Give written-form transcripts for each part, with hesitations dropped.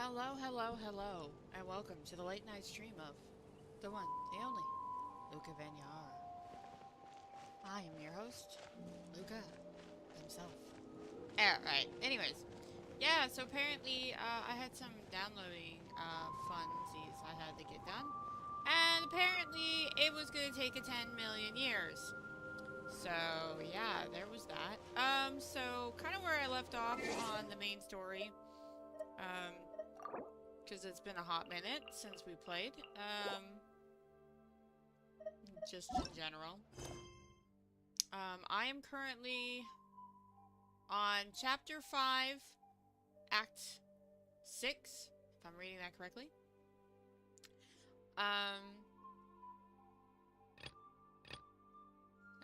Hello, hello, hello, and welcome to the late night stream of the one, the only, Luca Vanyar. I am your host, Luca himself. Alright, anyways. Yeah, so apparently I had some downloading funsies I had to get done. And apparently it was going to take a 10 million years. So yeah, there was that. So kind of where I left off on the main story. Because it's been a hot minute since we played. Just in general. I am currently on Chapter 5, Act 6, if I'm reading that correctly.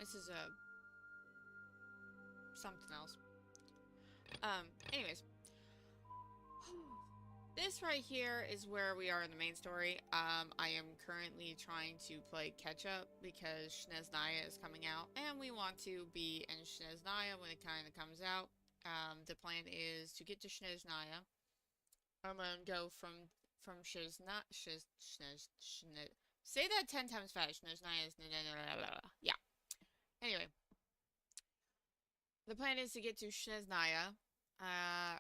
This is something else. Anyways. This right here is where we are in the main story. I am currently trying to play catch up because Shneznaya is coming out, and we want to be in Shneznaya when it kind of comes out. The plan is to get to Shneznaya, and then go from say that 10 times fast. Shneznaya is yeah. Anyway, the plan is to get to Shneznaya.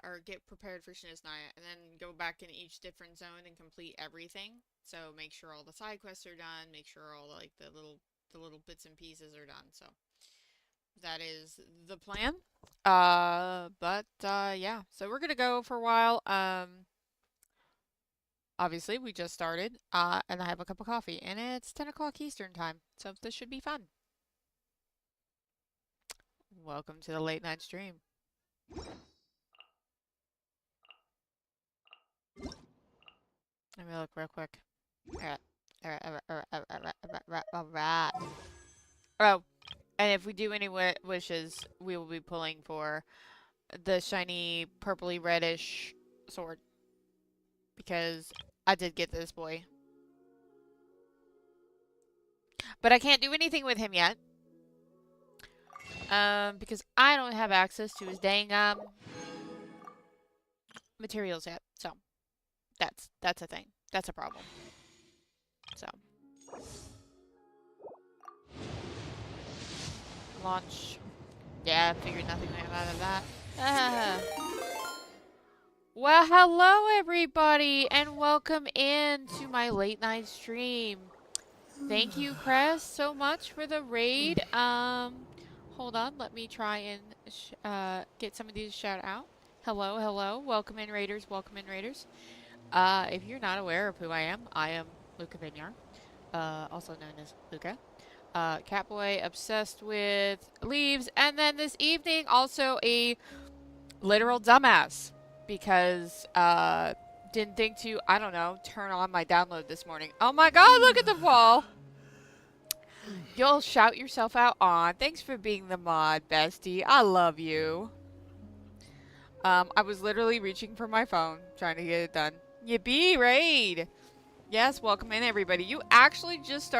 Or get prepared for Shneznaya, and then go back in each different zone and complete everything. So make sure all the side quests are done, make sure all the little bits and pieces are done. So that is the plan. Yeah. So we're gonna go for a while. Obviously we just started. And I have a cup of coffee, and it's 10 o'clock Eastern time. So this should be fun. Welcome to the late night stream. Let me look real quick. Alright. Alright. Oh, and if we do any wishes, we will be pulling for the shiny purpley reddish sword. Because I did get this boy. But I can't do anything with him yet. Because I don't have access to his dang, materials yet. So, that's a thing. That's a problem. So. Launch. Yeah, figured nothing out of that. Well, hello everybody, and welcome in to my late night stream. Thank you, Crest, so much for the raid. Hold on, let me try and get some of these shout out. Hello, hello, welcome in raiders, welcome in raiders. If you're not aware of who I am Luca Vinyar, also known as Luca. Catboy, obsessed with leaves, and then this evening also a literal dumbass because didn't think to, I don't know, turn on my download this morning. Oh my god, look at the wall! You'll shout yourself out on. Thanks for being the mod, bestie. I love you. I was literally reaching for my phone, trying to get it done. Yippee, raid! Yes, welcome in everybody. You actually just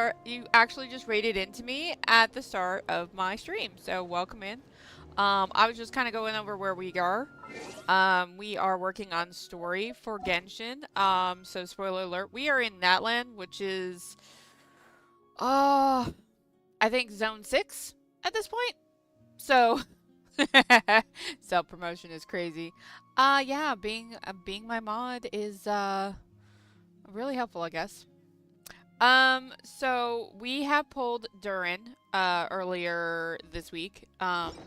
raided into me at the start of my stream. So welcome in. I was just kind of going over where we are. We are working on story for Genshin. So spoiler alert, we are in Natland, which is I think zone 6 at this point. So self-promotion is crazy. Yeah, being my mod is really helpful, I guess. So we have pulled Durin earlier this week.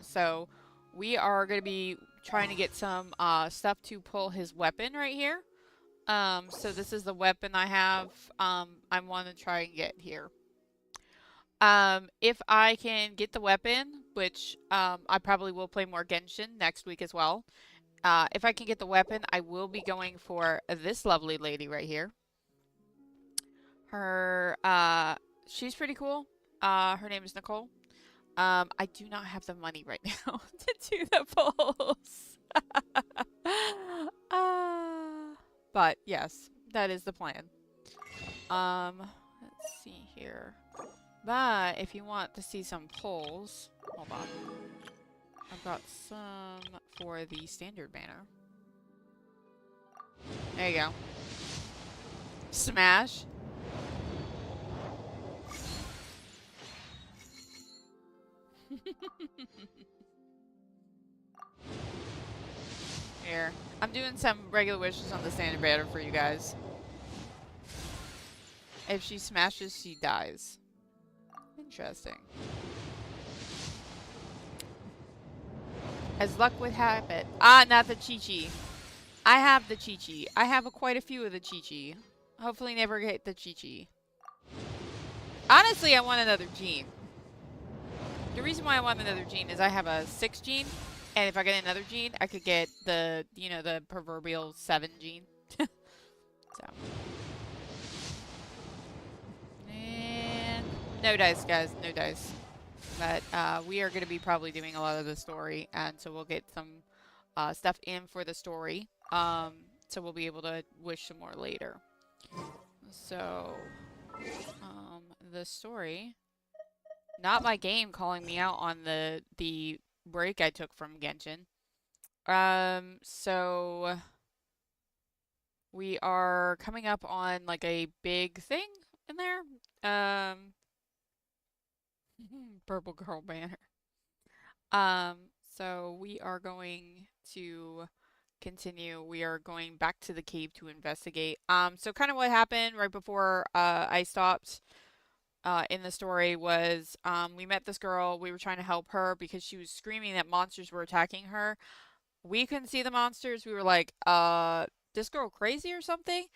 So we are going to be trying to get some stuff to pull his weapon right here. So this is the weapon I have. I want to try and get here. If I can get the weapon, which I probably will play more Genshin next week as well. If I can get the weapon, I will be going for this lovely lady right here. Her, she's pretty cool. Her name is Nicole. I do not have the money right now to do the polls. But yes, that is the plan. Let's see here. But if you want to see some polls, hold on. I've got some for the standard banner. There you go. Smash. Here. I'm doing some regular wishes on the standard banner for you guys. If she smashes, she dies. Interesting. As luck would have it. Ah, not the Chi-Chi. I have the Chi-Chi. I have quite a few of the Chi-Chi. Hopefully never get the Chi-Chi. Honestly, I want another gene. The reason why I want another gene is I have a 6 gene. And if I get another gene, I could get the, you know, the proverbial 7 gene. So. And no dice, guys. No dice. But we are going to be probably doing a lot of the story. And so we'll get some stuff in for the story. So we'll be able to wish some more later. So, the story. Not my game calling me out on the break I took from Genshin. So we are coming up on like a big thing in there. Purple Girl banner. So we are going to continue. We are going back to the cave to investigate. So kind of what happened right before I stopped in the story was we met this girl. We were trying to help her because she was screaming that monsters were attacking her. We couldn't see the monsters. We were like, this girl crazy or something?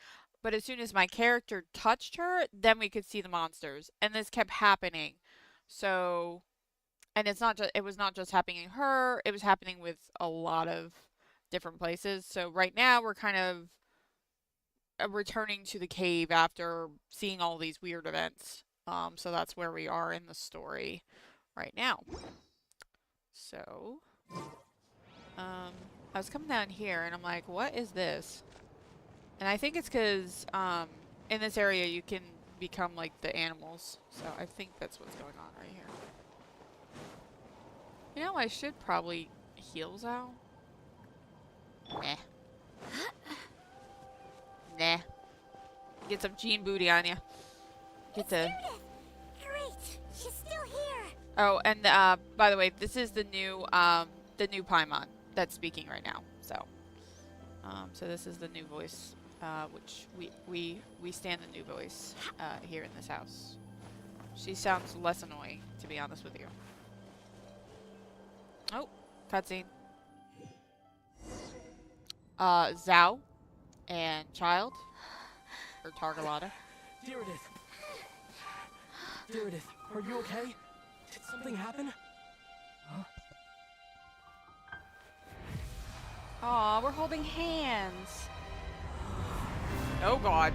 But as soon as my character touched her, then we could see the monsters. And this kept happening. So, and it was not just happening to her, it was happening with a lot of different places. So right now we're kind of returning to the cave after seeing all these weird events. So that's where we are in the story right now. So, I was coming down here and I'm like, what is this? And I think it's because, in this area you can become like the animals. So I think that's what's going on right here. You know, I should probably heal Zao. Nah. Nah. Get some Gene booty on you. Get the... Great! She's still here! Oh, and by the way, this is the new Paimon that's speaking right now. So this is the new voice, which we stand the new voice here in this house. She sounds less annoying, to be honest with you. Oh, cutscene. Zao and Child, or Targalata. Deridith. Deridith, are you okay? Did something happen? Huh? Aw, we're holding hands. Oh god.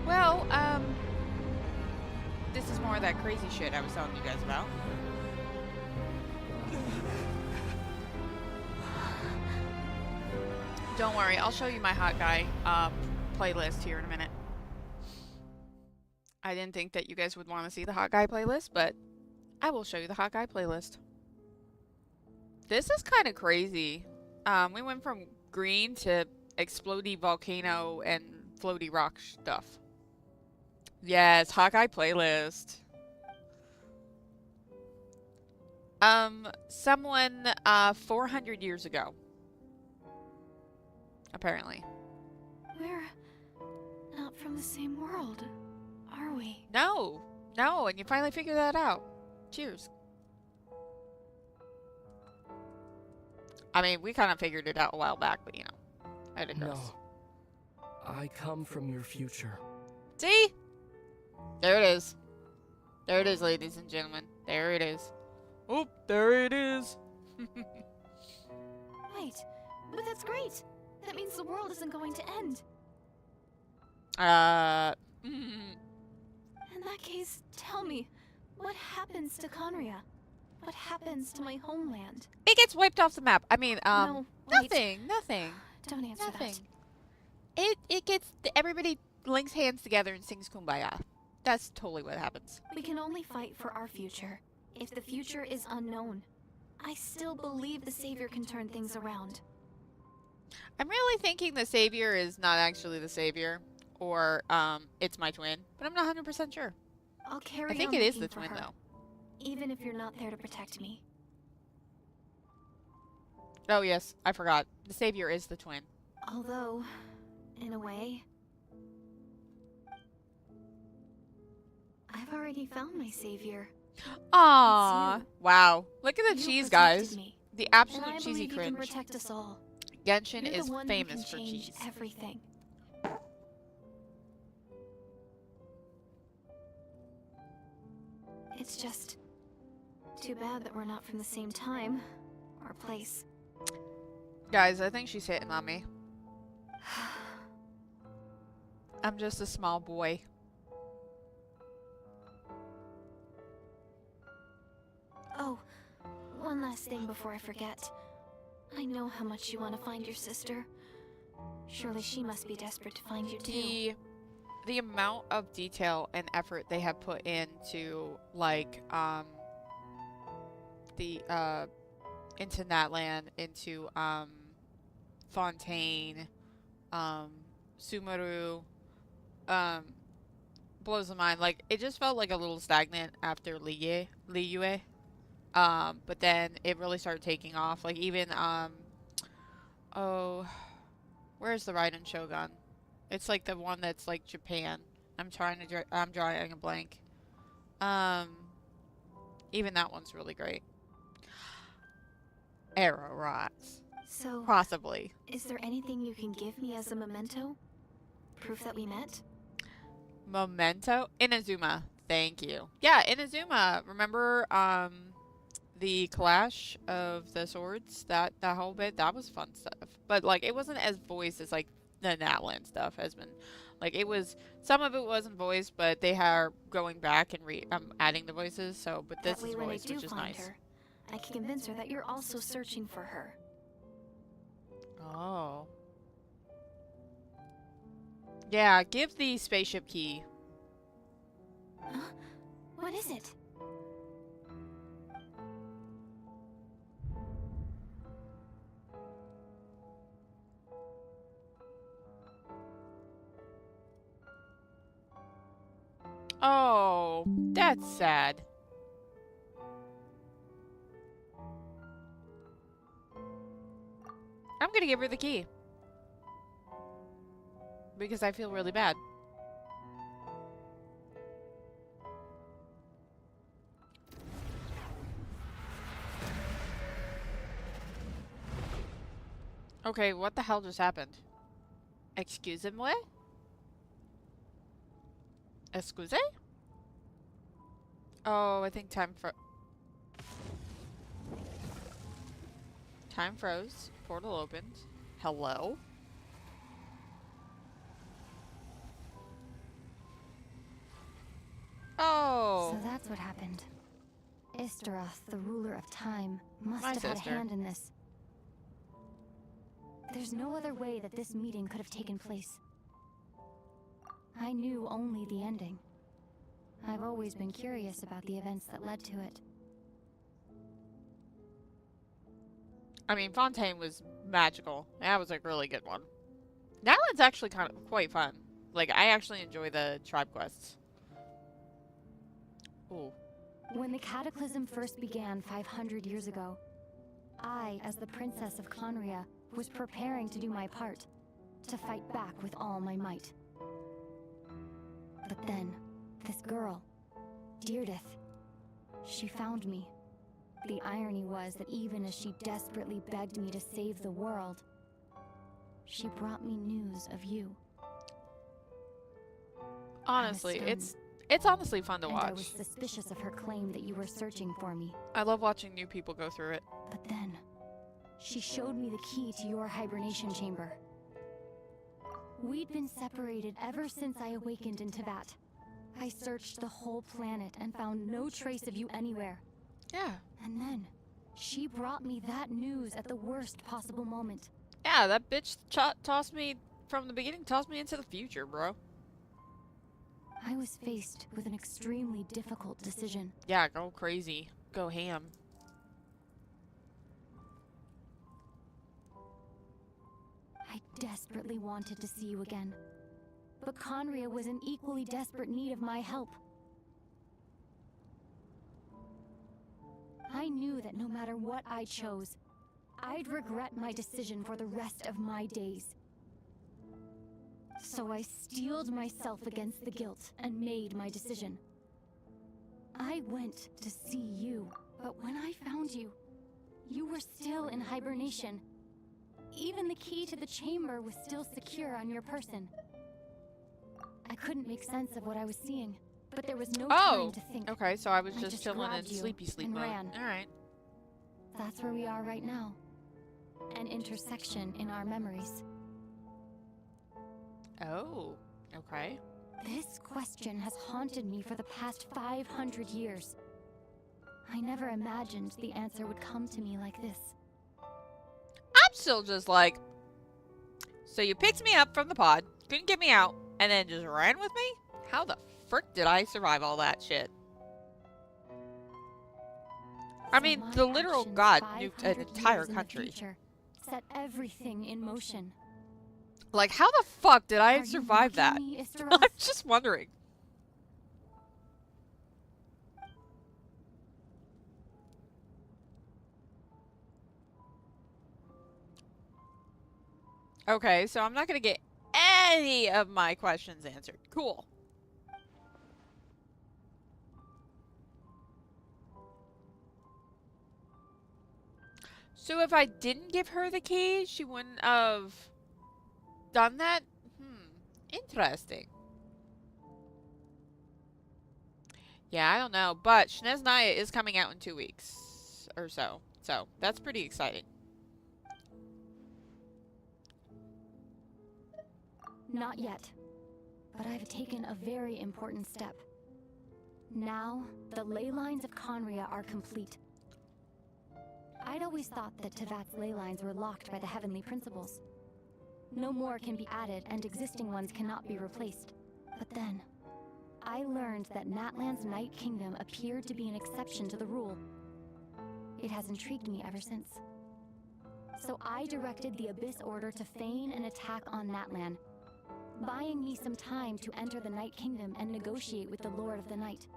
Well, this is more of that crazy shit I was telling you guys about. Don't worry, I'll show you my hot guy playlist here in a minute. I didn't think that you guys would want to see the hot guy playlist, but I will show you the hot guy playlist. This is kind of crazy. We went from green to explodey volcano and floaty rock stuff. Yes, hot guy playlist. Someone 400 years ago. Apparently. We're not from the same world, are we? No, and you finally figured that out. Cheers. I mean, we kind of figured it out a while back, but you know, I digress. No. I come from your future. See? There it is. There it is, ladies and gentlemen. There it is. Oh, there it is. Wait, but that's great. That means the world isn't going to end. In that case, tell me, what happens to Conria? What happens to my homeland? It gets wiped off the map. I mean, No, wait. nothing. Don't answer Nothing. that. It gets, everybody links hands together and sings Kumbaya. That's totally what happens. We can only fight for our future. If the future is unknown, I still believe the Savior can turn things around. I'm really thinking the savior is not actually the savior, or it's my twin, but I'm not 100% sure. I'll I carry think on it is looking the for twin her, though. even if you're not there to protect me. Oh yes, I forgot. The savior is the twin. Although, in a way, I've already found my savior. Aww. you. Wow. Look at the You cheese, protected guys. me, The and absolute I cheesy believe you can cringe. protect us all. Genshin You're is the one famous who for can change cheese. everything. It's just too bad that we're not from the same time or place. Guys, I think she's hitting on me. I'm just a small boy. Oh, one last thing before I forget. I know how much you want to find your sister. Surely she must be desperate to find you too. The amount of detail and effort they have put into like the into Natlan, into Fontaine, Sumeru, um blows the mind. Like it just felt like a little stagnant after Liyue. But then it really started taking off. Like even oh, where's the Raiden Shogun? It's like the one that's like Japan. I'm drawing a blank. Um, even that one's really great. Arrow rots. So, Possibly. is there anything you can give me as a memento? Proof that we met? Memento? Inazuma. Thank you. Yeah, Inazuma. Remember the clash of the swords? That whole bit? That was fun stuff. But like it wasn't as voiced as like the Natlan stuff has been. Like it was, some of it wasn't voiced, but they are going back and adding the voices. So, but this That way is when I voiced, do which is find nice. her, I can convince her that you're also searching for her. Oh. Yeah, give the spaceship key. Huh? What is it? Oh, that's sad. I'm gonna give her the key. Because I feel really bad. Okay, what the hell just happened? Excusez-moi? Excuse? Oh, I think time froze. Portal opened. Hello? Oh. So that's what happened. Istaroth, the ruler of time, must My have had a sister. hand in this. There's no other way that this meeting could have taken place. I knew only the ending. I've always been curious about the events that led to it. I mean, Fontaine was magical. That was a really good one. That one's actually kind of quite fun. Like, I actually enjoy the tribe quests. Ooh. When the Cataclysm first began 500 years ago, I, as the Princess of Conria, was preparing to do my part, to fight back with all my might. But then, this girl, Deirdith, she found me. The irony was that even as she desperately begged me to save the world, she brought me news of you. Honestly, stunned. it's honestly fun to And I was watch. suspicious of her claim that you were searching for me. I love watching new people go through it. But then, she showed me the key to your hibernation chamber. We'd been separated ever since I awakened in Tibet. I searched the whole planet and found no trace of you anywhere. Yeah. And then, she brought me that news at the worst possible moment. Yeah, that bitch tossed me, from the beginning, tossed me into the future, bro. I was faced with an extremely difficult decision. Yeah, go crazy. Go ham. desperately wanted to see you again. But Conria was in equally desperate need of my help. I knew that no matter what I chose, I'd regret my decision for the rest of my days. So I steeled myself against the guilt and made my decision. I went to see you, but when I found you, you were still in hibernation. Even the key to the chamber was still secure on your person. I couldn't make sense of what I was seeing, but there was no time to think. Okay, so I was I just chilling in grabbed you sleepy sleep and mode. ran. Alright. That's where we are right now. An intersection in our memories. Oh, okay. This question has haunted me for the past 500 years. I never imagined the answer would come to me like this. I'm still just like, so you picked me up from the pod, couldn't get me out, and then just ran with me? How the frick did I survive all that shit? I mean, My the literal actions god nuked 500 an entire years in the country. future set everything in motion. Like, how the fuck did I Are you survive that? mocking me, I'm Isteros? just wondering. Okay, so I'm not gonna get any of my questions answered. Cool. So if I didn't give her the key, she wouldn't have done that? Interesting. Yeah, I don't know, but Shneznaya is coming out in 2 weeks or so. So, that's pretty exciting. Not yet, but I've taken a very important step. Now, the ley lines of Conria are complete. I'd always thought that Tevat's ley lines were locked by the heavenly principles. No more can be added, and existing ones cannot be replaced. But then, I learned that Natlan's Night Kingdom appeared to be an exception to the rule. It has intrigued me ever since. So I directed the Abyss Order to feign an attack on Natlan, buying me some time to enter the Night Kingdom and negotiate with the Lord of the Night.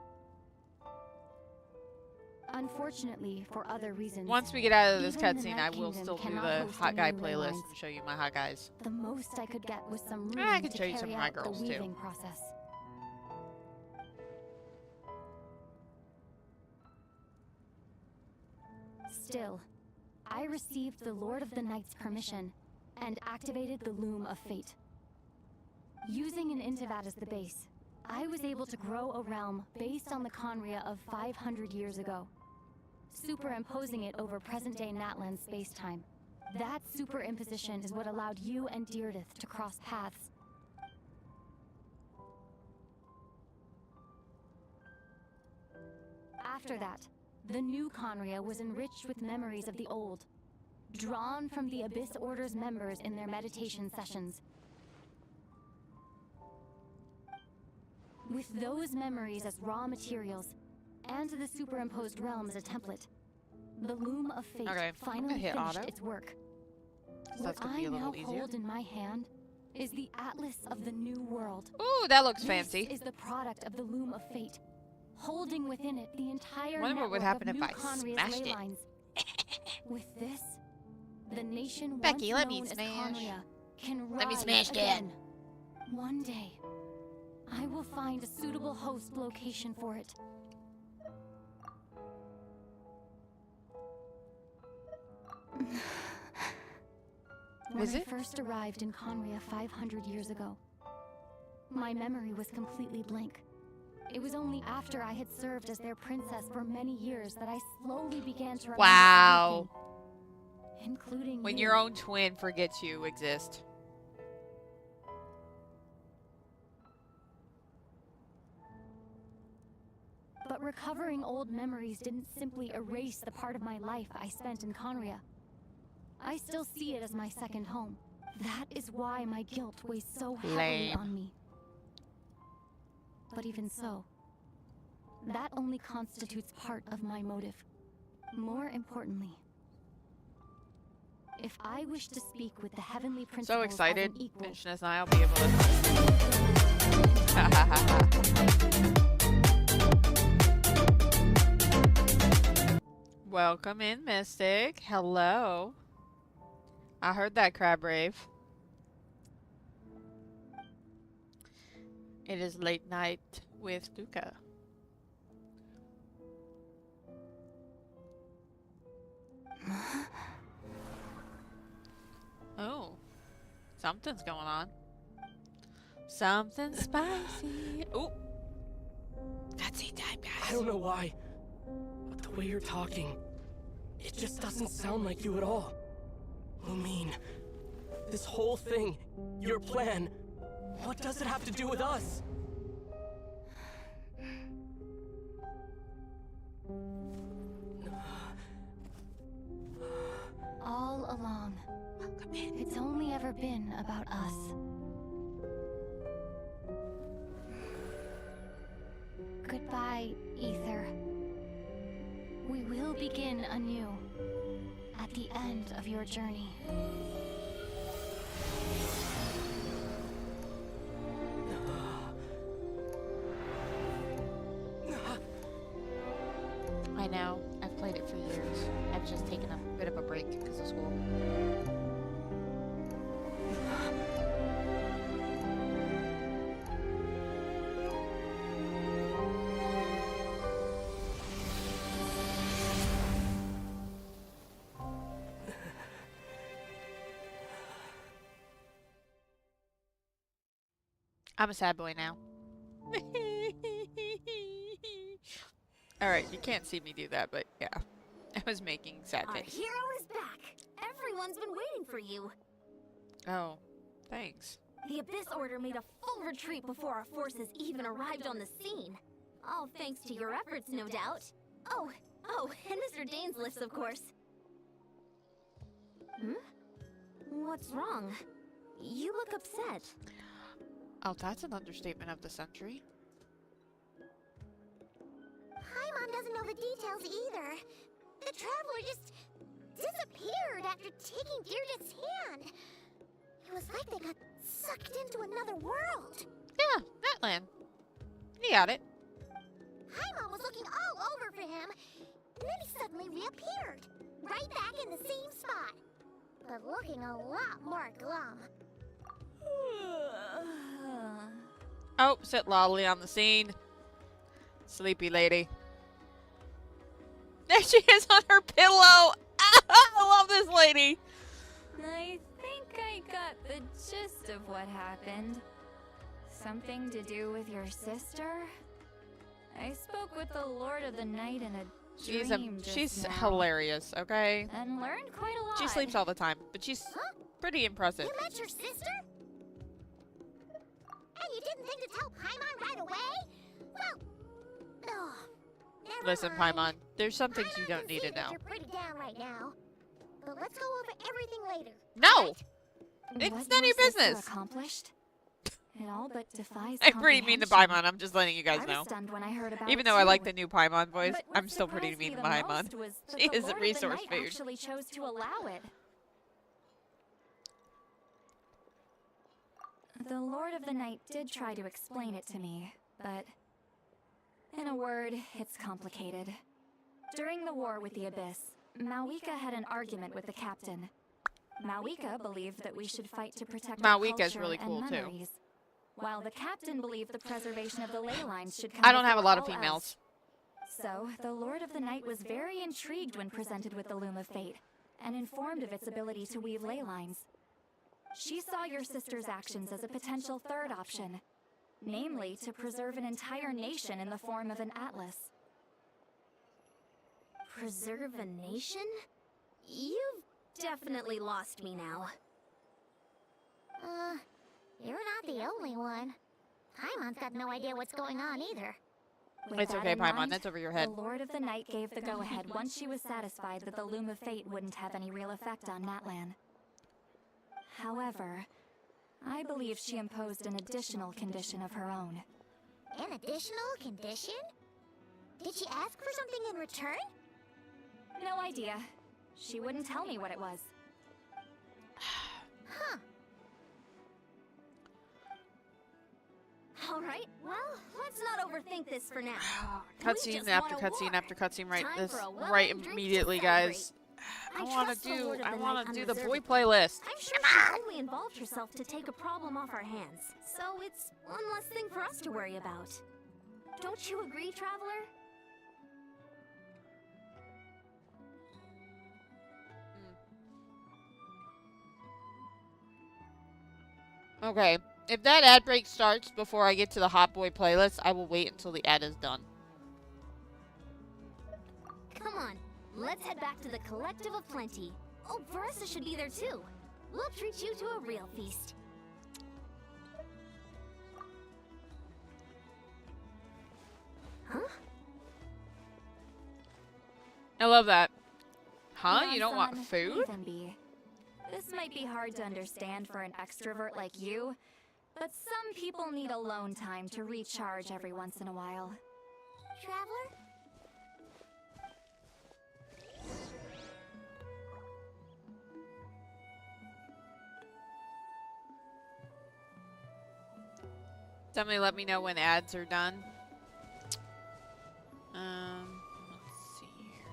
Unfortunately, for other reasons, Once we get out of this even the cutscene, Night I will Kingdom still do cannot the host hot any guy new ley playlist lines. and show you my hot guys. the most I could get was some room I can to show you some carry of my out the girls, too. weaving process. Still, I received the Lord of the Night's permission and activated the Loom of Fate. Using an Intivat as the base, I was able to grow a realm based on the Conria of 500 years ago, superimposing it over present-day Natlan space-time. That superimposition is what allowed you and Deirdith to cross paths. After that, the new Conria was enriched with memories of the old, drawn from the Abyss Order's members in their meditation sessions. With those memories as raw materials, and the superimposed realm as a template, the Loom of Fate Okay, I'm gonna finally hit finished auto. its work. 'Cause that's What gonna I be a now little easier. hold in my hand is the Atlas of the New World. Ooh, that looks fancy. This is the product of the Loom of Fate, holding within it the entire Wonder what would network happen of if New I Conria's smashed ley it. lines. With this, the nation Becky, once let me known as smash. Conria can Let me rise smash, Dad. again. One day, I will find a suitable host location for it. When Is I it? first arrived in Conria 500 years ago, my memory was completely blank. It was only after I had served as their princess for many years that I slowly began to remember Wow. everything, including When you. your own twin forgets you exist. But recovering old memories didn't simply erase the part of my life I spent in Conria. I still see it as my second home. That is why my guilt weighs so heavily Lame. on me. But even so, that only constitutes part of my motive. More importantly, If I wish to speak with the heavenly principles So excited. as an equal, Vicious and I'll be able to. Welcome in, Mystic. Hello. I heard that, Crab Rave. It is late night with Luca. Oh, something's going on. Something spicy. Oh, that's eat time, guys. I don't know why, but the way you're talking, it just doesn't sound like you at all. Lumine, this whole thing, your plan, what does it have to do with us? all along, it's only ever been about us. Goodbye, Ether. We will begin anew at the end of your journey. I know. I've played it for years. I've just taken a bit of a break because of school. I'm a sad boy now. Alright, you can't see me do that, but yeah. I was making sad Our face. hero is back. Everyone's been waiting for you. Oh, thanks. The Abyss Order made a full retreat before our forces even arrived on the scene. All thanks to your efforts, no doubt. Oh, and Mr. Dane's lifts, of course. What's wrong? You look upset. Oh, that's an understatement of the century. Paimon doesn't know the details either. The traveler just disappeared after taking Deirdre's hand. It was like they got sucked into another world. Yeah, Natlan. You got it. Paimon was looking all over for him, and then he suddenly reappeared, right back in the same spot, but looking a lot more glum. Oh, sit loudly on the scene. Sleepy lady. There she is on her pillow. I love this lady. I think I got the gist of what happened. Something to do with your sister? I spoke with the Lord of the Night in a dream just She's now, hilarious, okay? and learned quite a lot. She sleeps all the time, but she's pretty impressive. You met your sister? And you didn't think to tell Paimon right away? Well, never Listen, mind. Paimon, there's some things you Paimon don't can need see to that know. You're pretty down right now. But let's go over everything later. No! What It's none of your sister business. Accomplished? It all but defies I'm pretty mean to comprehension. Paimon, I'm just letting you guys I know. was stunned when I heard about Even it though I too. like the new Paimon voice, But what I'm still pretty surprised me mean to the Paimon. most was that She the is a Lord of the resource Night food. actually chose to allow it. The Lord of the Night did try to explain it to me, but in a word, it's complicated. During the war with the Abyss, Malwika had an argument with the captain. Malwika believed that we should fight to protect our Malwika's culture really and cool, too. memories, while the captain believed the preservation of the ley lines should come I don't have a before lot of all females. else. So, the Lord of the Night was very intrigued when presented with the Loom of Fate, and informed of its ability to weave ley lines. She saw your sister's actions as a potential third option, namely to preserve an entire nation in the form of an atlas. Preserve a nation? You've definitely lost me now. You're not the only one. Paimon's got no idea what's going on either. With It's that okay, in Paimon, mind, that's over your head. The Lord of the Night gave the go-ahead once she was satisfied that the Loom of Fate wouldn't have any real effect on Natlan. However, I believe she imposed an additional condition of her own. An additional condition? Did she ask for something in return? No idea. She wouldn't tell me what it was. overthink this for now. We Cutscene just after want a cutscene war. after cutscene, right? Time This for a well-named right drink to immediately, celebrate. guys. I trust the Lord of I the wanna Night do the boy unreservedly. playlist. I'm sure she's only involved herself to take a problem off our hands, so it's one less thing for us to worry about. Don't you agree, Traveler? Okay, if that ad break starts before I get to the Hot Boy playlist, I will wait until the ad is done. Come on, let's head back to the Collective of Plenty. Oh, Versa should be there too. We'll treat you to a real feast. Huh? I love that. Huh? Come You don't on, want son, food? leave them be. This might be hard to understand for an extrovert like you, but some people need alone time to recharge every once in a while. Traveler? Somebody let me know when ads are done. Let's see here.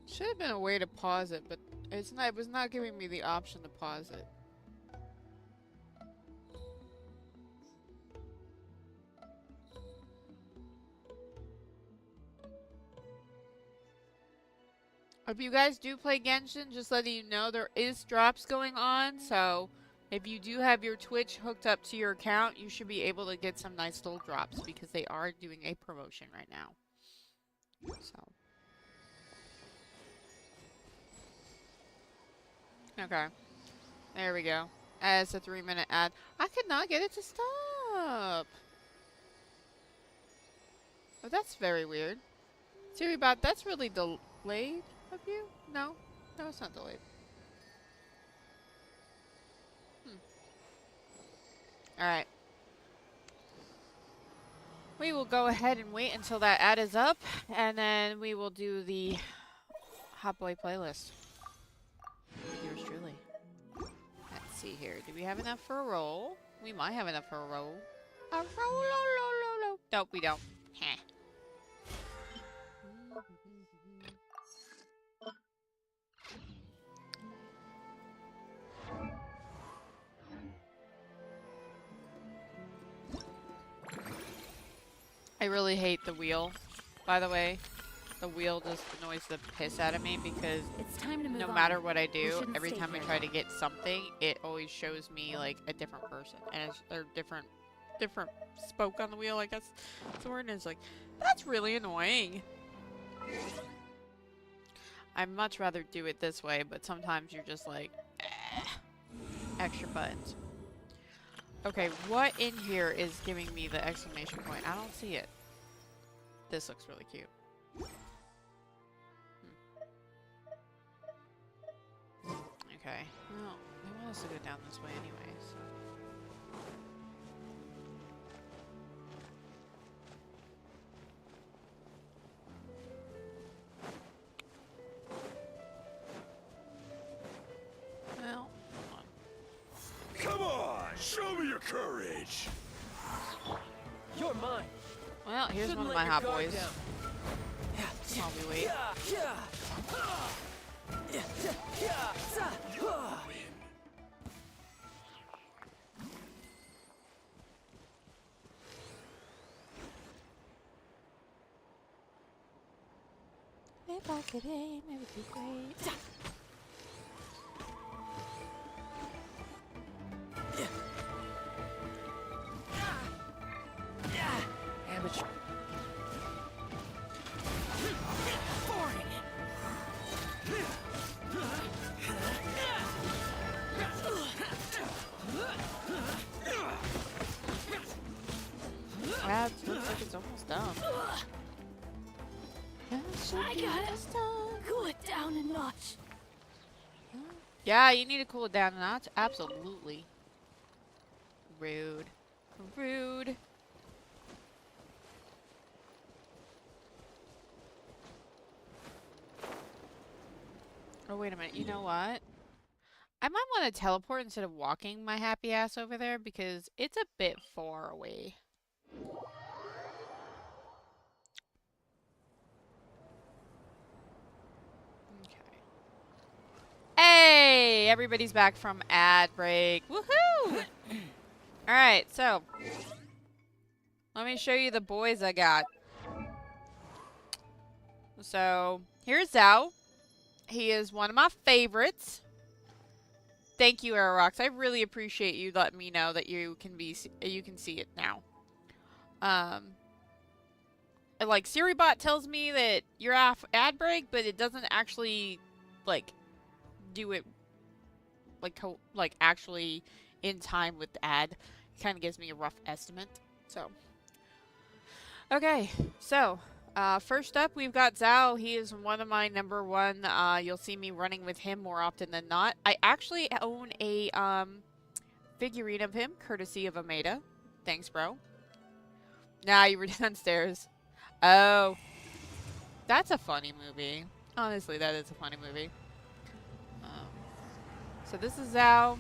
Should have been a way to pause it, but it's not. It was not giving me the option to pause it. If you guys do play Genshin, just letting you know there is drops going on. So if you do have your Twitch hooked up to your account, you should be able to get some nice little drops because they are doing a promotion right now. So. Okay. There we go. As a 3-minute ad. I could not get it to stop. Oh, that's very weird. Siribot, that's really delayed of you? No? No, it's not delayed. Alright. We will go ahead and wait until that ad is up, and then we will do the Hot Boy playlist. With yours truly. Let's see here. Do we have enough for a roll? We might have enough for a roll. A roll. Nope, we don't. Heh. I really hate the wheel, by the way. The wheel just annoys the piss out of me because It's time to move no on. matter what I We do, shouldn't every stay time I here. try to get something, it always shows me like a different person. And it's or different spoke on the wheel, I guess. The word is like, that's really annoying. I'd much rather do it this way, but sometimes you're just like, extra buttons. Okay, what in here is giving me the exclamation point? I don't see it. This looks really cute. Okay, well, they want us to go down this way anyways. Well, hold on. Come on, show me your courage. You're mine. Well, here's Shouldn't one of let my your hot guard boys. down. While we wait. If I could aim, it would be great. Amateur. Wow, it looks like it's almost done. I gotta cool it down a notch. Yeah, you need to cool it down a notch. Absolutely. Rude. Rude. Oh, wait a minute. You know what? I might want to teleport instead of walking my happy ass over there because it's a bit far away. Okay. Hey! Everybody's back from ad break. Woohoo! Alright, so. Let me show you the boys I got. So, here's Zhao. He is one of my favorites. Thank you, Aerox. I really appreciate you letting me know that you can see it now. Like SiriBot tells me that you're off ad break, but it doesn't actually like do it like actually in time with the ad. It kind of gives me a rough estimate. So, okay, so. First up, we've got Zhao. He is one of my number one. You'll see me running with him more often than not. I actually own a figurine of him, courtesy of Ameda. Thanks, bro. Nah, you were downstairs. Oh. That's a funny movie. Honestly, that is a funny movie. So this is Zhao.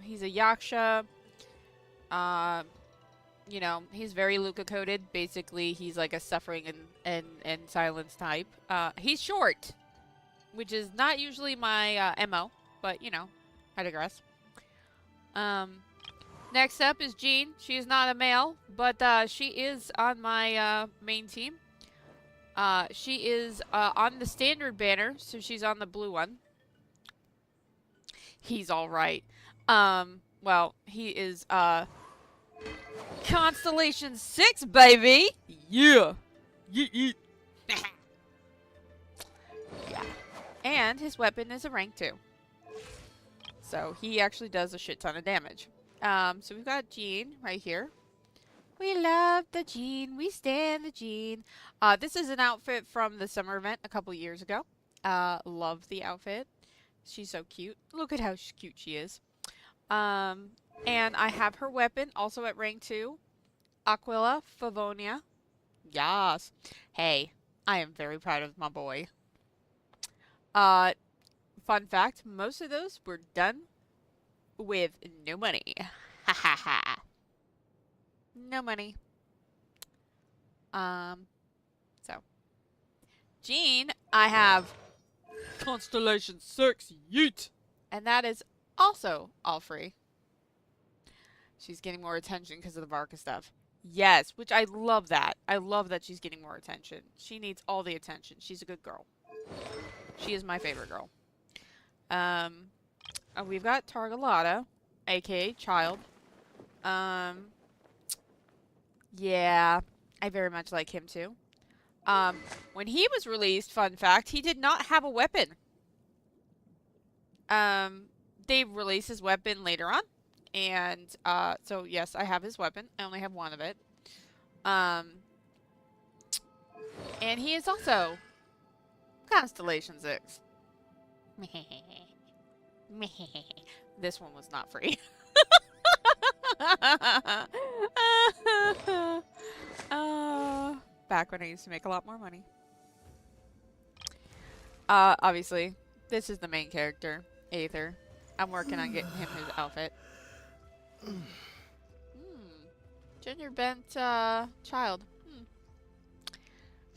He's a Yaksha. You know, he's very Luca-coded. Basically, he's like a suffering and silence type. He's short, which is not usually my MO, but, you know, I digress. Next up is Jean. She is not a male, but she is on my main team. She is on the standard banner, so she's on the blue one. He's alright. Well, he is, Constellation 6, baby! Yeah! Yeah. Yeah. And his weapon is a rank 2. So he actually does a shit ton of damage. So we've got Jean right here. We love the Jean. We stand the Jean. This is an outfit from the summer event a couple years ago. Love the outfit. She's so cute. Look at how cute she is. And I have her weapon also at rank 2. Aquila Favonia. Yas. Hey, I am very proud of my boy. Fun fact, most of those were done with no money. Ha ha ha. No money. So. Jean, I have Constellation 6, yeet! And that is also all free. She's getting more attention because of the Varka stuff. Yes, which I love that. I love that she's getting more attention. She needs all the attention. She's a good girl. She is my favorite girl. We've got Targalata, aka Child. Yeah, I very much like him too. When he was released, fun fact, he did not have a weapon. They released his weapon later on. And, so yes, I have his weapon. I only have one of it. And he is also Constellation 6. This one was not free. Back when I used to make a lot more money. Obviously, this is the main character, Aether. I'm working on getting him his outfit. Gender bent child.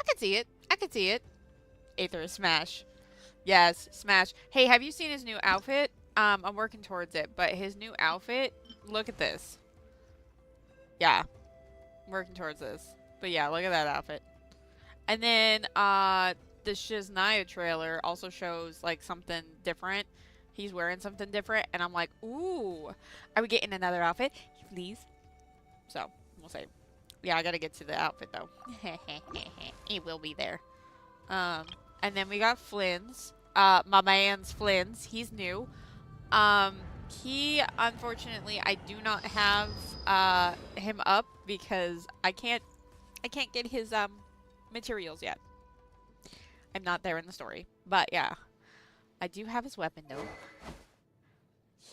I can see it. I can see it. Aether is Smash. Yes, Smash. Hey, have you seen his new outfit? I'm working towards it, but his new outfit, look at this. Yeah. I'm working towards this. But yeah, look at that outfit. And then the Shiznaya trailer also shows like something different. He's wearing something different, and I'm like, ooh, are we getting another outfit? Please. So, we'll see. Yeah, I gotta get to the outfit, though. It will be there. And then we got Flynn's. My man's Flynn's. He's new. He, unfortunately, I do not have, him up because I can't get his, materials yet. I'm not there in the story. But, yeah. I do have his weapon, though.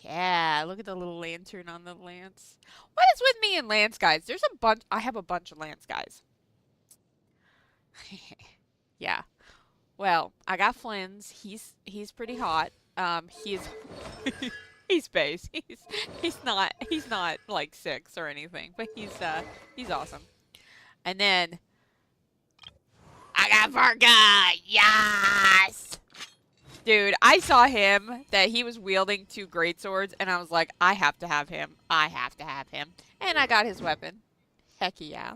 Yeah, look at the little lantern on the lance. What is with me and lance guys? There's a bunch. I have a bunch of lance guys. Yeah. Well, I got Flynn's. He's pretty hot. He's he's base. He's not like 6 or anything, but he's awesome. And then I got Varga. Yes. Dude, I saw him that he was wielding 2 great swords, and I was like, I have to have him. I have to have him. And I got his weapon. Heck yeah.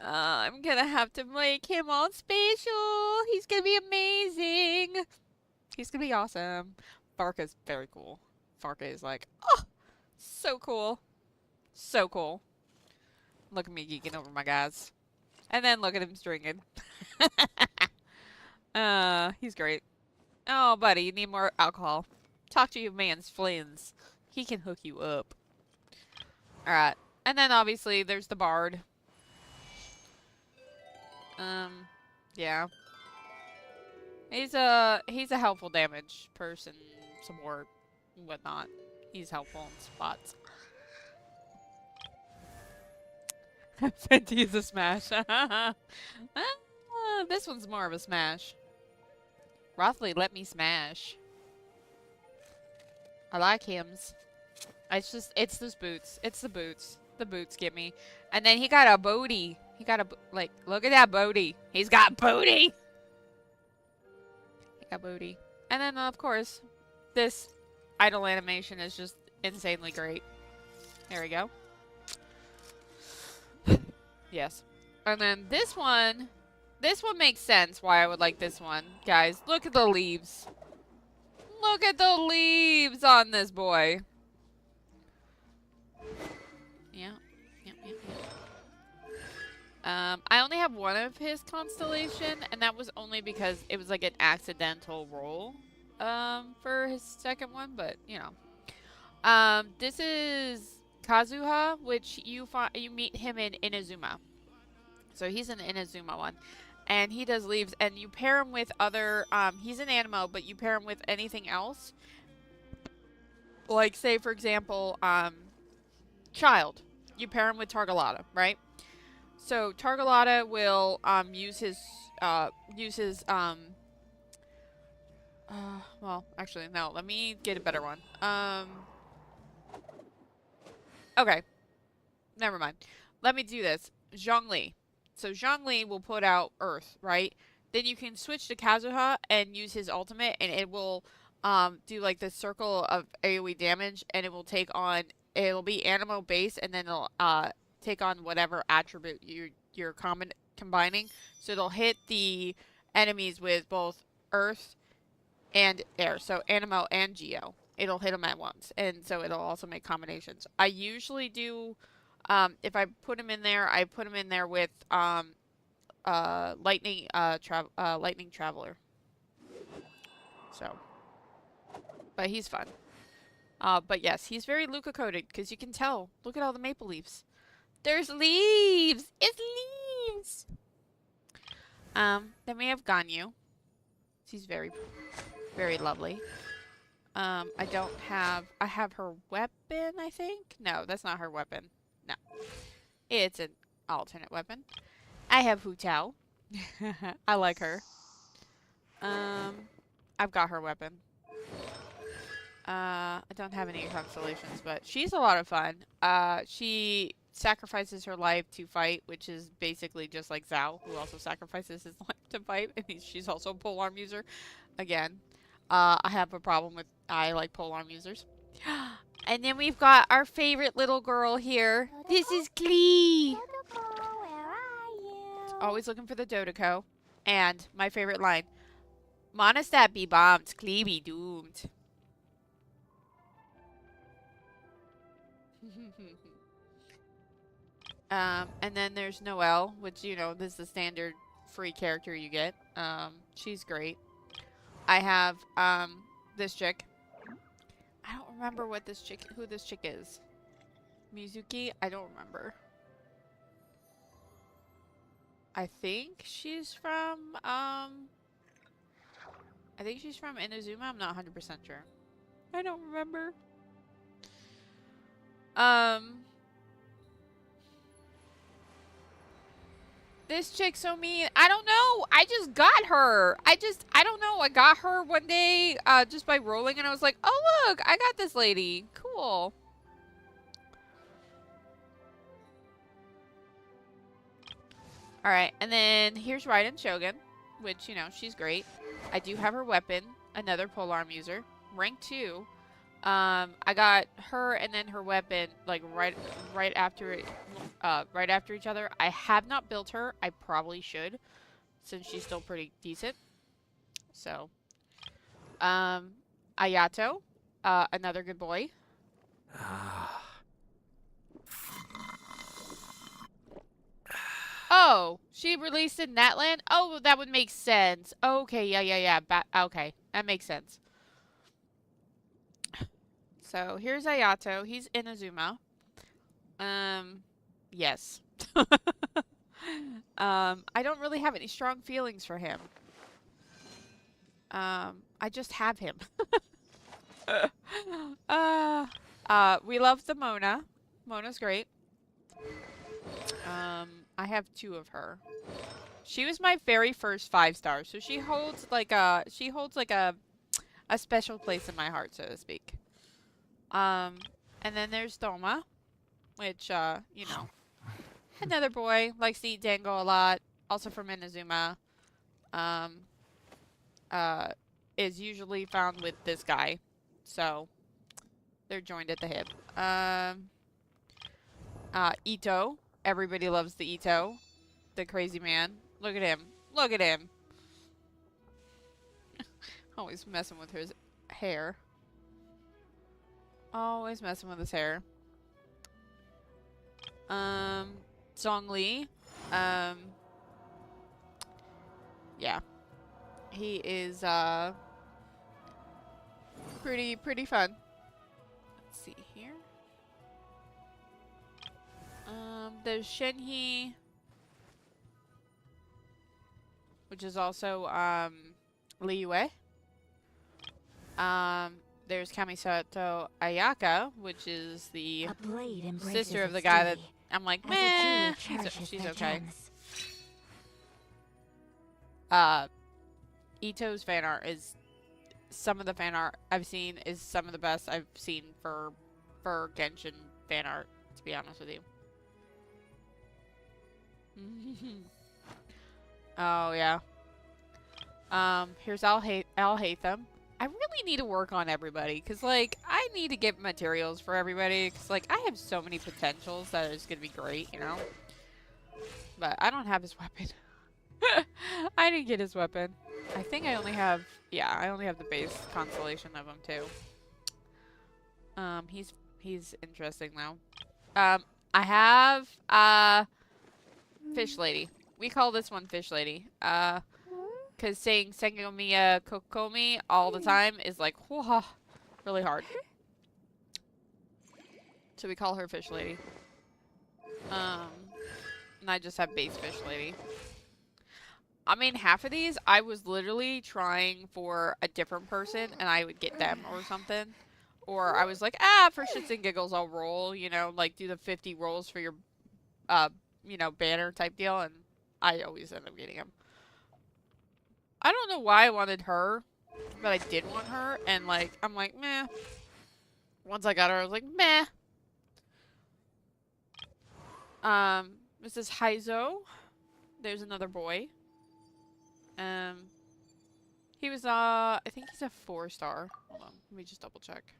I'm gonna have to make him all special. He's gonna be amazing. He's gonna be awesome. Varka's very cool. Varka is like, oh, so cool. So cool. Look at me geeking over my guys. And then look at him stringing. He's great. Oh, buddy, you need more alcohol. Talk to your man's Flynn's. He can hook you up. Alright. And then obviously there's the bard. Yeah. He's a helpful damage person, support, whatnot. He's helpful in spots. Fenty is a smash. This one's more of a smash. Rothley, let me smash. I like hims. It's those boots. It's the boots. The boots get me. And then he got a booty. He got a, like, look at that booty. He's got booty. He got booty. And then, of course, this idle animation is just insanely great. There we go. Yes. And then this one makes sense why I would like this one. Guys, look at the leaves. Look at the leaves on this boy. Yeah. I only have one of his constellation, and that was only because it was like an accidental roll for his second one, but you know. This is Kazuha, which you meet him in Inazuma. So he's an Inazuma one. And he does leaves, and you pair him with other, he's an Animo, but you pair him with anything else. Like, say, for example, Child. You pair him with Targalata, right? So, Targalata will, use his, well, actually, no, let me get a better one. Okay. Never mind. Let me do this. Zhongli. So Zhongli will put out Earth, right? Then you can switch to Kazuha and use his ultimate, and it will do like this circle of AoE damage, and it will take on, it'll be Animo base, and then it'll take on whatever attribute you're combining. So it'll hit the enemies with both Earth and Air. So Animo and Geo. It'll hit them at once, and so it'll also make combinations. I usually do. If I put him in there, I put him in there with Lightning Traveler. So, but he's fun. But yes, he's very Luca coded because you can tell. Look at all the maple leaves. There's leaves. It's leaves. Then we have Ganyu. She's very, very lovely. I have her weapon, I think. No, that's not her weapon. No. It's an alternate weapon. I have Hu Tao. I like her. I've got her weapon. I don't have any constellations, but she's a lot of fun. She sacrifices her life to fight, which is basically just like Zhao, who also sacrifices his life to fight. I mean, she's also a polearm user. Again, I have a problem with, I like polearm users. And then we've got our favorite little girl here. This is Klee. Dodoko, where are you? Always looking for the Dodoko. And my favorite line. Monostat be bombed, Klee be doomed. And then there's Noelle, which, you know, this is the standard free character you get. She's great. I have, this chick. I don't remember who this chick is. Mizuki? I don't remember. I think she's from Inazuma. I'm not 100% sure. I don't remember. Um, this chick's so mean. I don't know. I just got her. I don't know. I got her one day, just by rolling, and I was like, oh look, I got this lady. Cool. All right, and then here's Raiden Shogun, which, you know, she's great. I do have her weapon, another polearm user, rank 2. I got her and then her weapon like right after each other. I have not built her. I probably should, since she's still pretty decent. So, Ayato, another good boy. Oh, she released in Natland? Oh, that would make sense. Okay, yeah. Okay, that makes sense. So, here's Ayato. He's Inazuma. Yes. I don't really have any strong feelings for him. I just have him. We love the Mona. Mona's great. I have 2 of her. She was my very first 5-star, so she holds like a special place in my heart, so to speak. And then there's Doma, which you know, another boy, likes to eat dango a lot, also from Inazuma. Is usually found with this guy, so they're joined at the hip. Ito. Everybody loves the Ito. The crazy man. Look at him. Look at him. Always messing with his hair. Always messing with his hair. Zhongli. Yeah. He is, pretty fun. Let's see here. There's Shenhe, which is also, Liyue. There's Kamisato Ayaka, which is the sister of the guy that I'm like, meh, she's okay. Ito's fan art is some of the fan art I've seen is some of the best I've seen for Genshin fan art, to be honest with you. Oh yeah. Here's I'll hate them. I really need to work on everybody, because, like, I need to get materials for everybody, because, like, I have so many potentials that is going to be great, you know? But I don't have his weapon. I didn't get his weapon. I think I only have, yeah, I only have the base constellation of him, too. He's interesting, though. I have, Fish Lady. We call this one Fish Lady. Because saying Sengomiya Kokomi all the time is like, whoa, really hard. So we call her Fish Lady. And I just have base Fish Lady. I mean, half of these, I was literally trying for a different person, and I would get them or something. Or I was like, for shits and giggles, I'll roll, you know, like do the 50 rolls for your, you know, banner type deal, and I always end up getting them. I don't know why I wanted her, but I did want her, and, like, I'm like, meh. Once I got her, I was like, meh. Mrs. Heizo. There's another boy. He was, I think he's a 4-star. Hold on, let me just double check.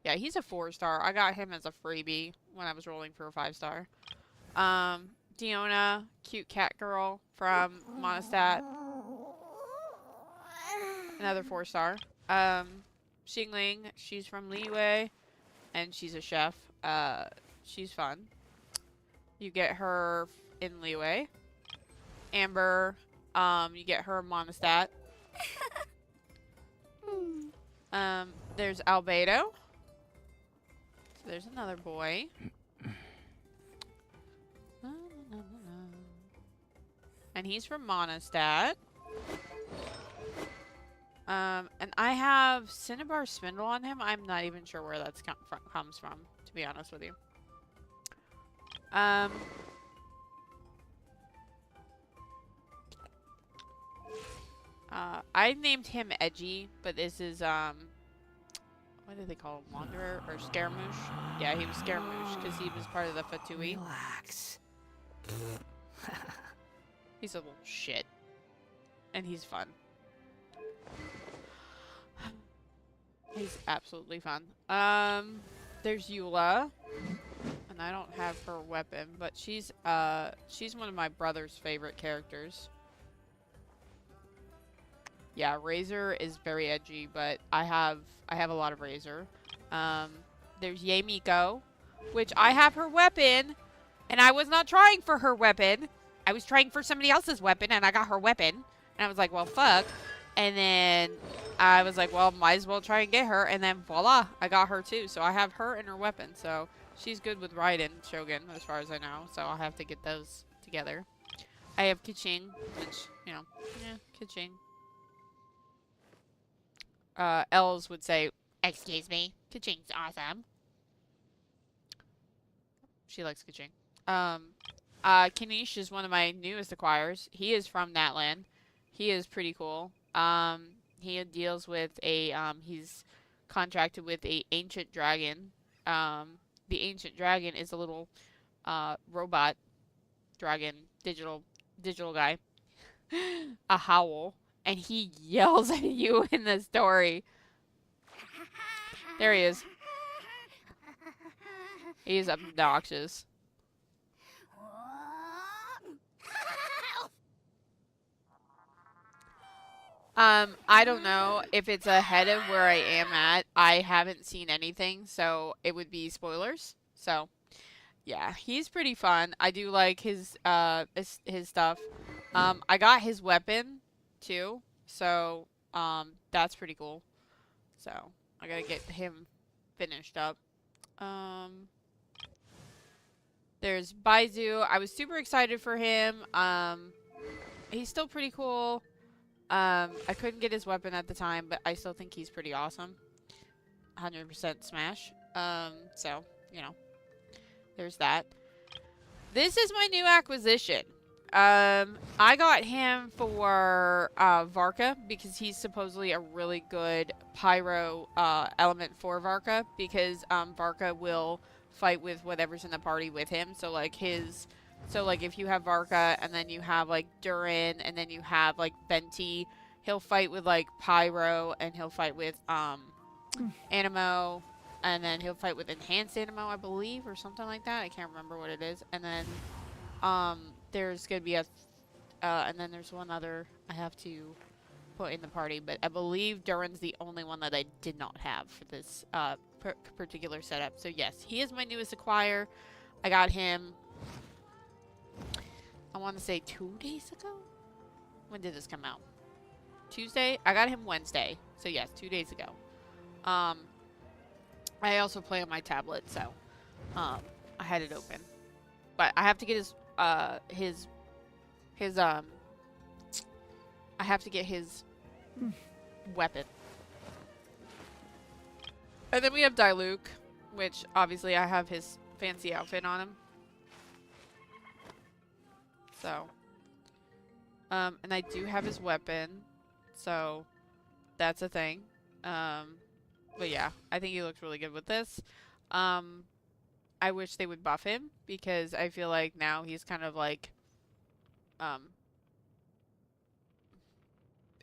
Yeah, he's a 4-star. I got him as a freebie when I was rolling for a 5-star. Diona, cute cat girl from Monostat. Another 4-star. Xingling, she's from Liyue, and she's a chef. She's fun. You get her in Liyue. Amber, you get her Monostat. There's Albedo. So there's another boy. And he's from Monostat. And I have Cinnabar Spindle on him. I'm not even sure where that's comes from, to be honest with you. I named him Edgy, but this is, what do they call him? Wanderer or Scaramouche? Yeah, he was Scaramouche because he was part of the Fatui. Relax. He's a little shit. And he's fun. He's absolutely fun. There's Eula. And I don't have her weapon, but she's one of my brother's favorite characters. Yeah, Razor is very edgy, but I have a lot of Razor. There's Yamiko, which I have her weapon, and I was not trying for her weapon. I was trying for somebody else's weapon, and I got her weapon. And I was like, well, fuck. And then I was like, well, might as well try and get her. And then voila, I got her too. So I have her and her weapon. So she's good with Raiden Shogun, as far as I know. So I'll have to get those together. I have Keqing, which, you know, yeah, Keqing. Els would say, excuse me, Keqing's awesome. She likes Keqing. Kanish is one of my newest acquires. He is from Natlan. He is pretty cool. He deals with a, he's contracted with a ancient dragon. The ancient dragon is a little, robot dragon, digital guy. A howl. And he yells at you in the story. There he is. He's obnoxious. I don't know if it's ahead of where I am at. I haven't seen anything, so it would be spoilers. So, yeah, he's pretty fun. I do like his stuff. I got his weapon too, so that's pretty cool. So I gotta get him finished up. There's Baizu. I was super excited for him. He's still pretty cool. I couldn't get his weapon at the time, but I still think he's pretty awesome. 100% smash. So, you know, there's that. This is my new acquisition. I got him for Varka because he's supposedly a really good pyro element for Varka because Varka will fight with whatever's in the party with him. So like if you have Varka and then you have like Durin and then you have like Venti, he'll fight with like pyro and he'll fight with Animo and then he'll fight with enhanced Animo, I believe, or something like that. I can't remember what it is. And then there's gonna be and then there's one other I have to put in the party, but I believe Durin's the only one that I did not have for this particular setup. So yes, he is my newest acquire. I got him, I want to say 2 days ago? When did this come out? Tuesday? I got him Wednesday. So yes, 2 days ago. I also play on my tablet, so I had it open. But I have to get I have to get his weapon. And then we have Diluc, which obviously I have his fancy outfit on him. So, and I do have his weapon, so that's a thing. But yeah, I think he looks really good with this. I wish they would buff him because I feel like now he's kind of like,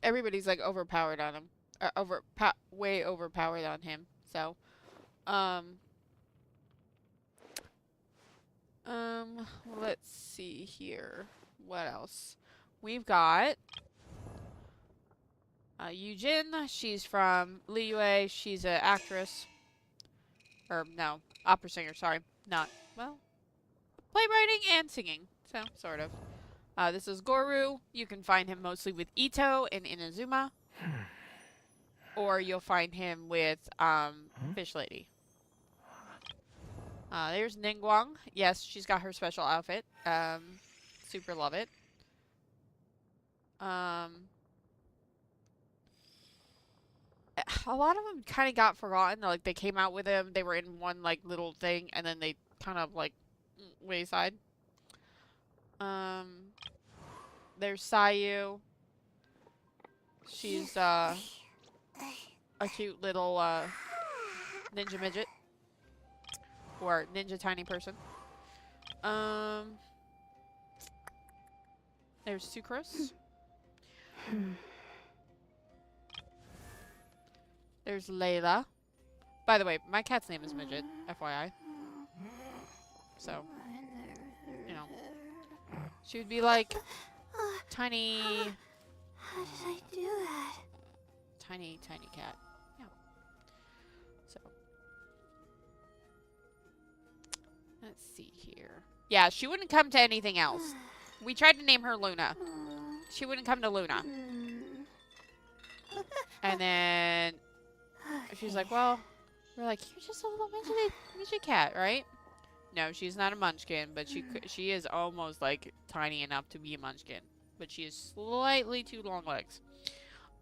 everybody's like overpowered on him, way overpowered on him. So, let's see here. What else? We've got Yujin. She's from Liyue. She's an actress. Or, no, opera singer, sorry. Not, well, playwriting and singing. So, sort of. This is Goru. You can find him mostly with Ito and Inazuma. Or you'll find him with Fish Lady. There's Ningguang. Yes, she's got her special outfit. Super love it. a lot of them kind of got forgotten. Like they came out with them, they were in one like little thing, and then they kind of like wayside. There's Sayu. She's a cute little ninja midget or ninja tiny person. There's Sucrose. There's Layla. By the way, my cat's name is Midget, FYI. So, you know. She would be like tiny... How did I do that? Tiny cat. Yeah. So. Let's see here. Yeah, she wouldn't come to anything else. We tried to name her Luna. She wouldn't come to Luna. And then she's like, well, we're like, you're just a little midget cat, right? No, she's not a munchkin, but she is almost like tiny enough to be a munchkin. But she has slightly too long legs.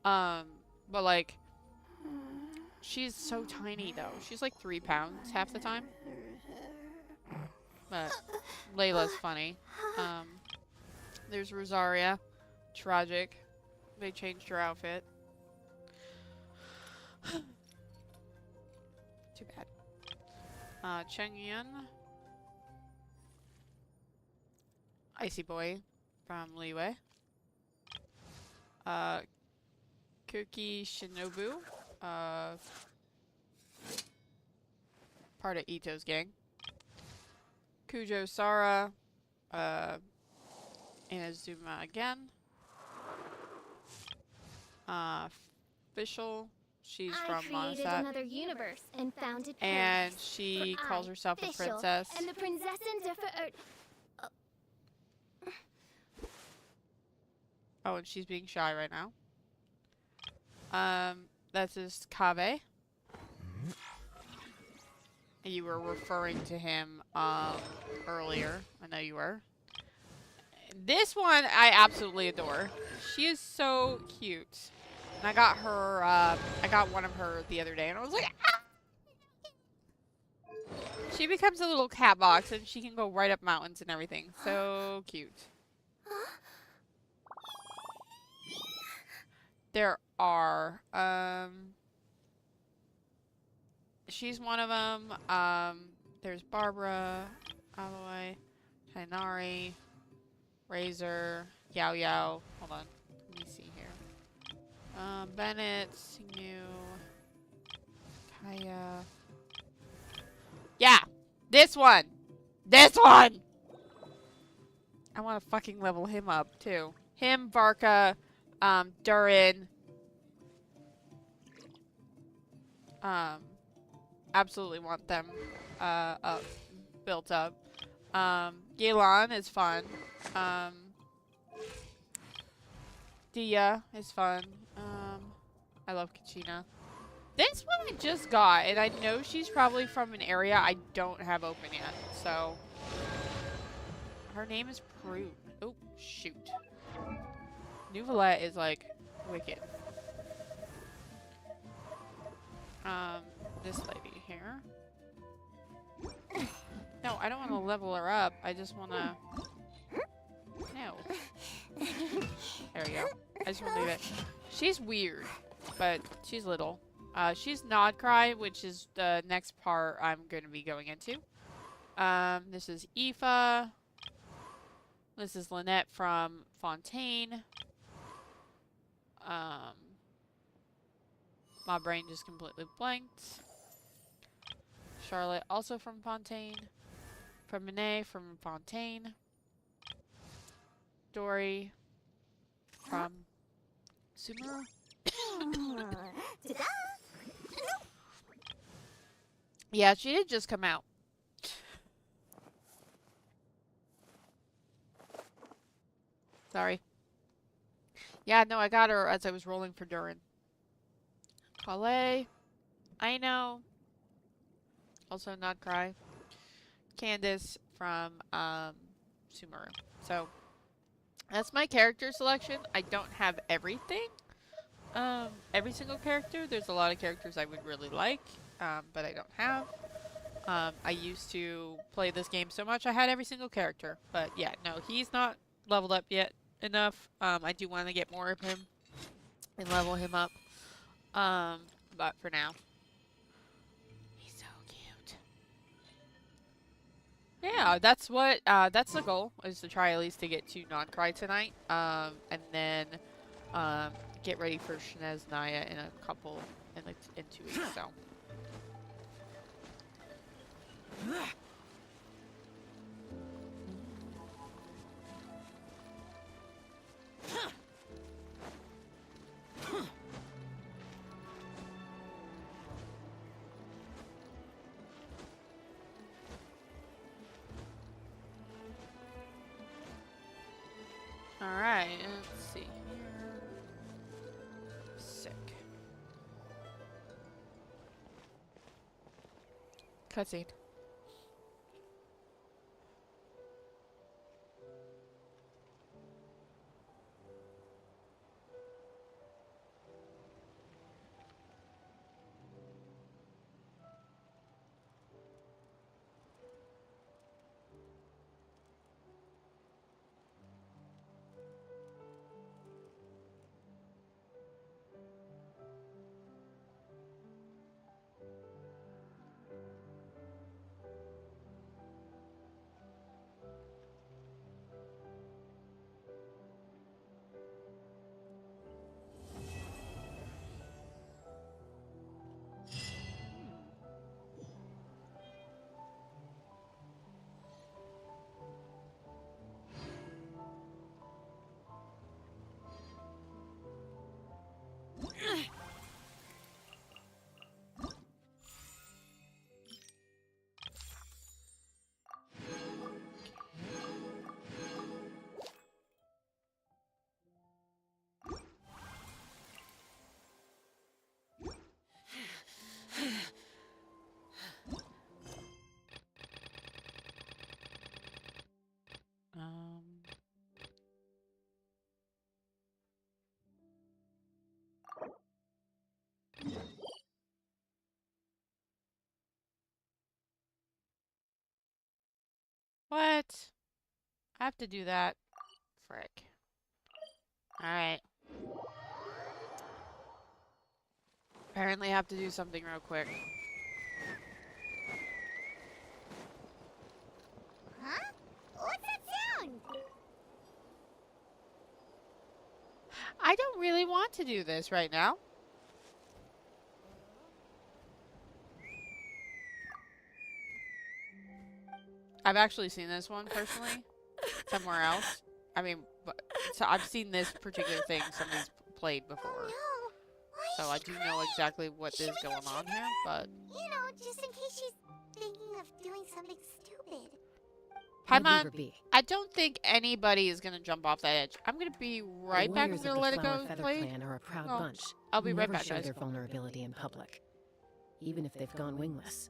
But like, she's so tiny though. She's like 3 pounds half the time. But Layla's funny. There's Rosaria. Tragic. They changed her outfit. Too bad. Chengyun. Icy Boy from Liyue. Kuki Shinobu. Part of Ito's gang. Kujo Sara. Inazuma again. Fischl. She's from I created Monosat. another universe and founded And paradise. she For calls I, herself a Fischl, princess. And the Prinzessin Oh, and she's being shy right now. That's his Kave. You were referring to him, earlier. I know you were. This one I absolutely adore. She is so cute. And I got her, I got one of her the other day, and I was like, ah! She becomes a little cat box, and she can go right up mountains and everything. So cute. There are, she's one of them. There's Barbara, Aloy, Tainari, Razor, Yao Yao. Hold on. Let me see here. Bennett, Sinu, Kaya. Yeah! This one! This one! I want to fucking level him up, too. Him, Varka, Durin. Absolutely want them, built up. Galen is fun. Dia is fun. I love Kachina. This one I just got, and I know she's probably from an area I don't have open yet, so. Her name is Prune. Oh, shoot. Nouvelette is, like, wicked. This lady here. No, I don't want to level her up. I just want to... No. There we go. I just want to leave it. She's weird, but she's little. She's Nod Cry, which is the next part I'm going to be going into. This is Aoife. This is Lynette from Fontaine. My brain just completely blanked. Charlotte, also from Fontaine. Promenade from Fontaine. Dory from Sumeru. Ta-da! Yeah, she did just come out. Sorry. Yeah, no, I got her as I was rolling for Durin. Calais. I know. Also Not Cry. Candace from Sumeru. So that's my character selection. I don't have everything. every single character. There's a lot of characters I would really like, but I don't have. I used to play this game so much I had every single character. But yeah, no, he's not leveled up yet enough. I do want to get more of him and level him up. But for now, he's so cute. Yeah, that's the goal, is to try at least to get to non-cry tonight. And then, um, get ready for Shinez Naya in a couple, in 2 weeks, so. Alright, let's see here. Sick. Cutscene. Um, what? I have to do that. Frick. Alright. Apparently I have to do something real quick. Huh? What's that sound? I don't really want to do this right now. I've actually seen this one personally somewhere else. I mean, so I've seen this particular thing somebody's played before. Oh no. Why So is I she do know crying? exactly what Should is we go going on check here, her? but You know, just in case she's thinking of doing something stupid. I'd leave Paimon, her be. I don't think anybody is gonna jump off that edge. I'm gonna be The right back. I'm warriors of gonna the let it Flower go Feather play. clan are a proud Oh, bunch. I'll be who right never back, show guys. their vulnerability in public, even if they've gone wingless.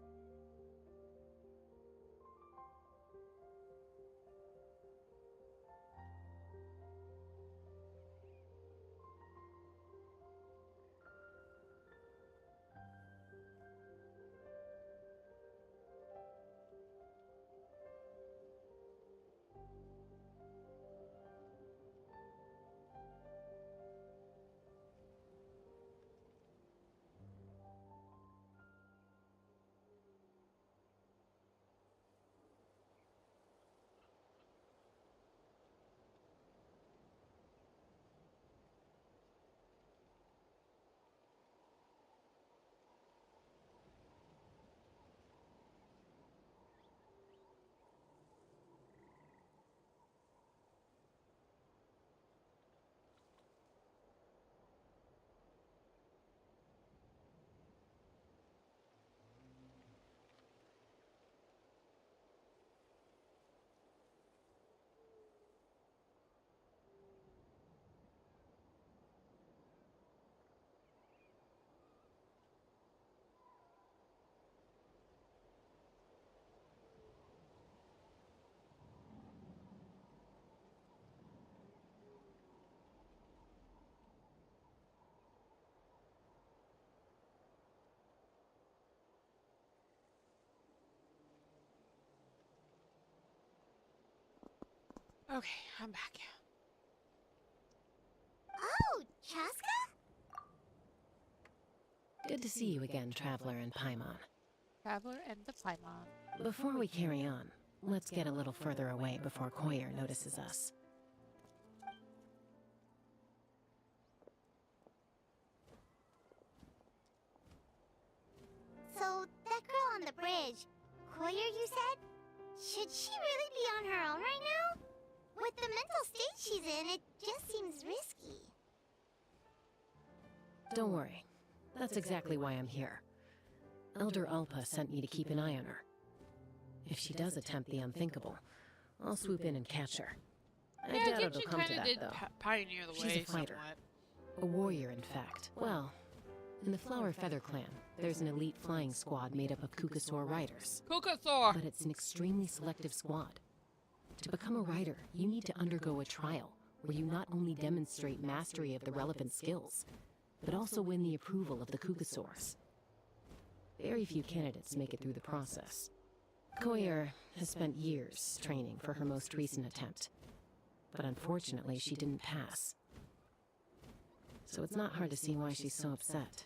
Okay, I'm back. Oh, Chaska? Good to see you again, Traveler and Paimon. Traveler and the Paimon. Before we carry on, let's get a little further away before Koyer notices us. So, that girl on the bridge, Koyer, you said? Should she really be on her own right now? With the mental state she's in, it just seems risky. Don't worry. That's exactly why I'm here. Elder Alpa sent me to keep an eye on her. If she does attempt the unthinkable, I'll swoop in and catch her. I Yeah, doubt it'll Genshin come to kind of that, did though. pioneer the She's way a fighter. somewhat. A warrior, in fact. Well, in the Flower Feather clan, there's an elite flying squad made up of Kukasaur riders. Kukasaur! But it's an extremely selective squad. To become a rider, you need to undergo a trial, where you not only demonstrate mastery of the relevant skills, but also win the approval of the Kukasaurs. Very few candidates make it through the process. Koyer has spent years training for her most recent attempt, but unfortunately she didn't pass. So it's not hard to see why she's so upset.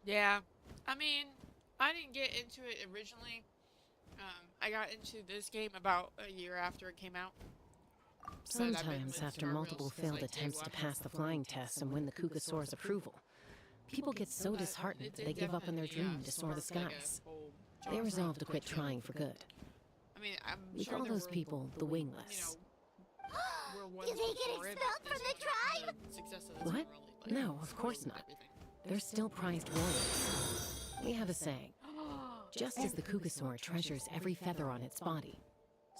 Yeah, I mean, I didn't get into it originally. I got into this game about a year after it came out. But I've been Sometimes, with after Star multiple Rails since, failed like, day attempts to one. pass the flying test and win the Kukasaur's approval, people get so But disheartened it that they did give up on their definitely, dream to soar the spark, like, a skies. whole They job resolve to for quit the children. trying for good. I mean, I'm We sure call there those were, people the you wingless. know, were ones Did they get before it, expelled but from this the one, tribe? the success of this What? one really, like, No, of course spoiled not. everything. They're still prized warriors. We have a saying, just as the Kukasaur treasures every feather on its body,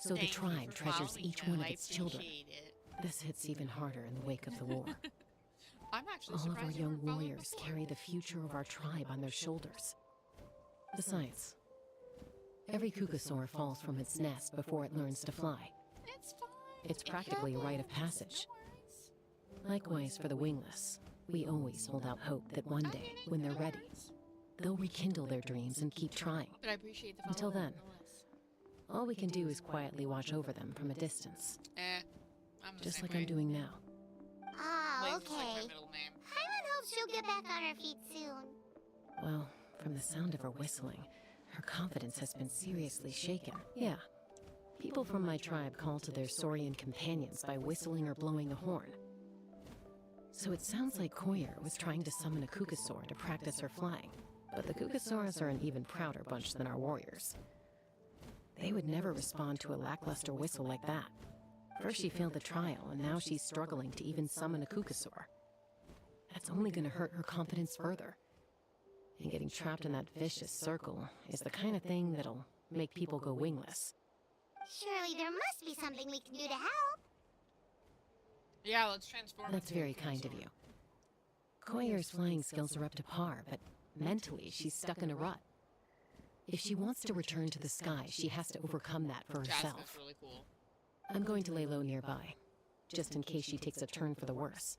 so the Thank you tribe for treasures following each me. one of I its children. appreciate it. This hits even harder in the wake of the war. I'm actually All of our surprised you young weren't following warriors before. carry the future of our tribe on their shoulders. Besides, every Kukasaur falls from its nest before it learns to fly. It's fine. It's practically a rite of passage. No worries. Likewise for the wingless, we always hold out hope that one I day, get it, when they're no ready, worries. they'll rekindle their dreams and keep trying. But I appreciate the follow Until then, nonetheless. all we can do is quietly watch over them from a distance, I'm the just same like way. I'm doing now. Ah, Blaze is like okay. my middle name. Paimon hopes she'll get back on her feet soon. Well, from the sound of her whistling, her confidence has been seriously shaken. Yeah. People from my tribe call to their Saurian companions by whistling or blowing a horn. So it sounds like Koyer was trying to summon a Kukasaur to practice her flying. But the Kukasaurs are an even prouder bunch than our warriors. They would never respond to a lackluster whistle like that. First she failed the trial, and now she's struggling to even summon a Kukasaur. That's only gonna hurt her confidence further. And getting trapped in that vicious circle is the kind of thing that'll make people go wingless. Surely there must be something we can do to help. Yeah, let's transform. That's into a very kind of Kukasaur. you. Koyer's flying skills are up to par, but mentally she's stuck in a rut. If she wants to return to the sky, she has to overcome that for Jasmine's herself. really cool. I'm going to lay low nearby, just in case she takes a turn for the worse.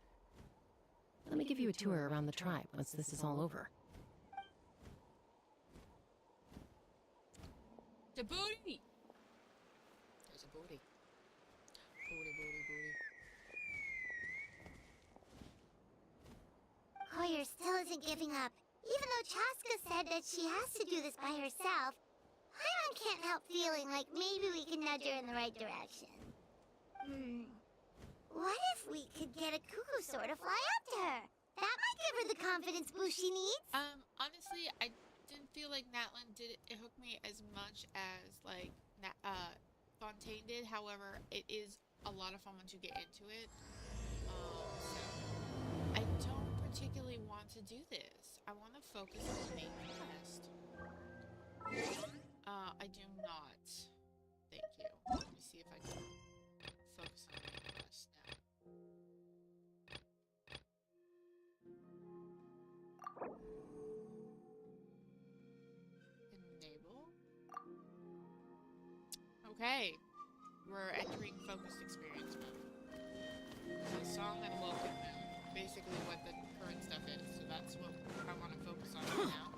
Let me give you a tour around the tribe once this is all over. The booty. There's a booty. Booty, booty, booty. Koyer still isn't giving up. Even though Chaska said that she has to do this by herself, Paimon can't help feeling like maybe we can nudge her in the right direction. What if we could get a Kukasaur to fly up to her? That might give her the confidence boost she needs. Honestly, I didn't feel like Natlan did it hooked me as much as like Fontaine did. However, it is a lot of fun once you get into it. So I don't particularly want to do this. I want to focus on the main quest. I do not. Thank you. Let me see if I can focus on Okay. We're entering focused experience mode. The song and welcome moon. Basically what the current stuff is. So that's what I want to focus on right now.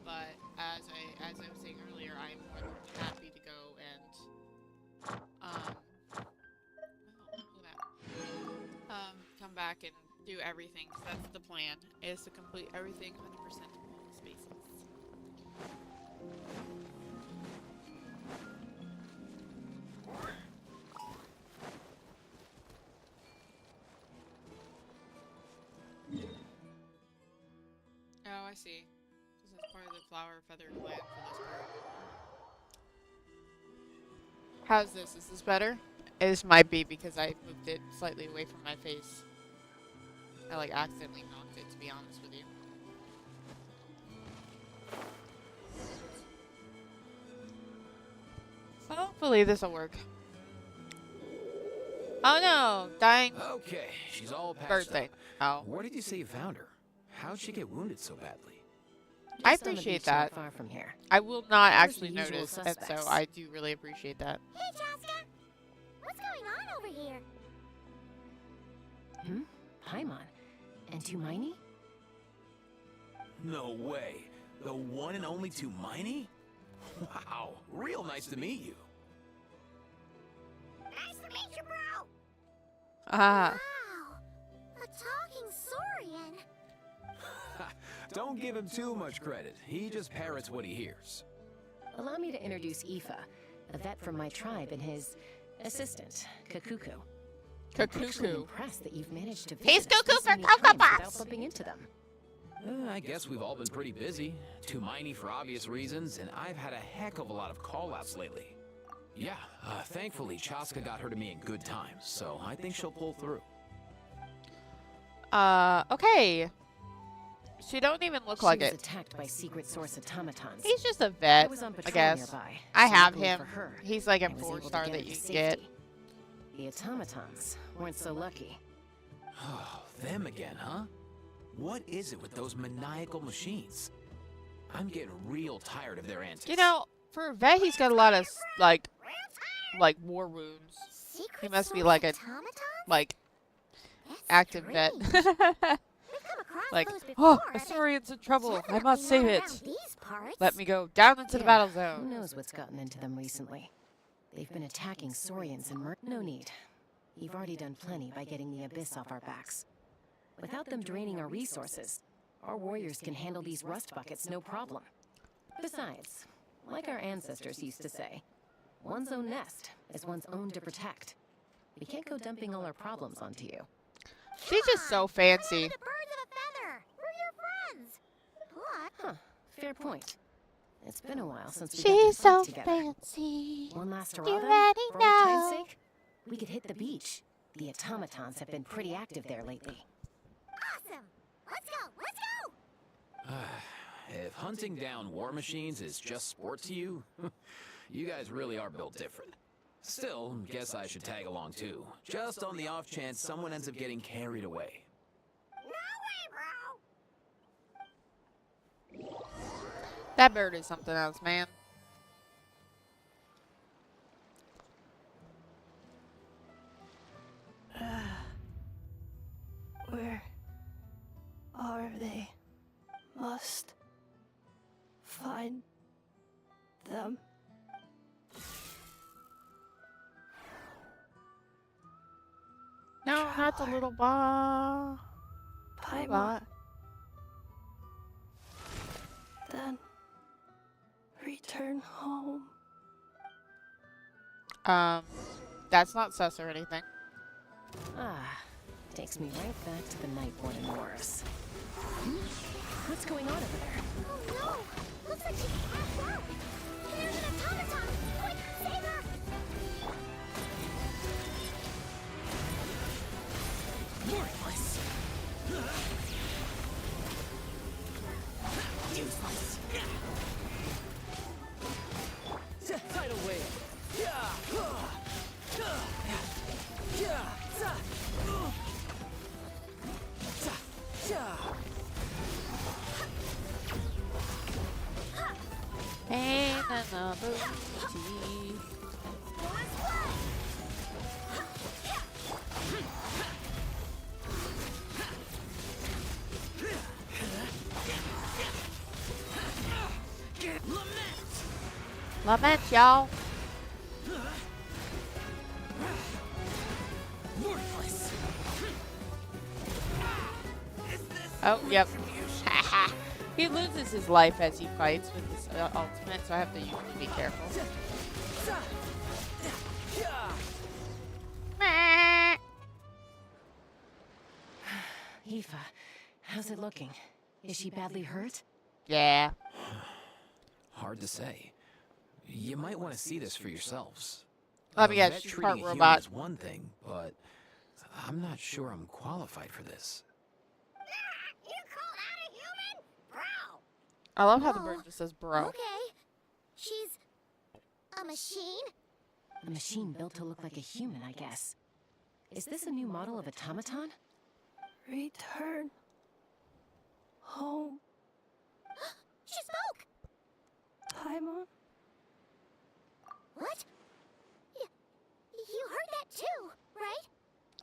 But as I was saying earlier, I'm more than happy to go and come back and do everything. 'Cause that's the plan, is to complete everything 100% of all the spaces. Oh, I see. This is part of the flower feather plan for this part. How's this? Is this better? This might be because I moved it slightly away from my face. I like accidentally knocked it, to be honest with you. So hopefully this will work. Oh no! Dying Okay, she's all patched birthday. up. Oh. Where did you say you found her? How'd she get wounded so badly? I Just on the appreciate beach not that. far from here. I will not There's actually the usual notice, and so suspects. I do really appreciate that. Hey, Chaska! What's going on over here? Paimon. And Tumaini? No way. The one and only Tumaini? Wow, real nice to meet you. Nice to meet you, bro! Ah. Wow! A talking saurian! Don't give him too much credit. He just parrots what he hears. Allow me to introduce Aoife, a vet from my tribe, and his assistant, Kakuku. I'm actually Kakuku. impressed that you've managed to He's visit us cuckoo this for many Cocoa times Pops. without bumping into them. I guess we've all been pretty busy. Tumaini for obvious reasons, and I've had a heck of a lot of call-outs lately. Yeah, thankfully Chaska got her to me in good time, so I think she'll pull through. Okay. She don't even look like She was it. attacked by secret source automatons. He's just a I vet, was on I patrol guess. nearby, I so have luckily him. for her, He's like a I was able to 4-star get that her you to can get. safety. The automatons weren't so lucky. Oh, them again, huh? What is it with those maniacal machines? I'm getting real tired of their antics. You know, for a vet, he's got a lot of like war wounds. Secret He must be source like a automatons? like That's active vet. strange. We've come across Like, those oh, before, a but Saurian's in trouble. I definitely must save not it. around these parts. Let me go down into the Yeah, battle Who zone. knows what's gotten into them recently? They've been attacking Saurians and No need. You've already done plenty by getting the Abyss off our backs. Without them draining our resources, our warriors can handle these rust buckets no problem. Besides, like our ancestors used to say, one's own nest is one's own to protect. We can't go dumping all our problems onto you. She's just so fancy. The birds of a feather. We're your friends. What? Huh, fair point. It's been a while since we She's got to so fight together. fancy. One last You hurrah then, already for old time's know. sake? We could hit the beach. The automatons have been pretty active there lately. Awesome. Let's go. Let's go. If hunting down war machines is just sport to you, you guys really are built different. Still, guess I should tag along too, just on the off chance someone ends up getting carried away. No way, bro. That bird is something else, man. Where are they? Must find them. No, not the little ball. Paimon. Then return home. That's not sus or anything. Ah, takes me right back to the night one in Morris. What's going on over there? Oh no! Looks like she's passed out. There's an automaton. Quick, save her! Worthless. Useless. Tidal wave. Pain in the booty. Lament, y'all. Oh, yep. He loses his life as he fights with his ultimate, so I have to usually be careful. Aoife, how's it looking? Is she badly hurt? Yeah. Hard to say. You might want to see this for yourselves. Let me guess, Vet she's treating part a human robot. is one thing, but I'm not sure I'm qualified for this. You call that a human? Bro! I love how the Whoa. bird just says bro. Okay. She's a machine? A machine built to look like a human, I guess. Is this a new model of automaton? Return home, She spoke! Paimon. What? You heard that too, right?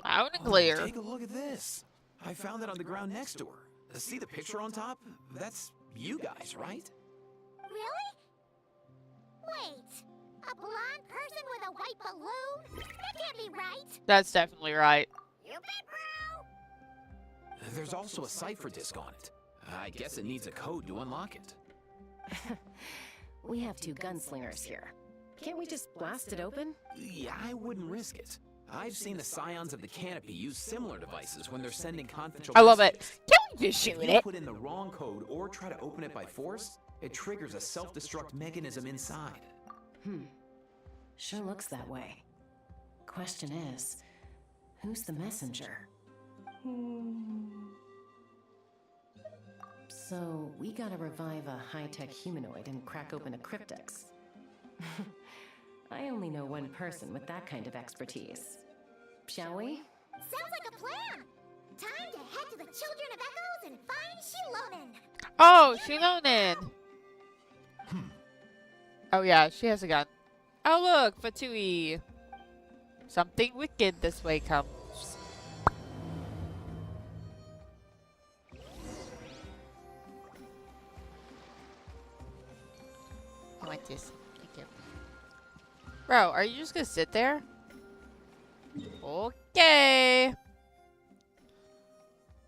Loud and clear. Take a look at this. I found it on the ground next to her. See the picture on top? That's you guys, right? Really? Wait. A blonde person with a white balloon? That can't be right. That's definitely right. You bet, bro! There's also a cipher disk on it. I guess it needs a code to unlock it. We have 2 gunslingers here. Can't we just blast it open? Yeah, I wouldn't risk it. I've seen the scions of the canopy use similar devices when they're sending confidential I love it. messages. Can we just shoot If you it? put in the wrong code or try to open it by force, it triggers a self-destruct mechanism inside. Sure looks that way. Question is, who's the messenger? So, we gotta revive a high-tech humanoid and crack open a cryptex. I only know one person with that kind of expertise. Shall we? Sounds like a plan. Time to head to the Children of Echoes and find Shilonen. Oh, Shilonen. Oh yeah, she has a gun. Oh look, Fatui. Something wicked this way comes. I like this. Thank you. Bro, are you just gonna sit there? Okay.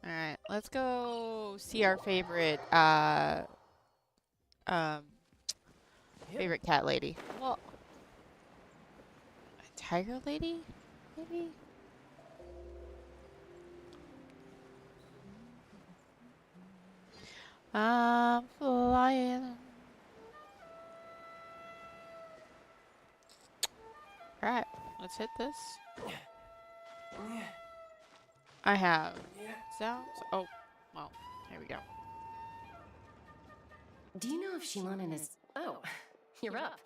Alright, let's go see our favorite, favorite cat lady. Well, a tiger lady? Maybe? I'm flying. Alright, let's hit this. I have sounds. Oh, well, here we go. Do you know if Shilonen is... Oh, you're up.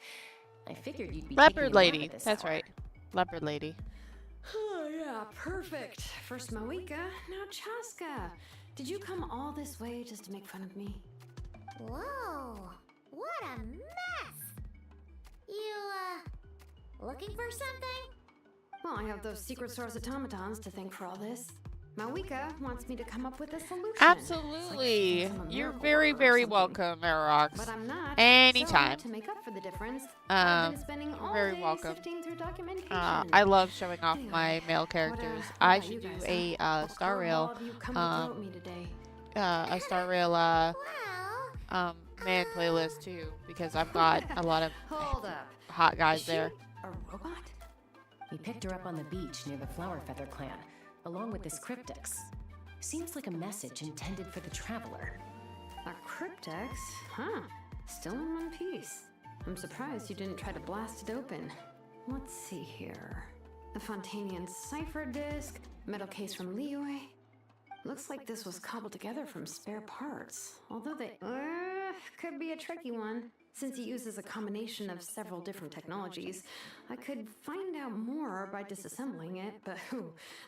I figured you'd be Leopard taking a nap lady. at this That's hour. right. Leopard lady. Oh, yeah, perfect. First Moika, now Chaska. Did you come all this way just to make fun of me? Whoa, what a mess! You, looking for something? Well, I have those secret source automatons to thank for all this. Mawika wants me to come up with a solution. Absolutely. It's like some You're miracle very, or very something. welcome, Merox. But I'm not. Anytime. So, to make up for the difference, I've been spending all very day welcome. sifting through documentation. I love showing off Anyway, my male characters. what I about should you do guys, a huh? What Star Rail, curveball have you come to throw at me today? a Star Rail Well, man playlist too, because I've got a lot of Hold up. hot guys Is she there. a robot? We picked her up on the beach near the Flower Feather clan, along with this cryptex. Seems like a message intended for the traveler. A cryptex? Huh. Still in one piece. I'm surprised you didn't try to blast it open. Let's see here. The Fontanian cipher disk, metal case from Liyue. Looks like this was cobbled together from spare parts. Although they could be a tricky one. Since it uses a combination of several different technologies, I could find out more by disassembling it, but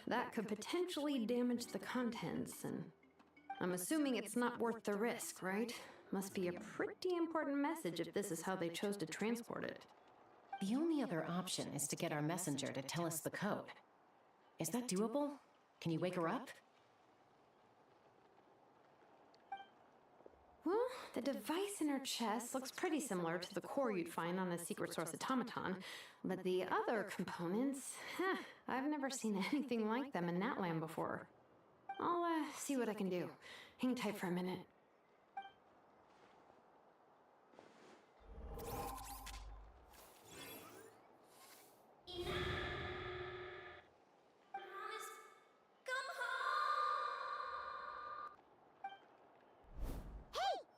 that could potentially damage the contents, and I'm assuming it's not worth the risk, right? Must be a pretty important message if this is how they chose to transport it. The only other option is to get our messenger to tell us the code. Is that doable? Can you wake her up? Well, the device in her chest looks pretty similar to the core you'd find on a secret source automaton, but the other components, I've never seen anything like them in Natland before. I'll see what I can do. Hang tight for a minute.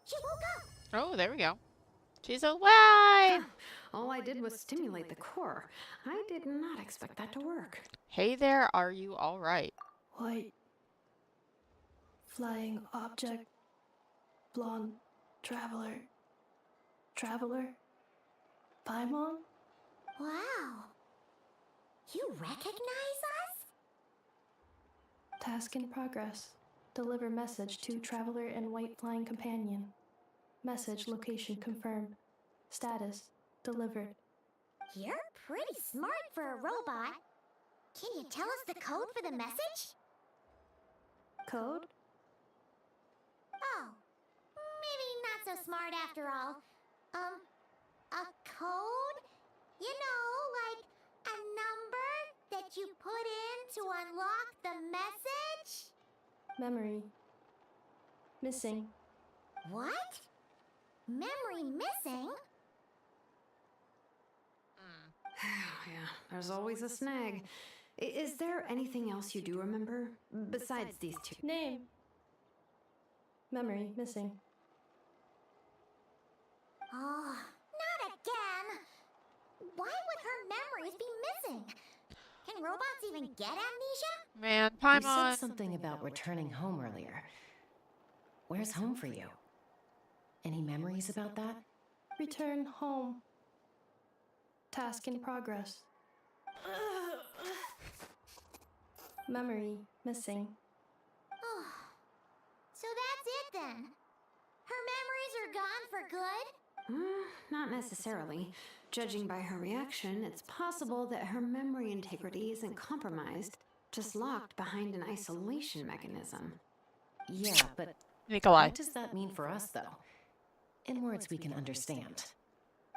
She woke up! Oh, there we go. She's alive! All I did was stimulate the core. I did not expect that to work. Hey there, are you alright? White. Flying object. Blonde. Traveler. Traveler? Paimon? Wow. You recognize us? Task in progress. Deliver message to Traveler and White Flying Companion. Message location confirmed. Status delivered. You're pretty smart for a robot. Can you tell us the code for the message? Code? Oh, maybe not so smart after all. A code? You know, like a number that you put in to unlock the message? Memory. Missing. What? Memory missing? Yeah, there's always a snag. Is there anything else you do remember? Besides these two? Name. Memory missing. Oh, not again! Why would her memories be missing? Can robots even get amnesia? Man, You Paimon. said something about returning home earlier. Where's home for you? Any memories about that? Return home. Task in progress. Memory missing. Oh, so that's it then. Her memories are gone for good? Not necessarily. Judging by her reaction, it's possible that her memory integrity isn't compromised, just locked behind an isolation mechanism. Yeah, but Nikolai. what does that mean for us, though? In words we can understand.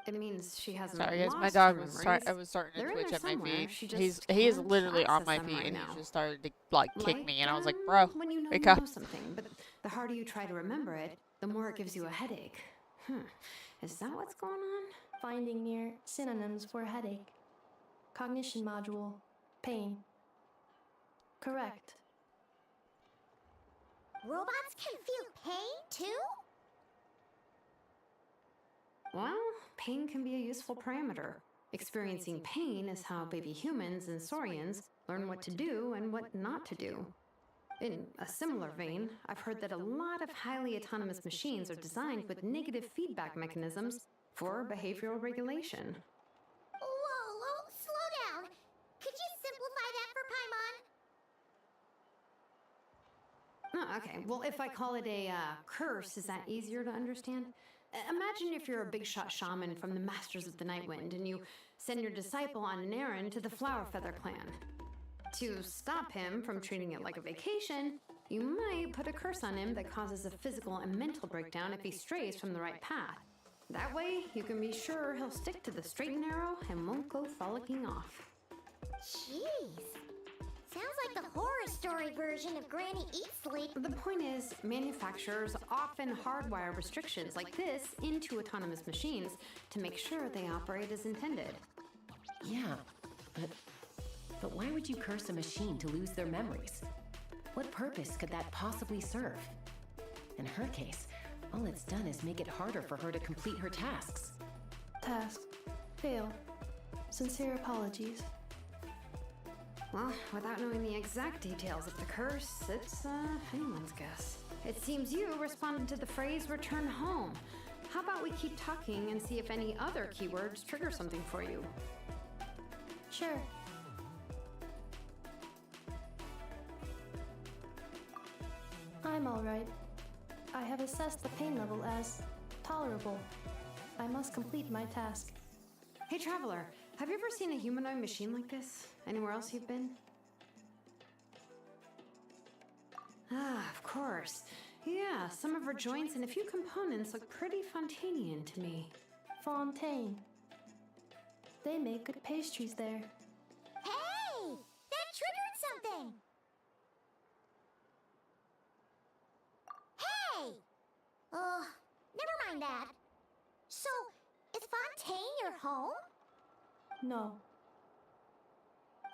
It means she hasn't Sorry guys, my lost dog her was memories. I was starting to They're in twitch there at my somewhere. feet. She just He is can't literally on access my them feet right and now. he just started to like kick me and I was like, Like, bro, when you know wake you up. know something, but the harder you try to remember it, the more it gives you a headache. Is that what's going on? Finding near synonyms for headache. Cognition module. Pain. Correct. Robots can feel pain too? Well, pain can be a useful parameter. Experiencing pain is how baby humans and saurians learn what to do and what not to do. In a similar vein, I've heard that a lot of highly autonomous machines are designed with negative feedback mechanisms for behavioral regulation. Whoa, slow down. Could you simplify that for Paimon? Oh, okay, well, if I call it a curse, is that easier to understand? Imagine if you're a big shot shaman from the Masters of the Nightwind and you send your disciple on an errand to the Flower Feather clan. To stop him from treating it like a vacation, you might put a curse on him that causes a physical and mental breakdown if he strays from the right path. That way, you can be sure he'll stick to the straight and narrow and won't go frolicking off. Jeez. Sounds like the horror story version of Granny Eats Sleep. The point is, manufacturers often hardwire restrictions like this into autonomous machines to make sure they operate as intended. Yeah, but why would you curse a machine to lose their memories? What purpose could that possibly serve? In her case, all it's done is make it harder for her to complete her tasks. Task. Fail. Sincere apologies. Well, without knowing the exact details of the curse, it's anyone's guess. It seems you responded to the phrase return home. How about we keep talking and see if any other keywords trigger something for you? Sure. I'm alright. I have assessed the pain level as tolerable. I must complete my task. Hey, Traveler, have you ever seen a humanoid machine like this? Anywhere else you've been? Ah, of course. Yeah, some of her joints and a few components look pretty Fontanian to me. Fontaine. They make good pastries there. Hey! That triggered something! Hey! Oh, never mind that. So, is Fontaine your home? No.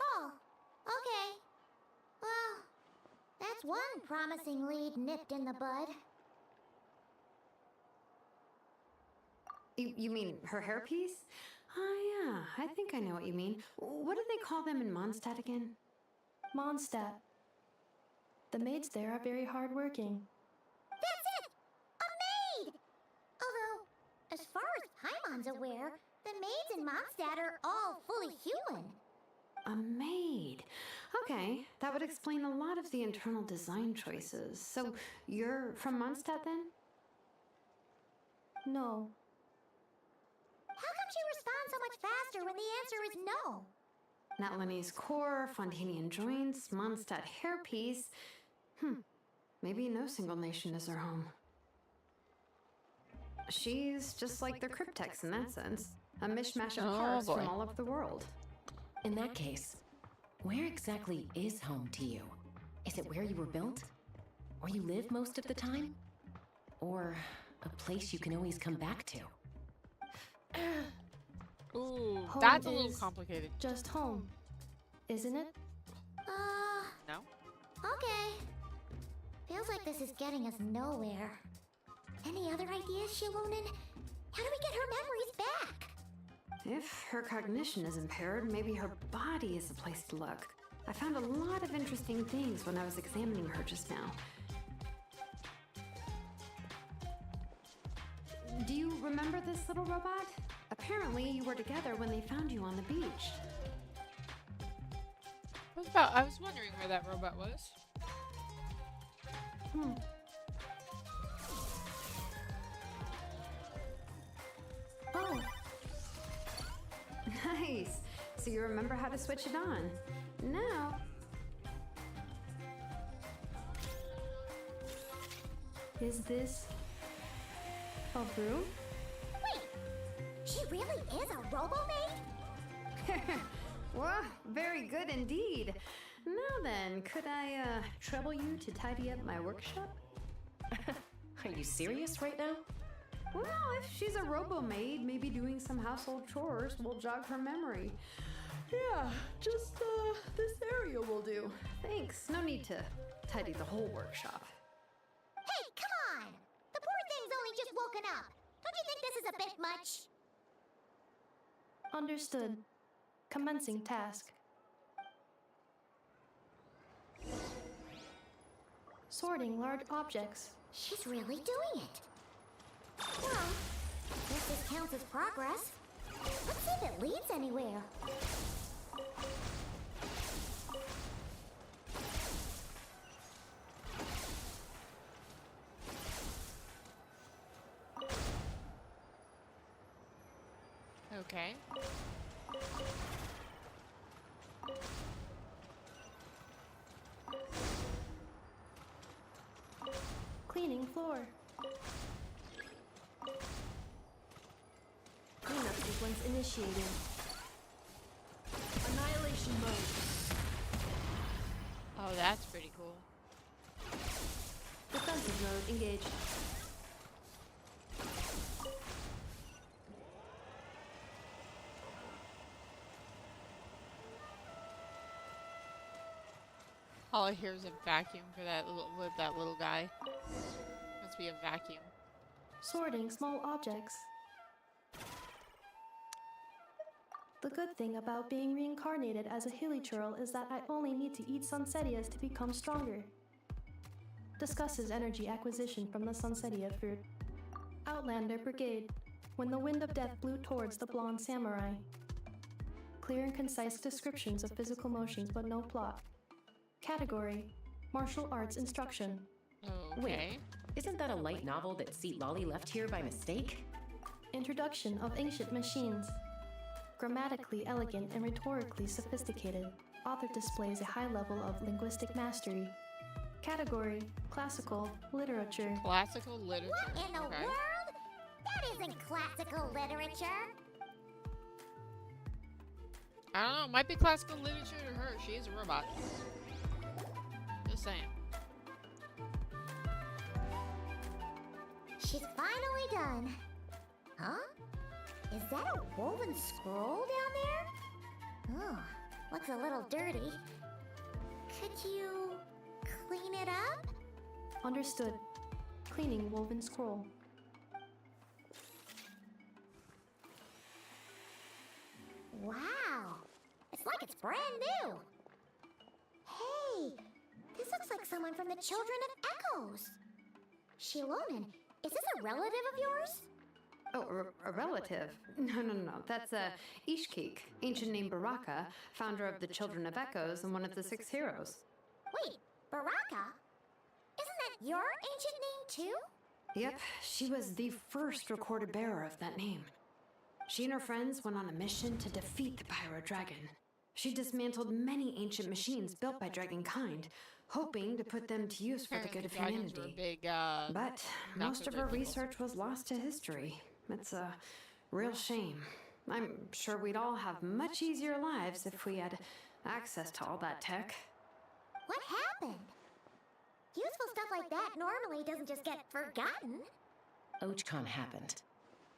Oh, okay. Well, that's one promising lead nipped in the bud. You mean her hairpiece? Oh yeah, I think I know what you mean. What do they call them in Mondstadt again? Mondstadt. The maids there are very hardworking. That's it! A maid! Although, as far as Paimon's aware, the maids in Mondstadt are all fully human. A maid. Okay, that would explain a lot of the internal design choices. So, you're from Mondstadt then? No. How come she responds so much faster when the answer is no? Natlanese core, Fontanian joints, Mondstadt hairpiece. Maybe no single nation is her home. She's just like the Cryptex in that sense. A mishmash of parts from all over the world. In that case, where exactly is home to you? Is it where you were built? Where you live most of the time? Or a place you can always come back to? Ooh, Home that's a little is complicated. Just home, isn't it? No? Okay. Feels like this is getting us nowhere. Any other ideas, Shilunin? How do we get her memories back? If her cognition is impaired, maybe her body is the place to look. I found a lot of interesting things when I was examining her just now. Do you remember this little robot? Apparently, you were together when they found you on the beach. I was wondering where that robot was. Oh, Nice. So you remember how to switch it on. Now, is this a broom? Wait, she really is a robo-maid? well, very good indeed. Now then, could I trouble you to tidy up my workshop? Are you serious right now? Well, if she's a robo-maid, maybe doing some household chores will jog her memory. Yeah, just this area will do. Thanks, no need to tidy the whole workshop. Hey, come on! The poor thing's only just woken up. Don't you think this is a bit much? Understood. Commencing task. Sorting large objects. She's really doing it. Well, guess this counts as progress. Let's see if it leads anywhere. Okay. Cleaning floor. Cleanup sequence initiated. Annihilation mode. Oh, that's pretty cool. Defensive mode engaged. All I hear is a vacuum for that little guy. Must be a vacuum. Sorting small objects. The good thing about being reincarnated as a hilly churl is that I only need to eat Sunsettias to become stronger. Discusses energy acquisition from the Sunsettia fruit. Outlander Brigade. When the wind of death blew towards the blonde samurai. Clear and concise descriptions of physical motions but no plot. Category: Martial Arts Instruction. Okay. Wait, isn't that a light novel that Seat Lolly left here by mistake? Introduction of Ancient Machines. Grammatically elegant and rhetorically sophisticated, author displays a high level of linguistic mastery. Category: Classical Literature. Classical literature. What in the Okay. world? That isn't classical literature. I don't know. It might be classical literature to her. She is a robot. Just saying. She's finally done. Huh? Is that a woven scroll down there? Oh, looks a little dirty. Could you clean it up? Understood. Cleaning woven scroll. Wow, it's like it's brand new. Hey, this looks like someone from the Children of Echoes. Shilonen, is this a relative of yours? Oh, a relative? No. That's Ishkik, ancient name Baraka, founder of the Children of Echoes and one of the 6 heroes. Wait, Baraka? Isn't that your ancient name too? Yep, she was the first recorded bearer of that name. She and her friends went on a mission to defeat the Pyro Dragon. She dismantled many ancient machines built by Dragonkind, hoping to put them to use for the good of Dragons were humanity. big, But not most so of her good people. research was lost to history. It's a real shame. I'm sure we'd all have much easier lives if we had access to all that tech. What happened? Useful stuff like that normally doesn't just get forgotten. Ochcon happened.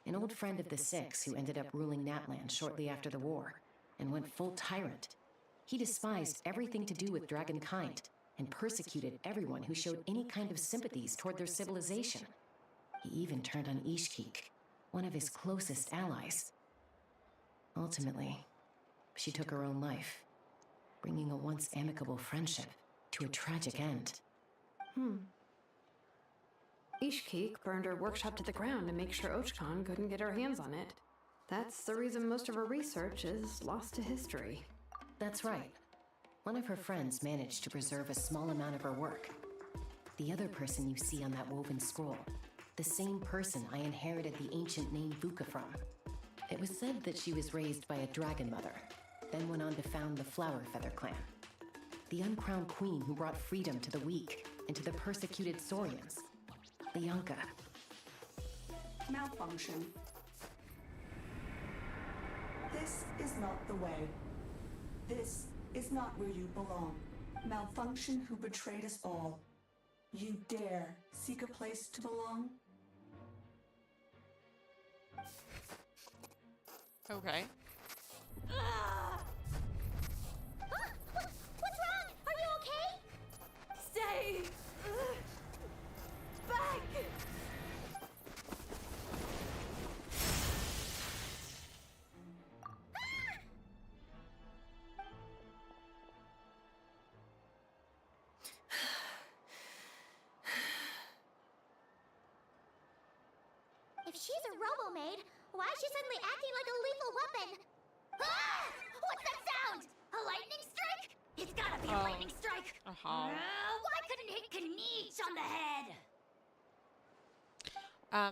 An old friend of the Six who ended up ruling Natlan shortly after the war, and went full tyrant. He despised everything to do with Dragonkind, and persecuted everyone who showed any kind of sympathies toward their civilization. He even turned on Ishkik, one of his closest allies. Ultimately, she took her own life, bringing a once amicable friendship to a tragic end. Ishkik burned her workshop to the ground to make sure Ochcon couldn't get her hands on it. That's the reason most of her research is lost to history. That's right. One of her friends managed to preserve a small amount of her work. The other person you see on that woven scroll, the same person I inherited the ancient name Vuka from. It was said that she was raised by a dragon mother, then went on to found the Flower Feather clan. The uncrowned queen who brought freedom to the weak and to the persecuted Saurians. Lianka. Malfunction. This is not the way. This is not where you belong. Malfunction who betrayed us all. You dare seek a place to belong? Okay. What's wrong? Are you okay? Stay back. If she's a robo-maid, why is she suddenly acting like a lethal weapon? Ah! What's that sound? A lightning strike? It's gotta be a lightning strike. Why couldn't it hit Kanish on the head?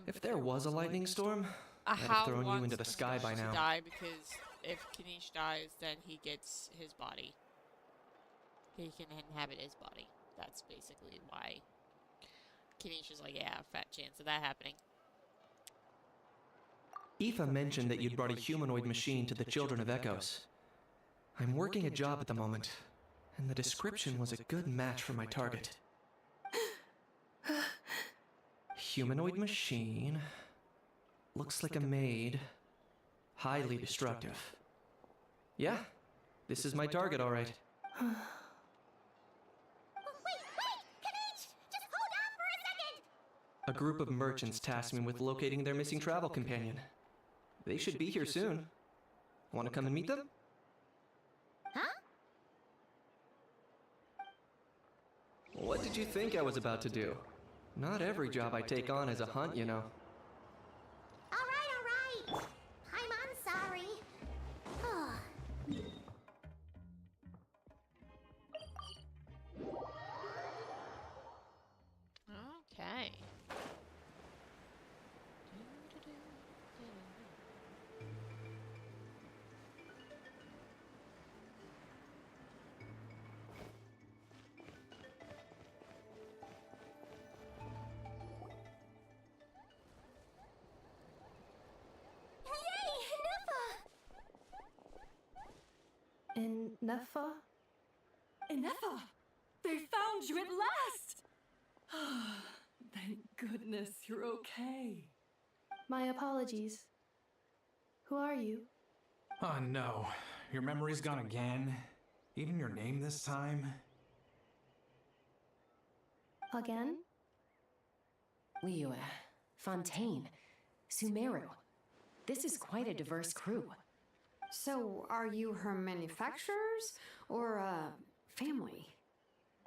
If there was a lightning storm, I'd have How thrown you wants into the sky by to now. die because if Kanish dies, then he gets his body. He can inhabit his body. That's basically why Kanish is like, yeah, fat chance of that happening. Aoife mentioned that you'd brought a humanoid machine to the Children of Echoes. I'm working a job at the moment, and the description was a good match for my target. Humanoid machine. Looks like a maid. Highly destructive. Yeah, this is my target, all right. Wait! Kanish! Just hold on for a second! A group of merchants tasked me with locating their missing travel companion. They should be here soon. Want to come and meet them? Huh? What did you think I was about to do? Not every job I take on is a hunt, you know. Alright. I'm sorry. Okay. In Nefa? Inefa! They found you at last! Thank goodness you're okay. My apologies. Who are you? Oh no, your memory's gone again? Even your name this time? Again? Liyue, Fontaine, Sumeru. This is quite a diverse crew. So, are you her manufacturers or family?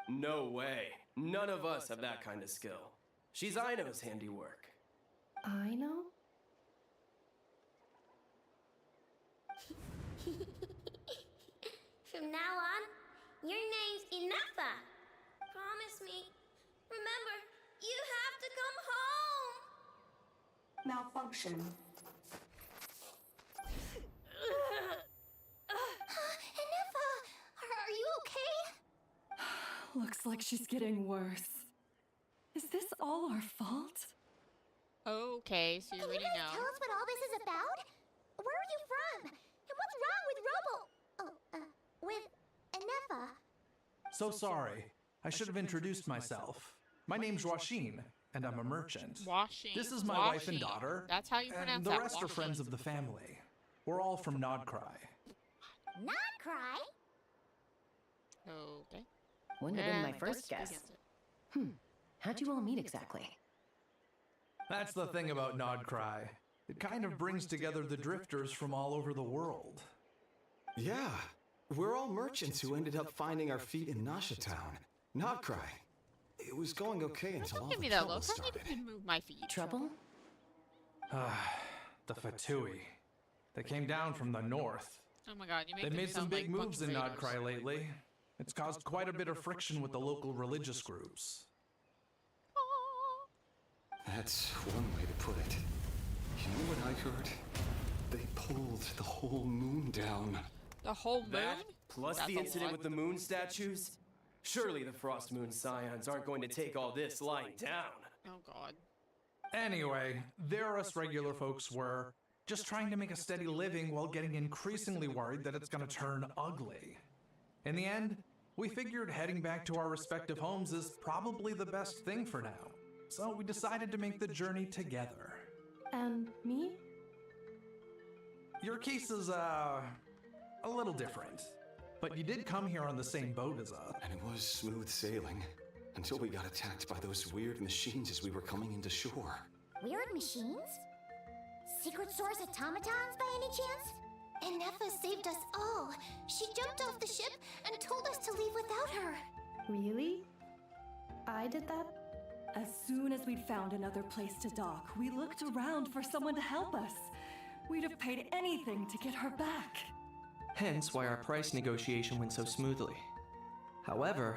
No way. None of us have that kind of skill. She's Aino's handiwork. I know? From now on, your name's Inefa. Promise me. Remember, you have to come home. Malfunction. Inefa, are you okay? Looks like she's getting worse. Is this all our fault? Okay, so you Can already you guys know. tell us what all this is about? Where are you from? And what's wrong with with Inefa? So sorry. I should have introduced myself. My name's Washin, and I'm a merchant. Washing. This is my wife and daughter. That's how you pronounce and the that. rest are friends of the family. We're all from Nodcry. Not cry. Okay. Wouldn't have been my don't first speak guess. against it. How'd you all meet exactly? That's the thing about Nodcry. It kind of brings together the drifters from all over the world. Yeah, we're all merchants who ended up finding our feet in Nasha Town. Nodcry. It was going okay until all Don't give the me that trouble look. I started. need to move my feet. Trouble? The Fatui. They came down from the north. Oh my god, you make They've them made some sound big like moves in bunch of raiders. Nodcry lately. It's caused quite a bit of friction with the local religious groups. That's one way to put it. You know what I heard? They pulled the whole moon down. The whole moon? That, plus That's the a incident lot. with the moon statues? Surely the Frost Moon Scions aren't going to take all this lying down. Oh god. Anyway, there us regular folks were just trying to make a steady living while getting increasingly worried that it's gonna turn ugly. In the end, we figured heading back to our respective homes is probably the best thing for now. So we decided to make the journey together. And me? Your case is, a little different. But you did come here on the same boat as us. And it was smooth sailing. Until we got attacked by those weird machines as we were coming into shore. Weird machines? Secret Source automatons by any chance? Inefa saved us all. She jumped off the ship and told us to leave without her. Really? I did that? As soon as we'd found another place to dock, we looked around for someone to help us. We'd have paid anything to get her back. Hence why our price negotiation went so smoothly. However,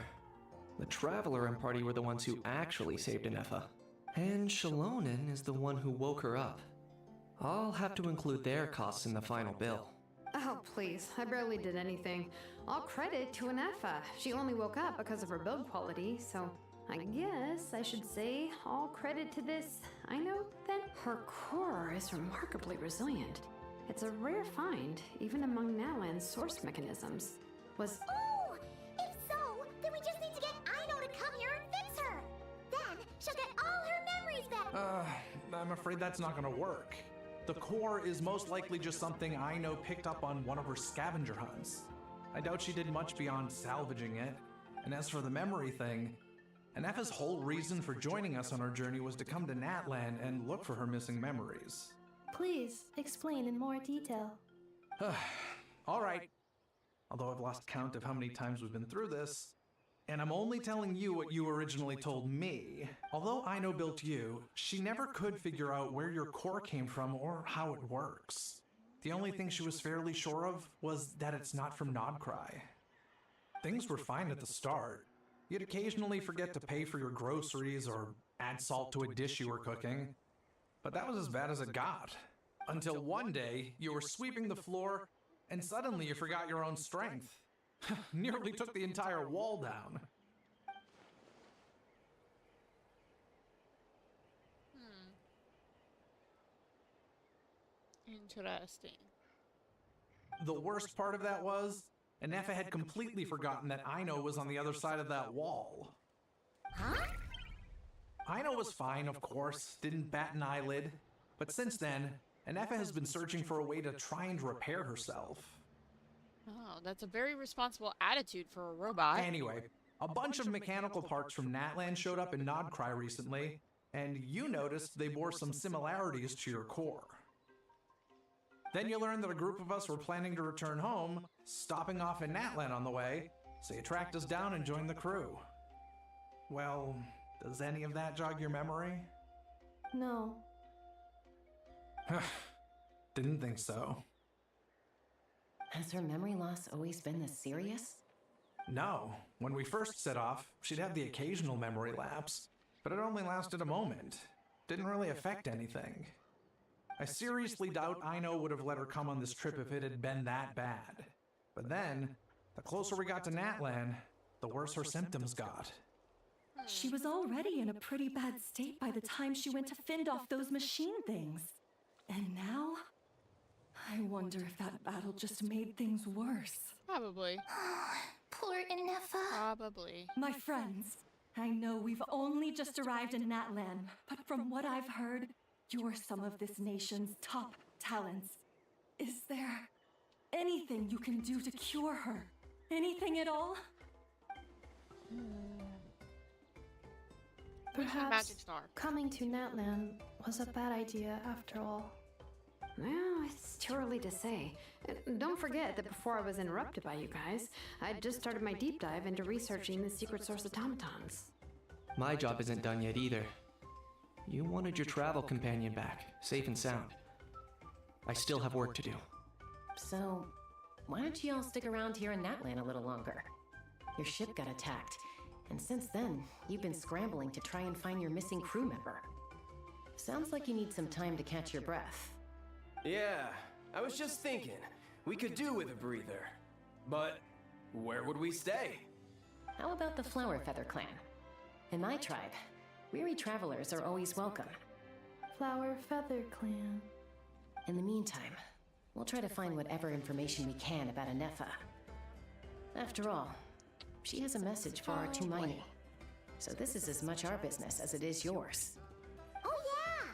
the Traveler and party were the ones who actually saved Inefa. And Shalonen is the one who woke her up. I'll have to include their costs in the final bill. Oh, please. I barely did anything. All credit to Inefa. She only woke up because of her build quality, so I guess I should say all credit to this. I know that her core is remarkably resilient. It's a rare find, even among Nalan's source mechanisms. Was... Oh! If so, then we just need to get Aino to come here and fix her! Then she'll get all her memories back! I'm afraid that's not gonna work. The core is most likely just something Aino picked up on one of her scavenger hunts. I doubt she did much beyond salvaging it. And as for the memory thing, Inefa's whole reason for joining us on our journey was to come to Natlan and look for her missing memories. Please, explain in more detail. All right. Although I've lost count of how many times we've been through this, and I'm only telling you what you originally told me. Although Aino built you, she never could figure out where your core came from or how it works. The only thing she was fairly sure of was that it's not from Nodcry. Things were fine at the start. You'd occasionally forget to pay for your groceries or add salt to a dish you were cooking. But that was as bad as it got. Until one day, you were sweeping the floor, and suddenly you forgot your own strength. Nearly took the entire wall down. Interesting. The worst part of that was, and Neffa had completely forgotten that Aino was on the other side of that wall. Huh? Aino was fine, of course, didn't bat an eyelid. But since then, Neffa has been searching for a way to try and repair herself. Oh, that's a very responsible attitude for a robot. Anyway, a bunch of mechanical parts from Natlan showed up in Nodcry recently, and you noticed they bore some similarities to your core. Then you learned that a group of us were planning to return home, stopping off in Natlan on the way, so you tracked us down and joined the crew. Well, does any of that jog your memory? No. Didn't think so. Has her memory loss always been this serious? No. When we first set off, she'd have the occasional memory lapse, but it only lasted a moment. Didn't really affect anything. I seriously doubt Aino would have let her come on this trip if it had been that bad. But then, the closer we got to Natlan, the worse her symptoms got. She was already in a pretty bad state by the time she went to fend off those machine things. And now? I wonder if that battle just made things worse. Probably. Poor Ineffa. Probably. My friends, I know we've only just arrived in Natlan, but from what I've heard, you're some of this nation's top talents. Is there anything you can do to cure her? Anything at all? Perhaps magic star. coming to Natlan was a bad idea after all. Well, it's too early to say. Don't forget that before I was interrupted by you guys, I'd just started my deep dive into researching the secret source automatons. My job isn't done yet either. You wanted your travel companion back, safe and sound. I still have work to do. So, why don't you all stick around here in Natlan a little longer? Your ship got attacked, and since then, you've been scrambling to try and find your missing crew member. Sounds like you need some time to catch your breath. Yeah, I was just thinking, we could do with a breather. But where would we stay? How about the Flower Feather Clan? In my tribe, weary travelers are always welcome. Flower Feather Clan. In the meantime, we'll try to find whatever information we can about Ineffa. After all, she has a message for our Tumaini. So this is as much our business as it is yours. Oh yeah!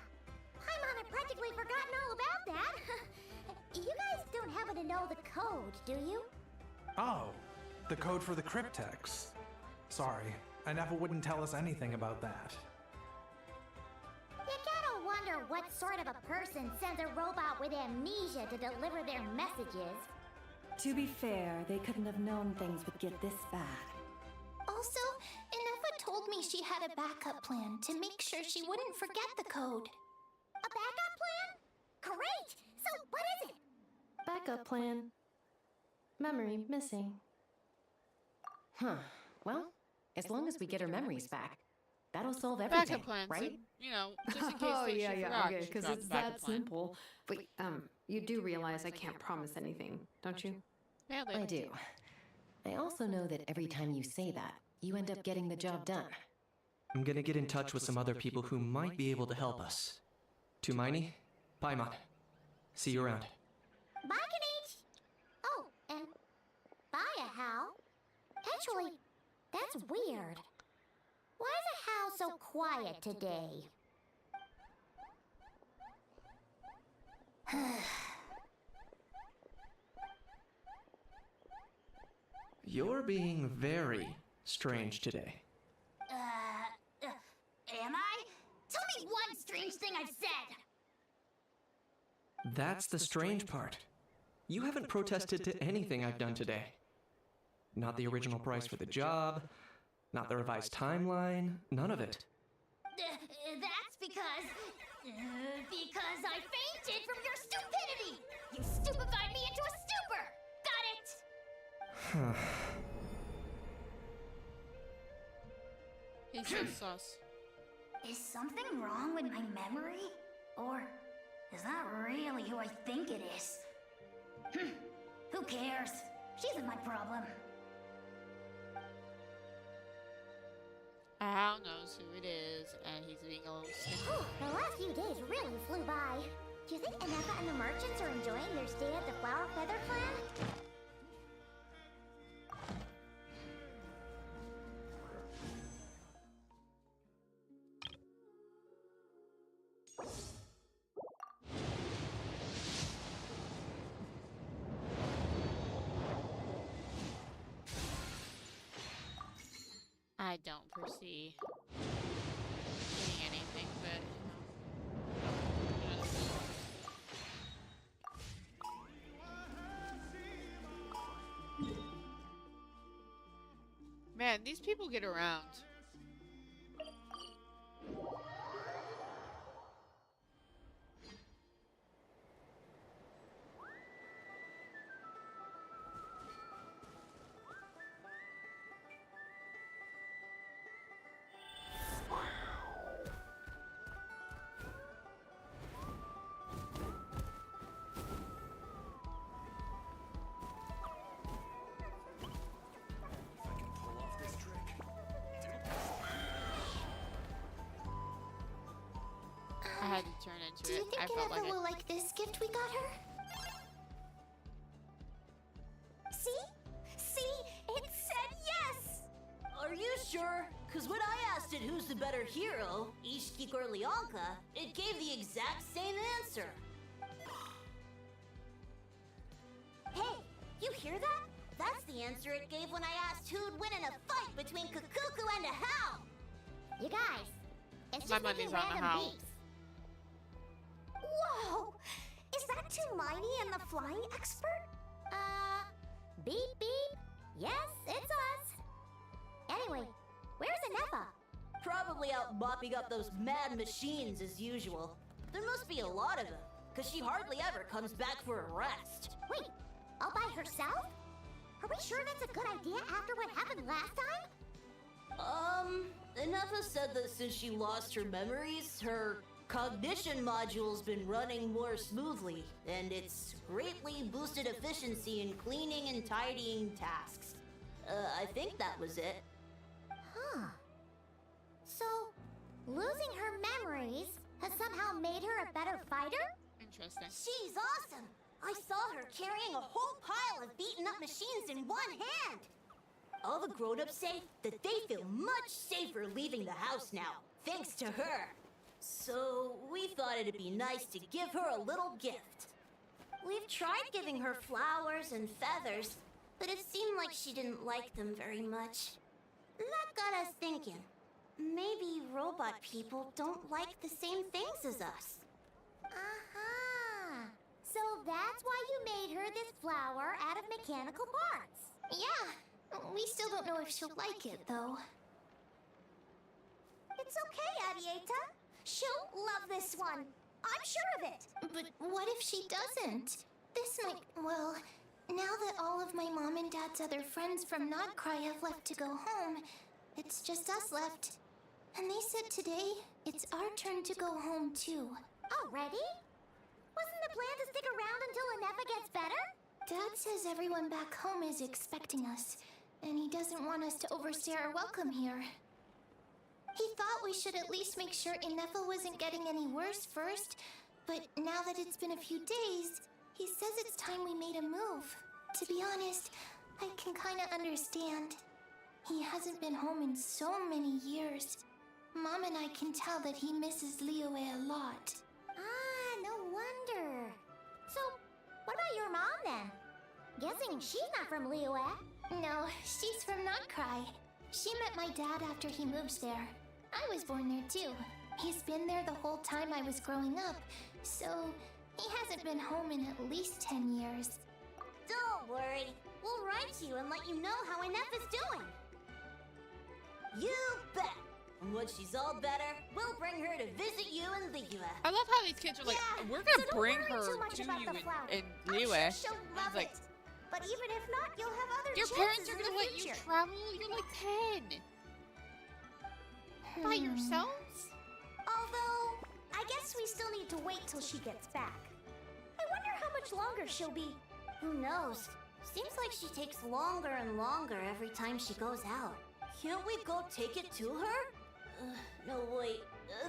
Paimon had practically forgotten all about that. You guys don't happen to know the code, do you? Oh, the code for the cryptex. Sorry, Ineffa wouldn't tell us anything about that. You gotta wonder what sort of a person sends a robot with amnesia to deliver their messages. To be fair, they couldn't have known things would get this bad. Also, Ineffa told me she had a backup plan to make sure she wouldn't forget the code. A backup plan? Great! So what is it? Backup plan. Memory missing. Huh. Well, as long as we get her memories back, that'll solve everything, Backup plans, right? You know, just in case Oh, they yeah, she yeah, forgot, okay, she's because got it's the backup that plan. simple. But, you do realize I can't promise anything, don't you? Yeah, I do. I also know that every time you say that, you end up getting the job done. I'm gonna get in touch with some other people who might be able to help us. Tumaini, Paimon. See you around. Bye, Kanich! Oh, and bye, Hal. Actually, that's weird. Why is Hal so quiet today? You're being very strange today. Am I? Tell me one strange thing I've said! That's the strange part. You haven't protested to anything I've done today. Not the original price for the job, not the revised timeline, none of it. That's because I fainted from your stupidity! You stupefied me into a stupor! Got it? He's so sus. Is something wrong with my memory? Or is that really who I think it is? Who cares? She isn't my problem. Hal knows who it is, and he's being a little stingy. The last few days really flew by. Do you think Ineffa and the merchants are enjoying their stay at the Flower Feather Clan? don't foresee getting anything, but man, these people get around. I had to turn into Do it. you think I felt like Ineffa it. will like this gift we got her? See? See? It said yes! Are you sure? Because when I asked it who's the better hero, Ishiki or Leonka, it gave the exact same answer. Hey, you hear that? That's the answer it gave when I asked who'd win in a fight between Kukuku and a Howl. You guys, it's My just money's making on the random Howl. beeps. Whoa! Is that Tumaini and the flying expert? Beep beep. Yes, it's us. Anyway, where's Ineffa? Probably out mopping up those mad machines as usual. There must be a lot of them, because she hardly ever comes back for a rest. Wait, all by herself? Are we sure that's a good idea after what happened last time? Ineffa said that since she lost her memories, her cognition module's been running more smoothly, and it's greatly boosted efficiency in cleaning and tidying tasks. I think that was it. Huh. So, losing her memories has somehow made her a better fighter? Interesting. She's awesome! I saw her carrying a whole pile of beaten up machines in one hand! All the grown-ups say that they feel much safer leaving the house now, thanks to her. So, we thought it'd be nice to give her a little gift. We've tried giving her flowers and feathers, but it seemed like she didn't like them very much. That got us thinking. Maybe robot people don't like the same things as us. Uh-huh. So that's why you made her this flower out of mechanical parts. Yeah. We still don't know if she'll like it, though. It's okay, Arieta. She'll love this one. I'm sure of it. But what if she doesn't? This might... Well, now that all of my mom and dad's other friends from Nodcry have left to go home, it's just us left. And they said today, it's our turn to go home, too. Already? Wasn't the plan to stick around until Ineffa gets better? Dad says everyone back home is expecting us, and he doesn't want us to overstay our welcome here. He thought we should at least make sure Ineffa wasn't getting any worse first, but now that it's been a few days, he says it's time we made a move. To be honest, I can kinda understand. He hasn't been home in so many years. Mom and I can tell that he misses Liyue a lot. Ah, no wonder. So, what about your mom then? Guessing she's not from Liyue. No, she's from Notcry. She met my dad after he moved there. I was born there too. He's been there the whole time I was growing up, so he hasn't been home in at least 10 years. Don't worry. We'll write to you and let you know how Ineffa's doing. You bet! And when she's all better, we'll bring her to visit you in Liyue. I love how these kids are like, we're gonna so don't bring worry her too much to about you the flower. in I'm Liyue. sure she'll love It's like, it. But even if not, you'll have other your chances parents are in gonna the let you future. travel? You're like 10. By yourselves? Although, I guess we still need to wait till she gets back. I wonder how much longer she'll be. Who knows? Seems like she takes longer and longer every time she goes out. Can't we go take it to her? No, wait.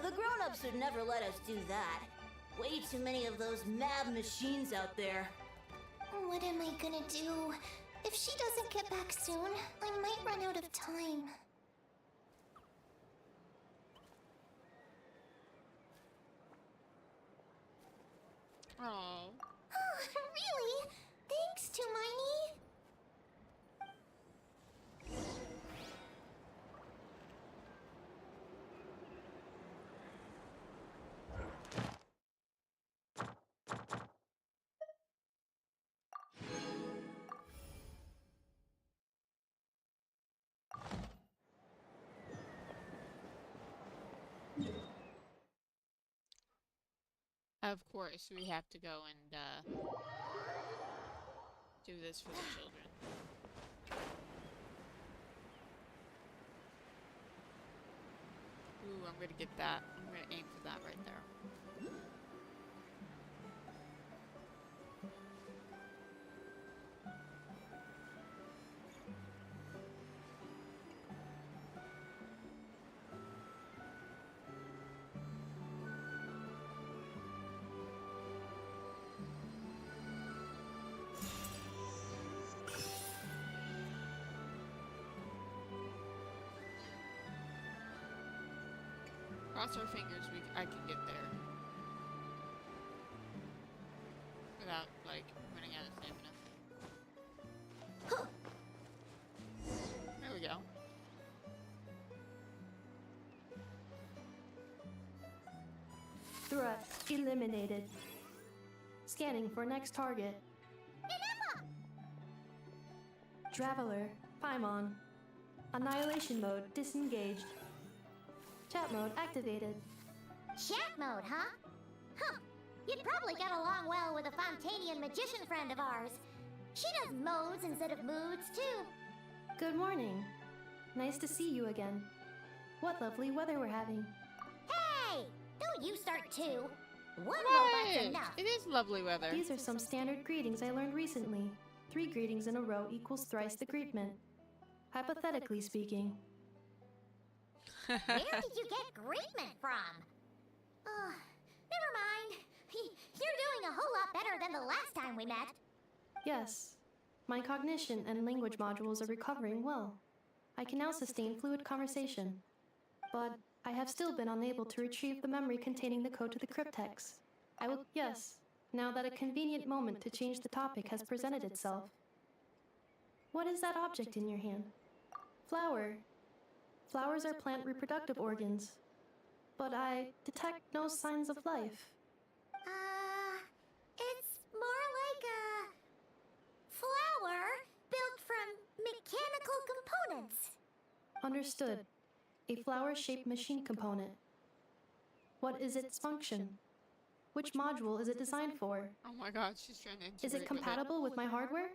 The grown-ups would never let us do that. Way too many of those mad machines out there. What am I gonna do? If she doesn't get back soon, I might run out of time. Oh. Really? Thanks, Tumaini. Of course, we have to go and do this for the children. Ooh, I'm gonna get that. I'm gonna aim for that right there. Cross our fingers, I can get there. Without, like, running out of stamina. There we go. Threat eliminated. Scanning for next target. Traveler, Paimon. Annihilation mode disengaged. Chat mode activated. Chat mode, huh? Huh. You'd probably get along well with a Fontanian magician friend of ours. She does modes instead of moods, too. Good morning. Nice to see you again. What lovely weather we're having. Hey! Don't you start, too. One robot's Right! enough. It is lovely weather. These are some standard greetings I learned recently. 3 greetings in a row equals thrice the greetment. Hypothetically speaking. Where did you get greetment from? Never mind. You're doing a whole lot better than the last time we met. Yes. My cognition and language modules are recovering well. I can now sustain fluid conversation. But I have still been unable to retrieve the memory containing the code to the cryptex. I will, yes, now that a convenient moment to change the topic has presented itself. What is that object in your hand? Flower. Flowers are plant reproductive organs. But I detect no signs of life. It's more like a flower built from mechanical components. Understood. A flower-shaped machine component. What is its function? Which module is it designed for? Oh my god, she's trying to integrate Is it compatible with my hardware?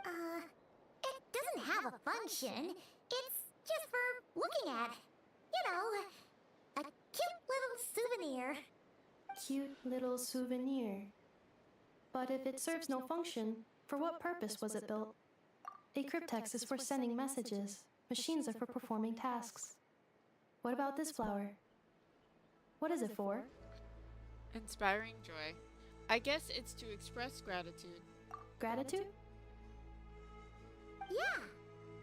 It doesn't have a function. It's just for looking at. You know, a cute little souvenir. Cute little souvenir. But if it serves no function, for what purpose was it built? A cryptex is for sending messages. Machines are for performing tasks. What about this flower? What is it for? Inspiring joy. I guess it's to express gratitude. Gratitude? Yeah.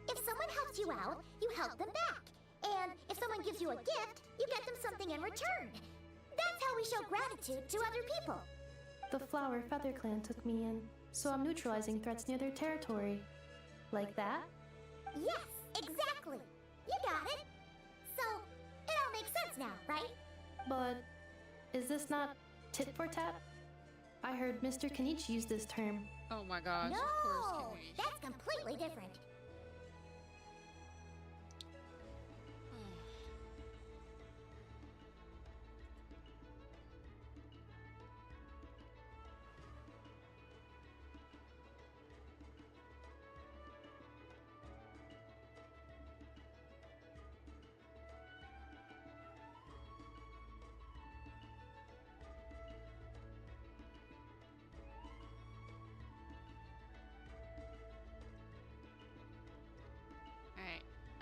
If someone helps you out, you help them back. And if someone gives you a gift, you get them something in return. That's how we show gratitude to other people. The Flower Feather Clan took me in, so I'm neutralizing threats near their territory. Like that? Yes, exactly. You got it. So, it all makes sense now, right? But is this not tit for tat? I heard Mr. Kenichi use this term. Oh my gosh, No, of course Kenichi. that's completely different.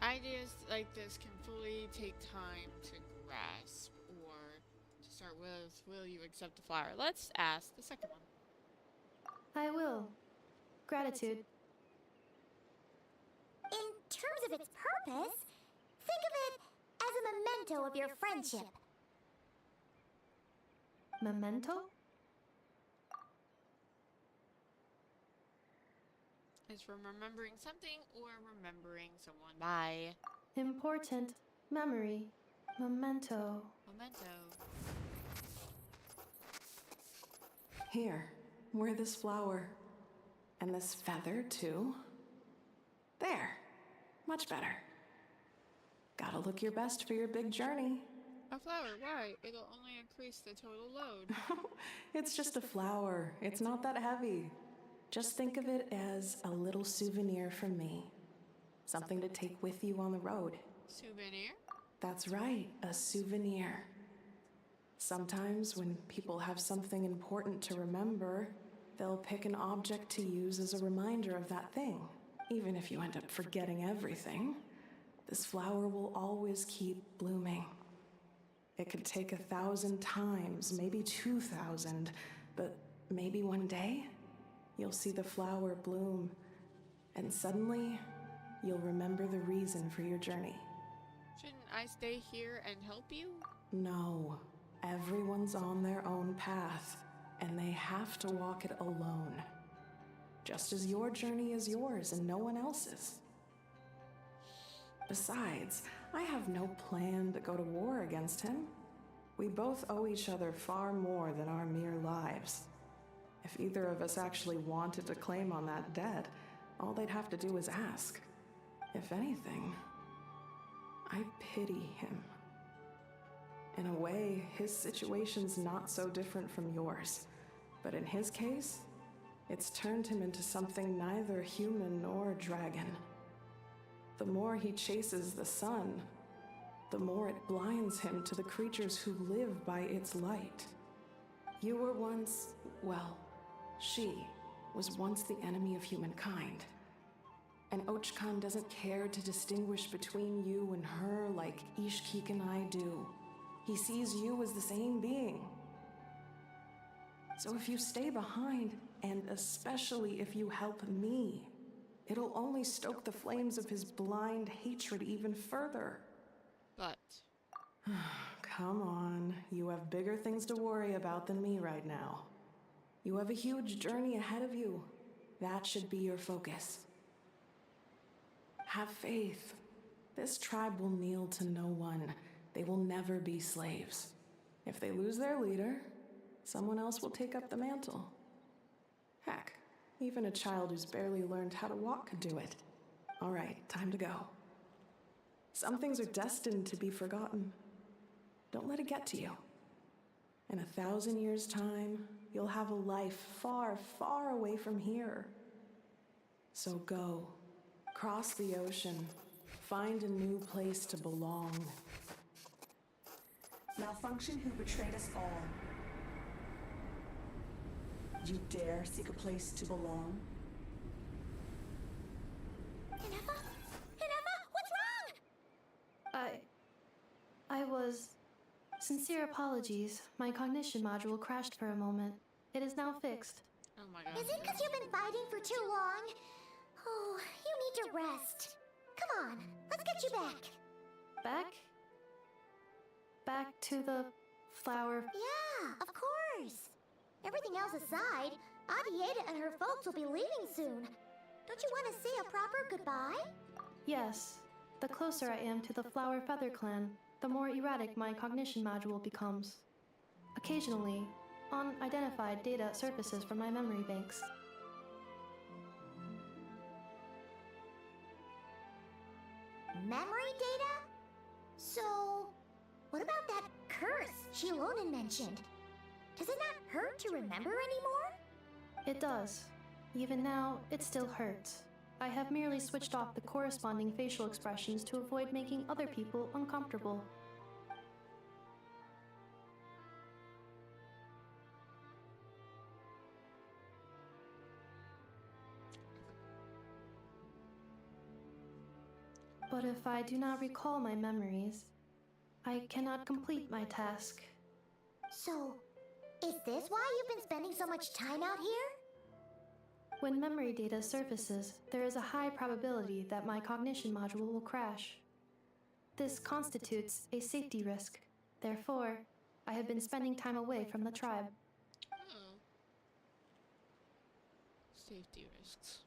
Ideas like this can fully take time to grasp or to start with. Will you accept the flower? Let's ask the second one. I will. Gratitude. In terms of its purpose, think of it as a memento of your friendship. Memento? Is from remembering something or remembering someone by. Important. Memory. Memento. Memento. Here, wear this flower. And this feather, too. There. Much better. Gotta look your best for your big journey. A flower, why? It'll only increase the total load. It's just a flower. It's not that heavy. Just think of it as a little souvenir from me. Something to take with you on the road. Souvenir? That's right, a souvenir. Sometimes when people have something important to remember, they'll pick an object to use as a reminder of that thing. Even if you end up forgetting everything, this flower will always keep blooming. It could take 1,000 times, maybe 2,000, but maybe one day, you'll see the flower bloom, and suddenly, you'll remember the reason for your journey. Shouldn't I stay here and help you? No, everyone's on their own path, and they have to walk it alone. Just as your journey is yours and no one else's. Besides, I have no plan to go to war against him. We both owe each other far more than our mere lives. If either of us actually wanted to claim on that debt, all they'd have to do is ask. If anything, I pity him. In a way, his situation's not so different from yours. But in his case, it's turned him into something neither human nor dragon. The more he chases the sun, the more it blinds him to the creatures who live by its light. You were once, well, she was once the enemy of humankind. And Ochkan doesn't care to distinguish between you and her like Ishkik and I do. He sees you as the same being. So if you stay behind, and especially if you help me, it'll only stoke the flames of his blind hatred even further. But... Come on, you have bigger things to worry about than me right now. You have a huge journey ahead of you. That should be your focus. Have faith. This tribe will kneel to no one. They will never be slaves. If they lose their leader, someone else will take up the mantle. Heck, even a child who's barely learned how to walk could do it. All right, time to go. Some things are destined to be forgotten. Don't let it get to you. In 1,000 years' time, you'll have a life far, far away from here. So go, cross the ocean, find a new place to belong. Malfunction who betrayed us all. You dare seek a place to belong? Inefa? Inefa, what's wrong? I was... Sincere apologies. My cognition module crashed for a moment. It is now fixed. Oh my god. Is it because you've been fighting for too long? Oh, you need to rest. Come on, let's get you back. Back? Back to the flower... Yeah, of course. Everything else aside, Adieta and her folks will be leaving soon. Don't you want to say a proper goodbye? Yes. The closer I am to the Flower Feather clan, the more erratic my cognition module becomes. Occasionally, unidentified data surfaces from my memory banks. Memory data? So, what about that curse Shilonen mentioned? Does it not hurt to remember anymore? It does. Even now, it still hurts. I have merely switched off the corresponding facial expressions to avoid making other people uncomfortable. But if I do not recall my memories, I cannot complete my task. So, is this why you've been spending so much time out here? When memory data surfaces, there is a high probability that my cognition module will crash. This constitutes a safety risk. Therefore, I have been spending time away from the tribe. Oh. Safety risks.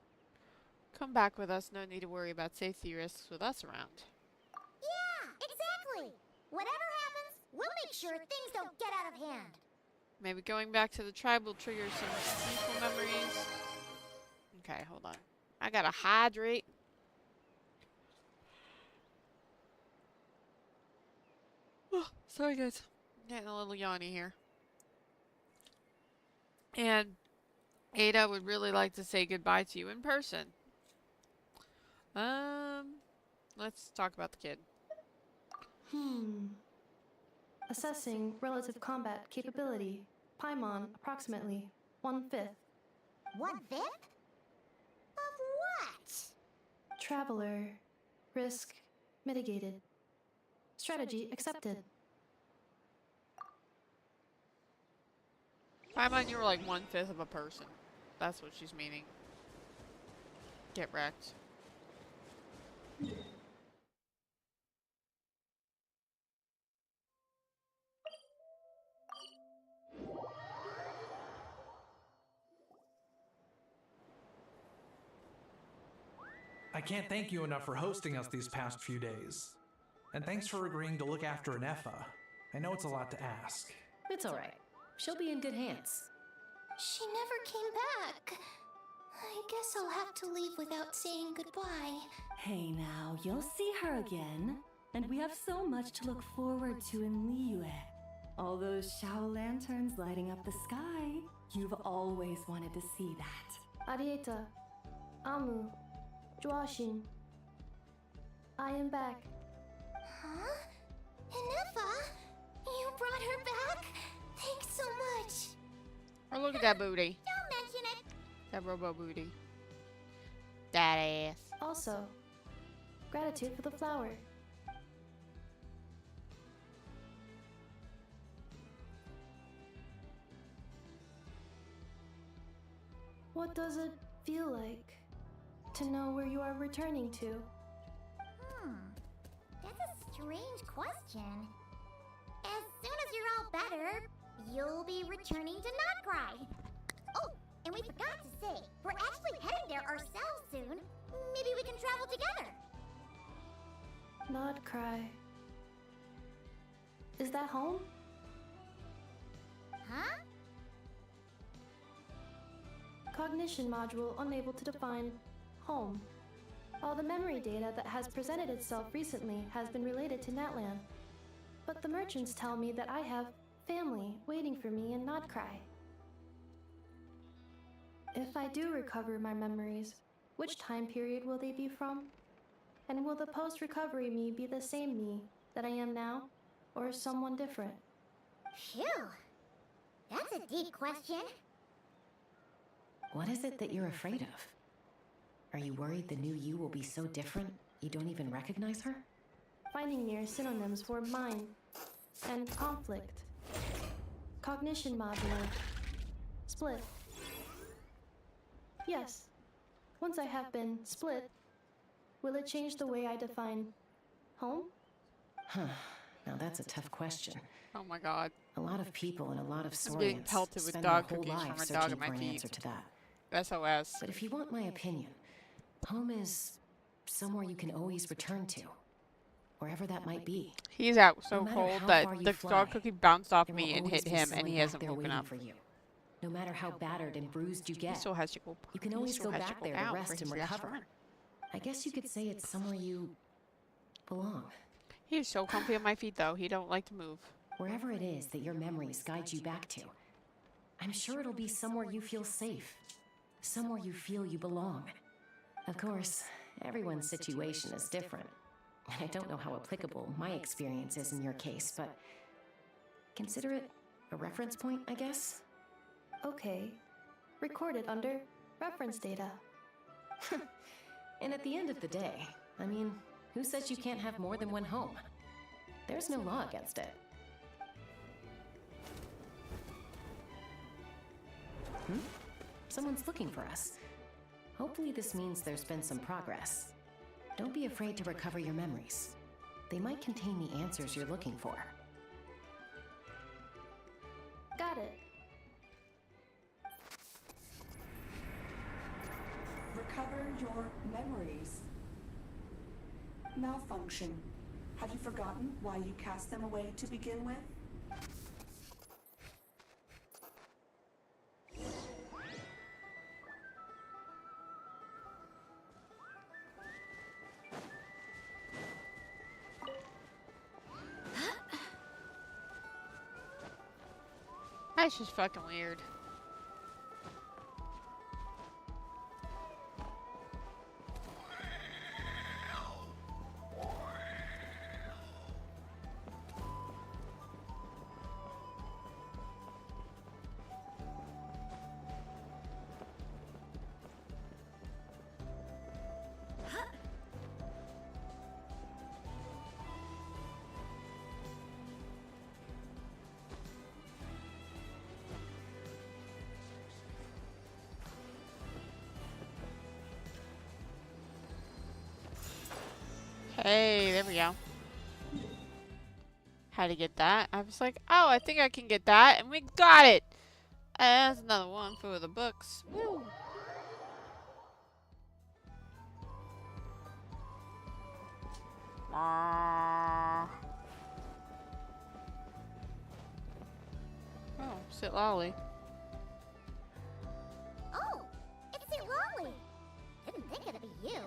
Come back with us, no need to worry about safety risks with us around. Yeah, exactly! Whatever happens, we'll make sure things don't get out of hand. Maybe going back to the tribe will trigger some peaceful memories. Okay, hold on. I gotta hydrate. Sorry, guys. Getting a little yawny here. And Ada would really like to say goodbye to you in person. Let's talk about the kid. Assessing relative combat capability. Paimon, approximately 1/5. 1/5? Of what? Traveler. Risk mitigated. Strategy accepted. Paimon, you were like 1/5 of a person. That's what she's meaning. Get wrecked. I can't thank you enough for hosting us these past few days. And thanks for agreeing to look after an Effa. I know it's a lot to ask. It's alright. She'll be in good hands. She never came back. I guess I'll have to leave without saying goodbye. Hey now, you'll see her again. And we have so much to look forward to in Liyue. All those Shao lanterns lighting up the sky. You've always wanted to see that. Arieta. Amu. Joashin. I am back. Huh? Inefa? You brought her back? Thanks so much. Oh, look at that booty. Don't mention it. That robo booty. That ass. Also, gratitude for the flower. What does it feel like to know where you are returning to? That's a strange question. As soon as you're all better, you'll be returning to Notcry. Oh, and we forgot to say, we're actually heading there ourselves soon. Maybe we can travel together. Not cry. Is that home? Huh? Cognition module unable to define home. All the memory data that has presented itself recently has been related to Natlan. But the merchants tell me that I have family waiting for me in Notcry. If I do recover my memories, which time period will they be from? And will the post-recovery me be the same me that I am now, or someone different? Phew. That's a deep question. What is it that you're afraid of? Are you worried the new you will be so different you don't even recognize her? Finding near synonyms for mind and conflict. Cognition module. Split. Yes. Once I have been split, will it change the way I define home? Huh. Now that's a tough question. Oh my god. A lot of people and a lot of I'm getting Saurians pelted with spend dog their whole cookies lives from a dog searching at my for an feet. answer to that. SOS. But if you want my opinion, home is somewhere you can always return to, wherever that might be. He's out so No matter cold how that far you the fly, dog cookie bounced off there me will and always hit be him, and someone he back hasn't there woken waiting up. for you. No matter how battered and bruised you He get, still has to go. you can he always still go has to back go there out to for rest his and last recover. run. I guess you could say it's somewhere you belong. He's so comfy on my feet, though. He don't like to move. Wherever it is that your memories guide you back to, I'm sure it'll be somewhere you feel safe, somewhere you feel you belong. Of course, everyone's situation is different. I don't know how applicable my experience is in your case, but consider it a reference point, I guess? Okay. Recorded under reference data. And at the end of the day, I mean, who says you can't have more than one home? There's no law against it. Someone's looking for us. Hopefully this means there's been some progress. Don't be afraid to recover your memories. They might contain the answers you're looking for. Got it. Recover your memories. Malfunction. Have you forgotten why you cast them away to begin with? That's just fucking weird. Hey, there we go. How to get that? I was like, oh, I think I can get that, and we got it! And that's another one for the books. Woo! Oh, sit lolly. Oh, it's St. Lolly. Didn't think it'd be you.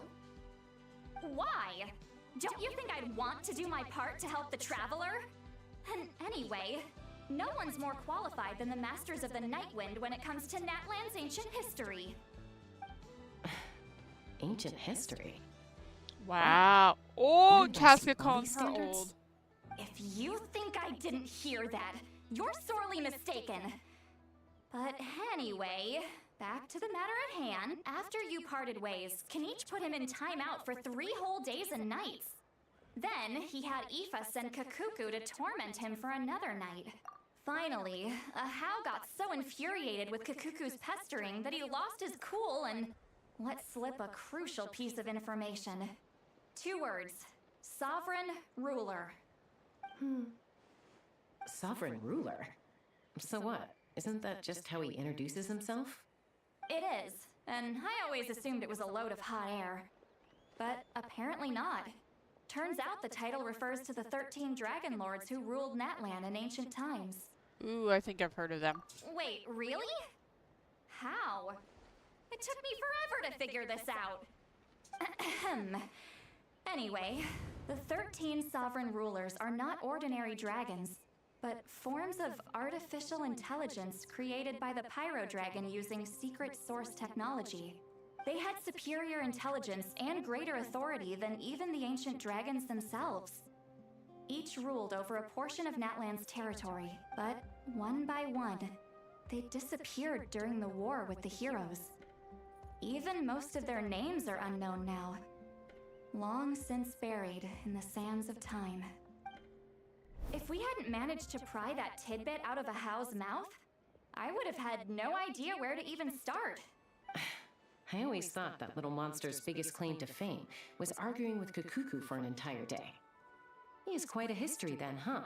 Why? Don't you think I'd want to do my part to help the Traveler? And anyway, no one's more qualified than the Masters of the Nightwind when it comes to Natlan's ancient history. Ancient history? Wow. Oh, Casca calling her old. If you think I didn't hear that, you're sorely mistaken. But anyway, back to the matter at hand. After you parted ways, Kenichi put him in timeout for 3 whole days and nights. Then he had Aoife send Kakuku to torment him for another night. Finally, Ahau got so infuriated with Kakuku's pestering that he lost his cool and let slip a crucial piece of information. 2 words. Sovereign Ruler. Sovereign ruler? So what? Isn't that just how he introduces himself? It is, and I always assumed it was a load of hot air. But apparently not. Turns out the title refers to the 13 Dragon Lords who ruled Natlan in ancient times. Ooh, I think I've heard of them. Wait, really? How? It took me forever to figure this out. Anyway, the 13 sovereign rulers are not ordinary dragons, but forms of artificial intelligence created by the Pyro Dragon using secret source technology. They had superior intelligence and greater authority than even the ancient dragons themselves. Each ruled over a portion of Natlan's territory, but one by one, they disappeared during the war with the heroes. Even most of their names are unknown now, long since buried in the sands of time. If we hadn't managed to pry that tidbit out of Ahau's mouth, I would have had no idea where to even start. I always thought that little monster's biggest claim to fame was arguing with Kakuku for an entire day. He has quite a history then, huh?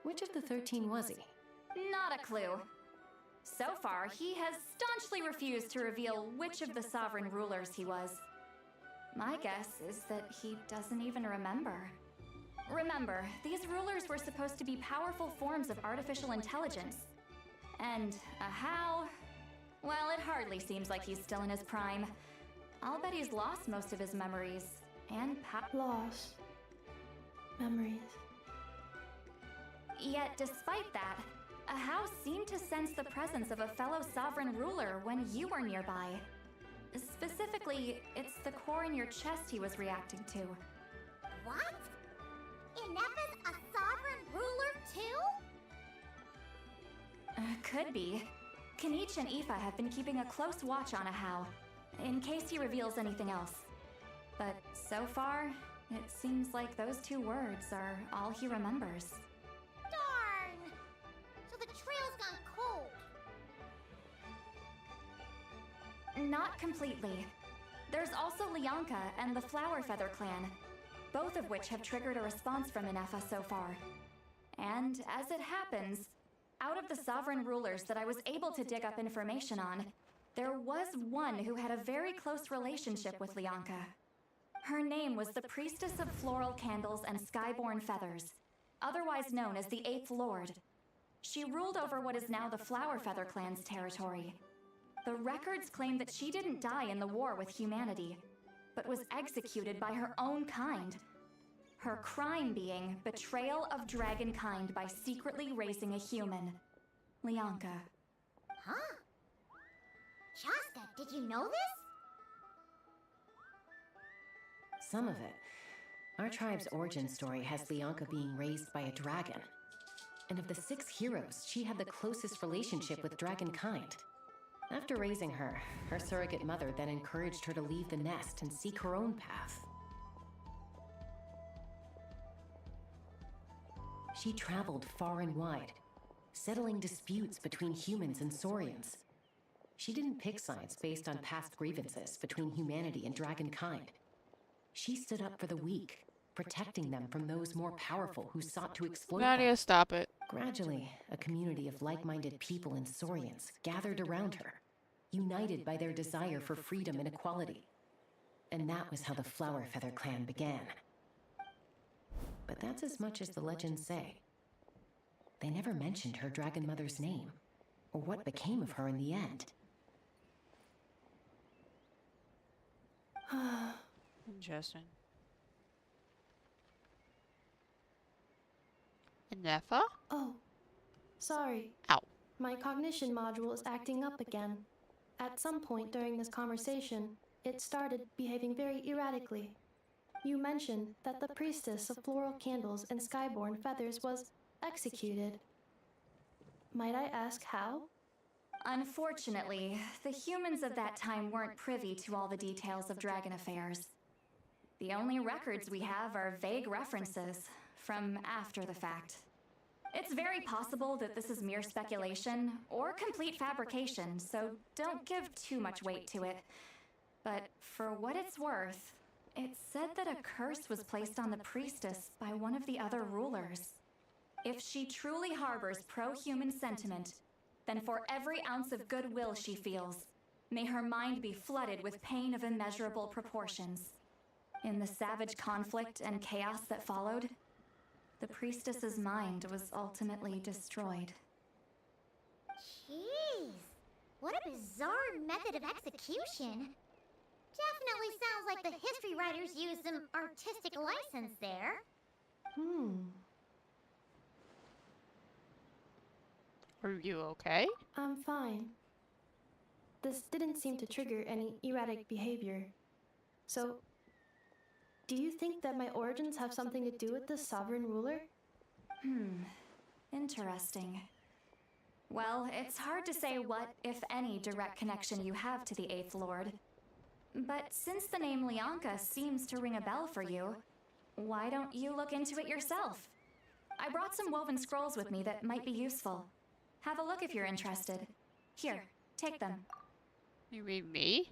Which of the 13 was he? Not a clue. So far, he has staunchly refused to reveal which of the sovereign rulers he was. My guess is that he doesn't even remember. Remember, these rulers were supposed to be powerful forms of artificial intelligence. And Ahau, well, it hardly seems like he's still in his prime. I'll bet he's lost most of his memories and Lost memories. Yet, despite that, Ahau seemed to sense the presence of a fellow sovereign ruler when you were nearby. Specifically, it's the core in your chest he was reacting to. What? Ineppa's a sovereign ruler too? Could be. Kenichi and Aoife have been keeping a close watch on Ahau, in case he reveals anything else. But so far, it seems like those 2 words are all he remembers. Darn! So the trail's gone cold. Not completely. There's also Lianka and the Flower Feather clan, both of which have triggered a response from Ineppa so far. And as it happens, out of the sovereign rulers that I was able to dig up information on, there was one who had a very close relationship with Lianka. Her name was the Priestess of Floral Candles and Skyborn Feathers, otherwise known as the 8th Lord. She ruled over what is now the Flower Feather clan's territory. The records claim that she didn't die in the war with humanity, but was executed by her own kind. Her crime being betrayal of dragonkind by secretly raising a human. Lianka. Huh? Shasta, did you know this? Some of it. Our tribe's origin story has Lianka being raised by a dragon. And of the 6 heroes, she had the closest relationship with dragonkind. After raising her, her surrogate mother then encouraged her to leave the nest and seek her own path. She traveled far and wide, settling disputes between humans and Saurians. She didn't pick sides based on past grievances between humanity and dragonkind. She stood up for the weak, protecting them from those more powerful who sought to exploit Nadia, them. stop it. Gradually, a community of like-minded people and Saurians gathered around her, united by their desire for freedom and equality. And that was how the Flower Feather clan began. But that's as much as the legends say. They never mentioned her dragon mother's name, or what became of her in the end. Interesting. Nefa? Oh, sorry. Ow. My cognition module is acting up again. At some point during this conversation, it started behaving very erratically. You mentioned that the priestess of floral candles and skyborn feathers was executed. Might I ask how? Unfortunately, the humans of that time weren't privy to all the details of dragon affairs. The only records we have are vague references from after the fact. It's very possible that this is mere speculation or complete fabrication, so don't give too much weight to it. But for what it's worth, it said that a curse was placed on the priestess by one of the other rulers. If she truly harbors pro-human sentiment, then for every ounce of goodwill she feels, may her mind be flooded with pain of immeasurable proportions. In the savage conflict and chaos that followed, the priestess's mind was ultimately destroyed. Jeez, what a bizarre method of execution. Definitely sounds like the history writers used some artistic license there. Are you okay? I'm fine. This didn't seem to trigger any erratic behavior. So, do you think that my origins have something to do with the sovereign ruler? Interesting. Well, it's hard to say what, if any, direct connection you have to the 8th Lord. But since the name Lianka seems to ring a bell for you, why don't you look into it yourself? I brought some woven scrolls with me that might be useful. Have a look if you're interested. Here, take them. You mean me?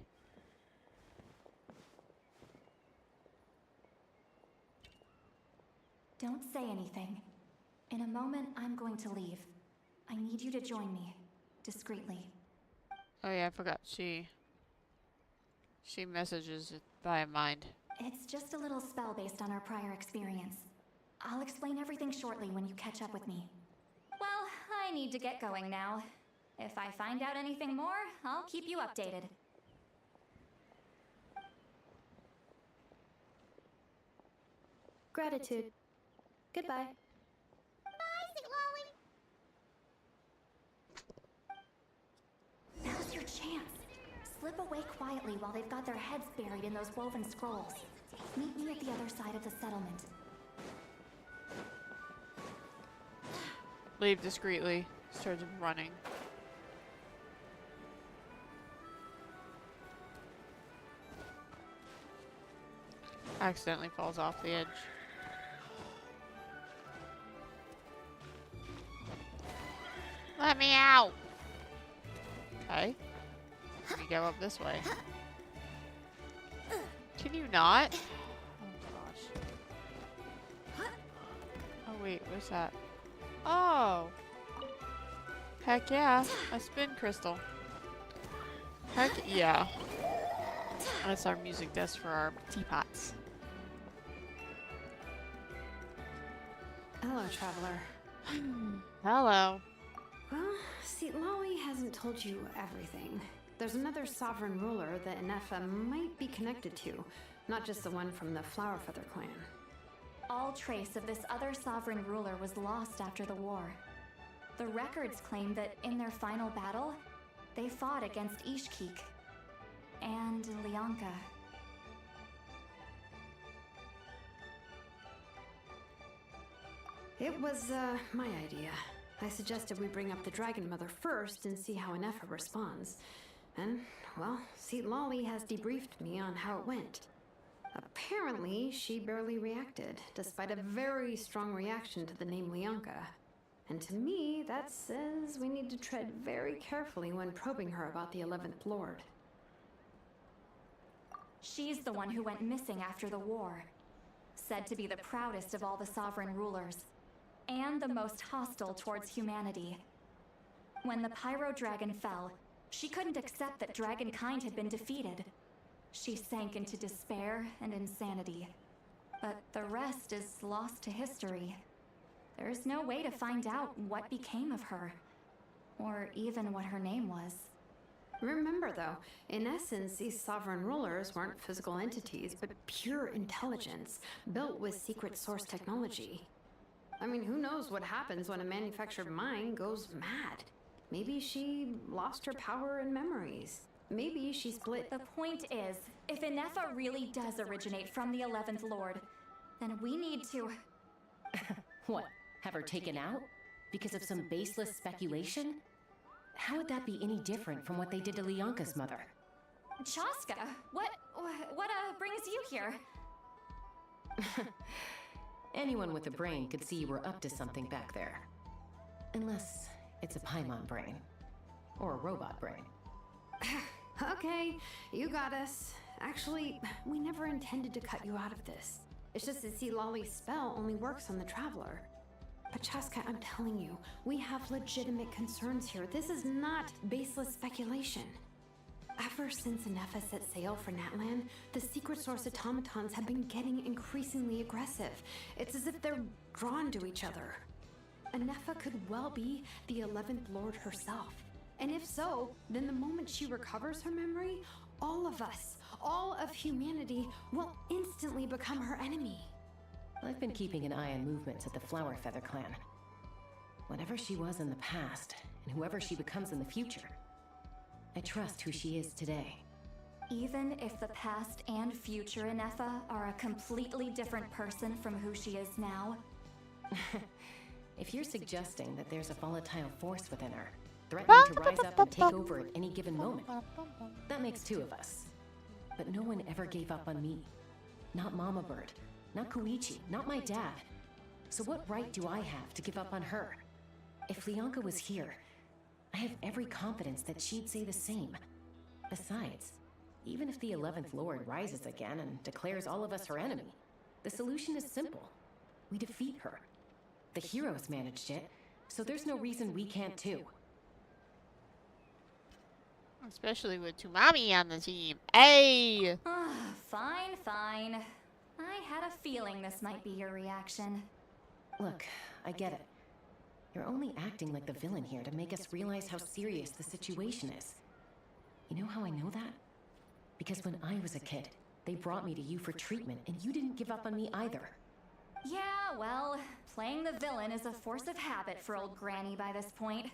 Don't say anything. In a moment, I'm going to leave. I need you to join me, discreetly. Oh yeah, I forgot. She messages it by mind. It's just a little spell based on our prior experience. I'll explain everything shortly when you catch up with me. Well, I need to get going now. If I find out anything more, I'll keep you updated. Gratitude. Goodbye. Now's your chance. Slip away quietly while they've got their heads buried in those woven scrolls. Meet me at the other side of the settlement. Leave discreetly. Starts running. Accidentally falls off the edge. Let me out! Okay. Let me go up this way. Can you not? Oh gosh. Oh wait, what's that? Oh! Heck yeah, a spin crystal. Heck yeah. That's our music desk for our teapots. Hello, traveler. Hello. Well, see, Lolly hasn't told you everything. There's another sovereign ruler that Nefa might be connected to, not just the one from the Flower Feather clan. All trace of this other sovereign ruler was lost after the war. The records claim that in their final battle, they fought against Ishkik and Lyanka. It was, my idea. I suggested we bring up the Dragon Mother first and see how Anefa responds. And, well, Seat Lolly has debriefed me on how it went. Apparently, she barely reacted, despite a very strong reaction to the name Lyanka. And to me, that says we need to tread very carefully when probing her about the 11th Lord. She's the one who went missing after the war. Said to be the proudest of all the sovereign rulers, and the most hostile towards humanity. When the Pyro Dragon fell, she couldn't accept that dragonkind had been defeated. She sank into despair and insanity. But the rest is lost to history. There's no way to find out what became of her, or even what her name was. Remember, though, in essence, these sovereign rulers weren't physical entities, but pure intelligence, built with secret source technology. I mean, who knows what happens when a manufactured mind goes mad? Maybe she lost her power and memories. Maybe she split. The point is, if Anefa really does originate from the 11th Lord, then we need to... What? Have her taken out? Because of some baseless speculation? How would that be any different from what they did to Lyanka's mother? Chaska, what brings you here? Anyone with a brain could see you were up to something back there. Unless it's a Paimon brain. Or a robot brain. Okay, you got us. Actually, we never intended to cut you out of this. It's just that see, Lolly's spell only works on the Traveler. But Chaska, I'm telling you, we have legitimate concerns here. This is not baseless speculation. Ever since Anefa set sail for Natlan, the secret source automatons have been getting increasingly aggressive. It's as if they're drawn to each other. Anefa could well be the 11th Lord herself. And if so, then the moment she recovers her memory, all of us, all of humanity, will instantly become her enemy. I've been keeping an eye on movements at the Flower Feather clan. Whatever she was in the past, and whoever she becomes in the future, I trust who she is today. Even if the past and future Anefa are a completely different person from who she is now? If you're suggesting that there's a volatile force within her, threatening to rise up and take over at any given moment, that makes two of us. But no one ever gave up on me. Not Mama Bird, not Koichi, not my dad. So what right do I have to give up on her? If Lyanka was here, I have every confidence that she'd say the same. Besides, even if the 11th Lord rises again and declares all of us her enemy, the solution is simple. We defeat her. The heroes managed it, so there's no reason we can't too. Especially with Tumami on the team. Hey! Fine, fine. I had a feeling this might be your reaction. Look, I get it. You're only acting like the villain here to make us realize how serious the situation is. You know how I know that? Because when I was a kid, they brought me to you for treatment, and you didn't give up on me either. Yeah, well, playing the villain is a force of habit for old Granny by this point.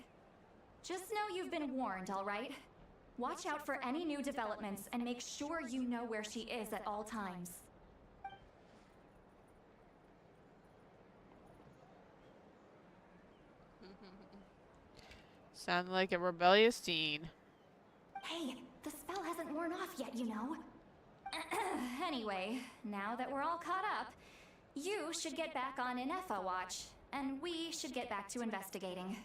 Just know you've been warned, all right? Watch out for any new developments and make sure you know where she is at all times. Sound like a rebellious teen. Hey, the spell hasn't worn off yet, you know. Anyway, now that we're all caught up, you should get back on Anefa watch, and we should get back to investigating.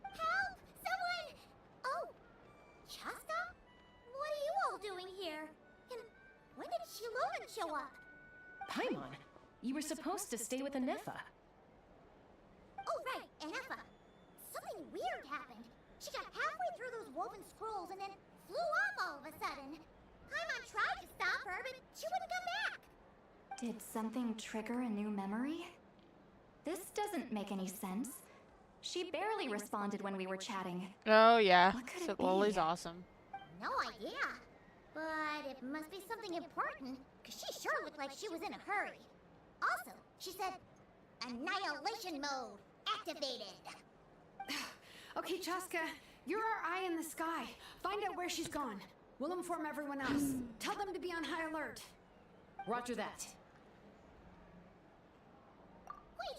Help! Someone! Oh, Chaska? What are you all doing here? And when did Shilonen show up? Paimon, you were supposed to stay with Anefa. Oh, right, Anefa. Something weird happened. She got halfway through those woven scrolls and then flew off all of a sudden. Paimon tried to stop her, but she wouldn't come back. Did something trigger a new memory? This doesn't make any sense. She barely responded when we were chatting. Oh yeah, What could so it be? Loli's awesome. No idea. But it must be something important, because she sure looked like she was in a hurry. Also, she said, Annihilation mode activated. Okay, Chaska, you're our eye in the sky. Find out where she's gone. We'll inform everyone else. Tell them to be on high alert. Roger that.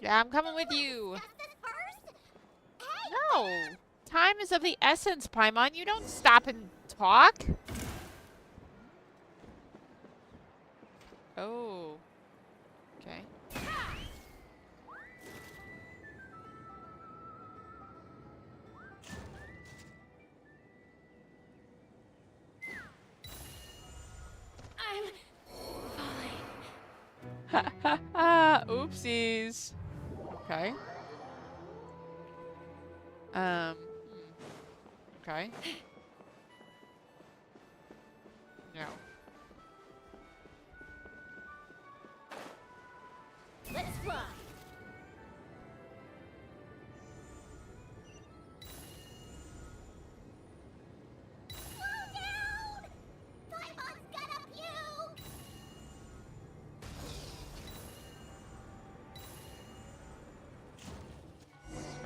Yeah, I'm coming with you. No. Time is of the essence, Paimon. You don't stop and talk. Oh. Okay. Oopsies. Okay. Okay. No. Let's fly.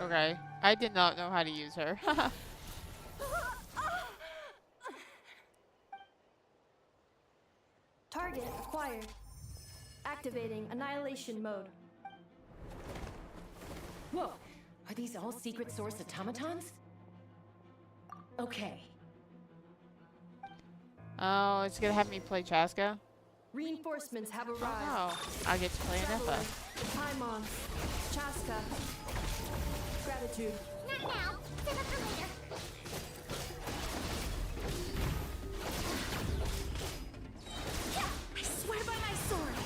Okay. I did not know how to use her. Target acquired. Activating annihilation mode. Whoa! Are these all secret source automatons? Okay. Oh, it's gonna have me play Chaska? Reinforcements have arrived. Oh, I get to play an Traveler, Effa. Paimon, Chaska, gratitude. Not now. Save it for later. I swear by my sword.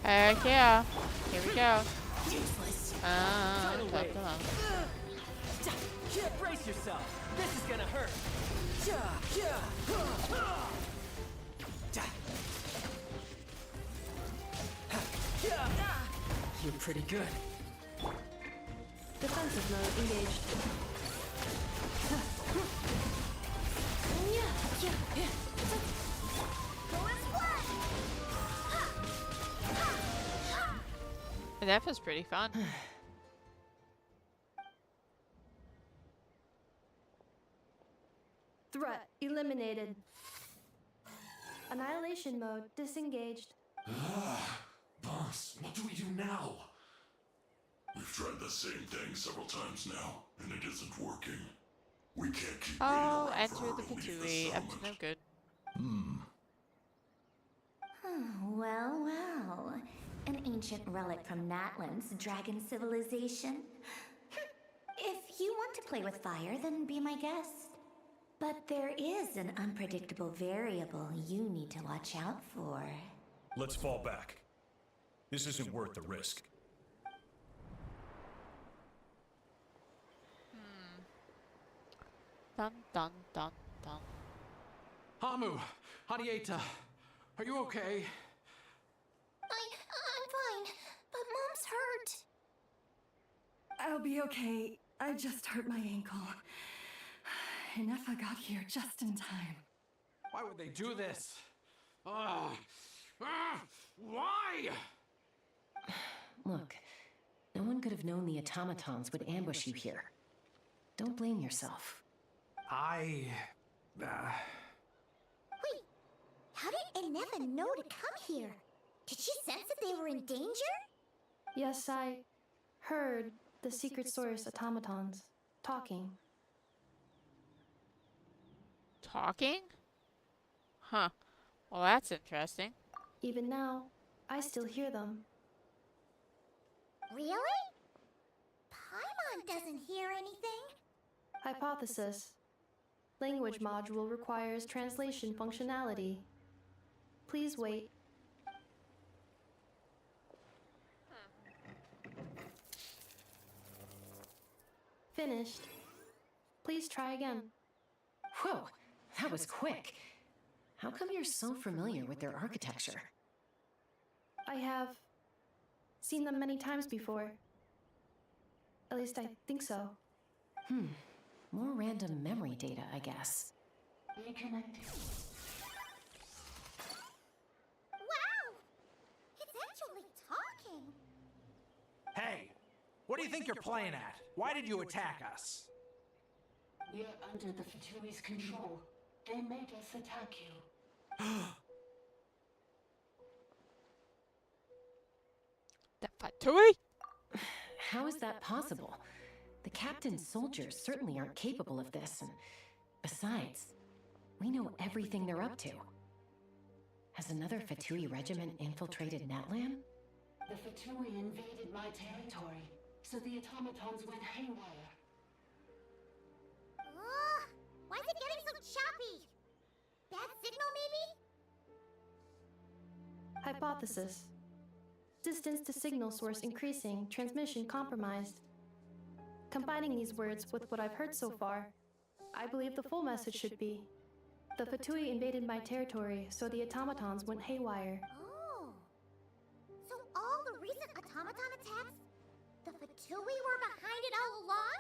Heck yeah. Here we go. Useless. Tough to love. Brace yourself. This is gonna hurt. You're pretty good. Defensive mode engaged. And that was pretty fun. Threat eliminated. Annihilation mode disengaged. Boss, what do we do now? We've tried the same thing several times now, and it isn't working. We can't keep Oh, waiting around enter for her the to leave Patui. Up to no good. Well, well. An ancient relic from Natlan's dragon civilization. If you want to play with fire, then be my guest. But there is an unpredictable variable you need to watch out for. Let's fall back. This isn't worth the risk. Dun dun dun dun. Hamu, Hadieta, are you okay? I'm fine, but Mom's hurt. I'll be okay. I just hurt my ankle. Inefa got here just in time. Why would they do this? Why? Look, no one could have known the automatons would ambush you here. Don't blame yourself. Wait, how did Inefa know to come here? Did she sense that they were in danger? Yes, I heard the secret source automatons talking. Talking? Huh. Well, that's interesting. Even now, I still hear them. Really? Paimon doesn't hear anything. Hypothesis. Language module requires translation functionality. Please wait. Finished. Please try again. Whoa, that was quick. How come you're so familiar with their architecture? I have seen them many times before. At least I think so. More random memory data, I guess. Reconnecting. Wow! It's actually talking. Hey, what do you think you're playing at? Why did you attack us? We are under the Fatui's control. They made us attack you. The Fatui? How is that possible? The captain's soldiers certainly aren't capable of this, and besides, we know everything they're up to. Has another Fatui regiment infiltrated Natlan? The Fatui invaded my territory, so the automatons went haywire. Why is it getting so choppy? Bad signal, maybe? Hypothesis. Distance to signal source increasing, transmission compromised. Combining these words with what I've heard so far, I believe the full message should be: the Fatui invaded my territory, so the automatons went haywire. Oh. So all the recent automaton attacks, the Fatui were behind it all along?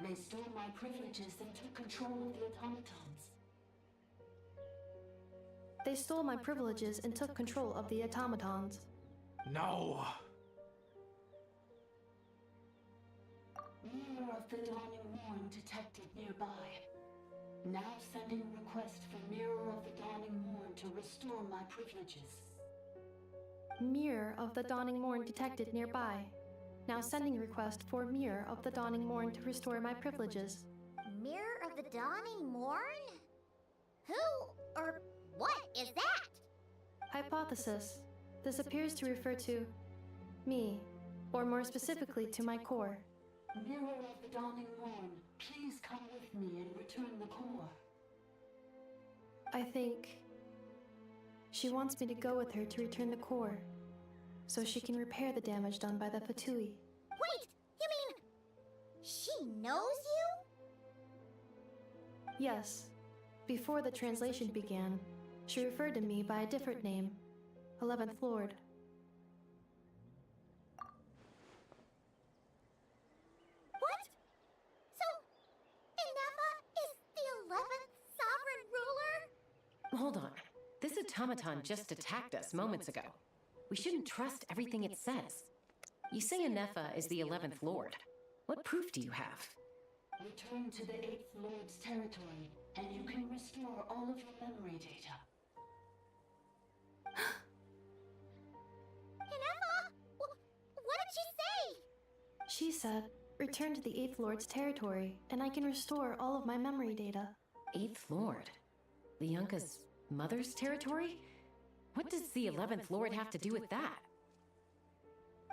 They stole my privileges and took control of the automatons. They stole my privileges and took control of the automatons. No! Mirror of the Dawning Morn detected nearby. Now sending request for Mirror of the Dawning Morn to restore my privileges. Mirror of the Dawning Morn detected nearby. Now sending request for Mirror of the Dawning Morn to restore my privileges. Mirror of the Dawning Morn? Who or what is that? Hypothesis. This appears to refer to me, or more specifically to my core. Mirror of the Dawning Morn, please come with me and return the core. I think she wants me to go with her to return the core, so she can repair the damage done by the Fatui. Wait, you mean she knows you? Yes. Before the translation began, she referred to me by a different name, 11th Lord. What? So, Inefa is the 11th sovereign ruler? Hold on. This automaton just attacked us moments ago. We shouldn't trust everything it says. You say Anefa is the 11th Lord. What proof do you have? Return to the 8th Lord's territory, and you can restore all of your memory data. Inefa? What did she say? She said, return to the 8th Lord's territory, and I can restore all of my memory data. 8th Lord? The Yunka's mother's territory? What does the 11th Lord have to do with that?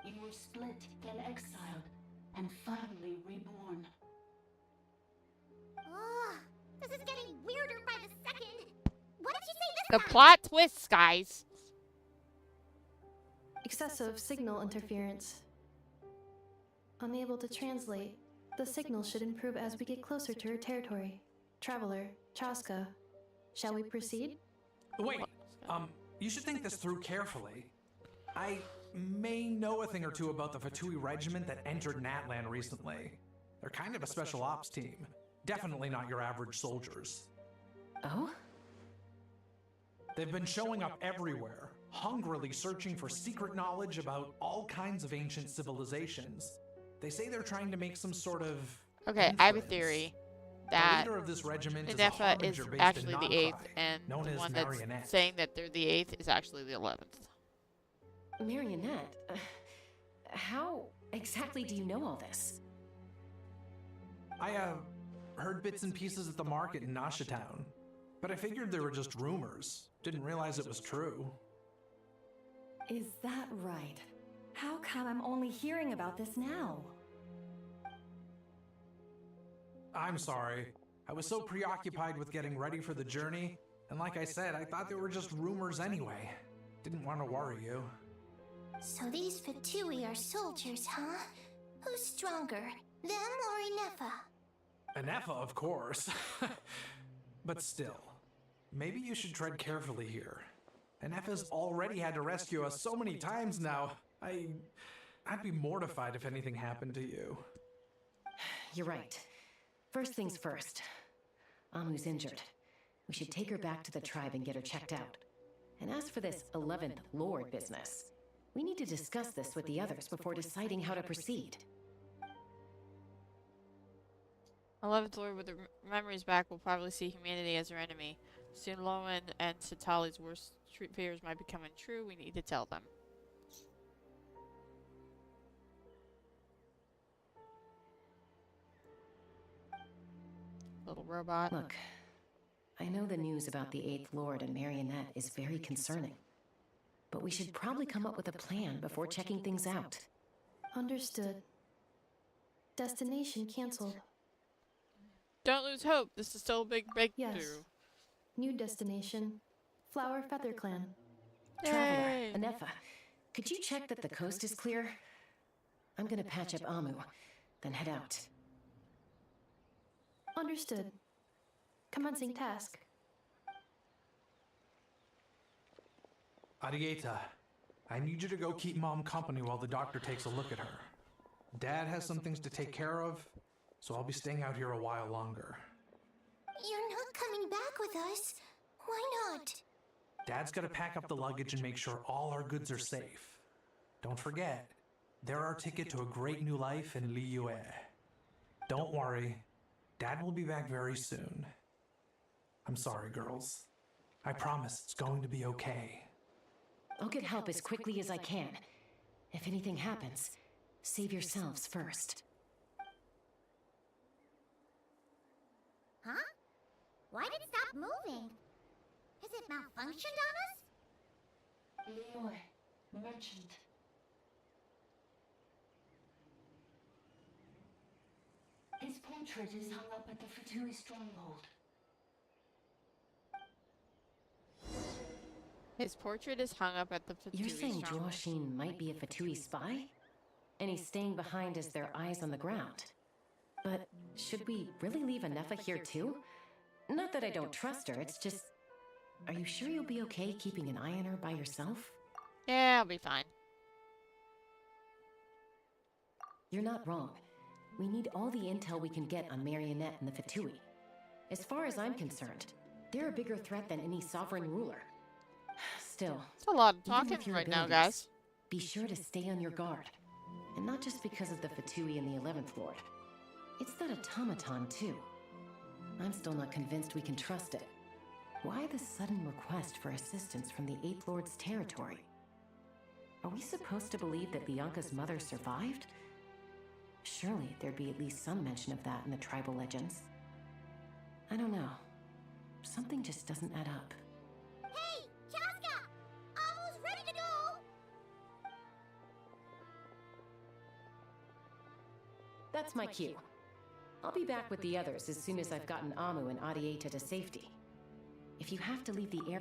You were split, then exiled, and finally reborn. This is getting weirder by the second. What did she say this The time? plot twists, guys. Excessive signal interference. Unable to translate. The signal should improve as we get closer to her territory. Traveler, Chaska, shall we proceed? Wait, you should think this through carefully. I may know a thing or two about the Fatui regiment that entered Natlan recently. They're kind of a special ops team. Definitely not your average soldiers. Oh? They've been showing up everywhere, hungrily searching for secret knowledge about all kinds of ancient civilizations. They say they're trying to make some sort of Okay, I have a inference. theory The that leader of this regiment is a Inefa is harbinger based actually in the Nocrai, 8th, and known the as one Marionette. that's saying that they're the 8th is actually the 11th. Marionette? How exactly do you know all this? I heard bits and pieces at the market in Nasha Town, but I figured they were just rumors. Didn't realize it was true. Is that right? How come I'm only hearing about this now? I'm sorry. I was so preoccupied with getting ready for the journey, and like I said, I thought they were just rumors anyway. Didn't want to worry you. So these Fatui are soldiers, huh? Who's stronger, them or Inefa? Anefa, of course. But still, maybe you should tread carefully here. Anefa's already had to rescue us so many times now. I'd be mortified if anything happened to you. You're right. First things first. Amu's injured. We should take her back to the tribe and get her checked out. And as for this 11th Lord business, we need to discuss this with the others before deciding how to proceed. 11th Lord with the memories back will probably see humanity as our enemy. Soon Lowen and Satali's worst fears might become untrue. We need to tell them. Little robot. Look, I know the news about the 8th Lord and Marionette is very concerning. But we should probably come up with a plan before checking things out. Understood. Destination cancelled. Don't lose hope. This is still a big breakthrough. Yes. New destination. Flower Feather Clan. Traveler, Anefa, could you check that the coast is clear? I'm gonna patch up Amu, then head out. Understood. Commencing task. Arieta, I need you to go keep Mom company while the doctor takes a look at her. Dad has some things to take care of, so I'll be staying out here a while longer. You're not coming back with us. Why not? Dad's gotta pack up the luggage and make sure all our goods are safe. Don't forget, they're our ticket to a great new life in Liyue. Don't worry, Dad will be back very soon. I'm sorry, girls. I promise it's going to be okay. I'll get help as quickly as I can. If anything happens, save yourselves first. Huh? Why did it stop moving? Has it malfunctioned on us? Liyue, merchant. His portrait is hung up at the Fatui stronghold. His portrait is hung up at the Fatui You're saying stronghold. Joachim might be a Fatui spy? And he's staying behind as their eyes on the ground. But should we really leave Anefa here too? Not that I don't trust her, it's just... Are you sure you'll be okay keeping an eye on her by yourself? Yeah, I'll be fine. You're not wrong. We need all the intel we can get on Marionette and the Fatui. As far as I'm concerned, they're a bigger threat than any sovereign ruler. Still, it's a lot of even talking with your right now, abilities, guys. Be sure to stay on your guard. And not just because of the Fatui and the 11th Lord. It's that automaton, too. I'm still not convinced we can trust it. Why the sudden request for assistance from the 8th Lord's territory? Are we supposed to believe that Bianca's mother survived? Surely there'd be at least some mention of that in the tribal legends. I don't know. Something just doesn't add up. Hey, Chaska! Almost ready to go! That's my cue. I'll be back with the others as soon as I've gotten Amu and Adieta to safety. If you have to leave the air...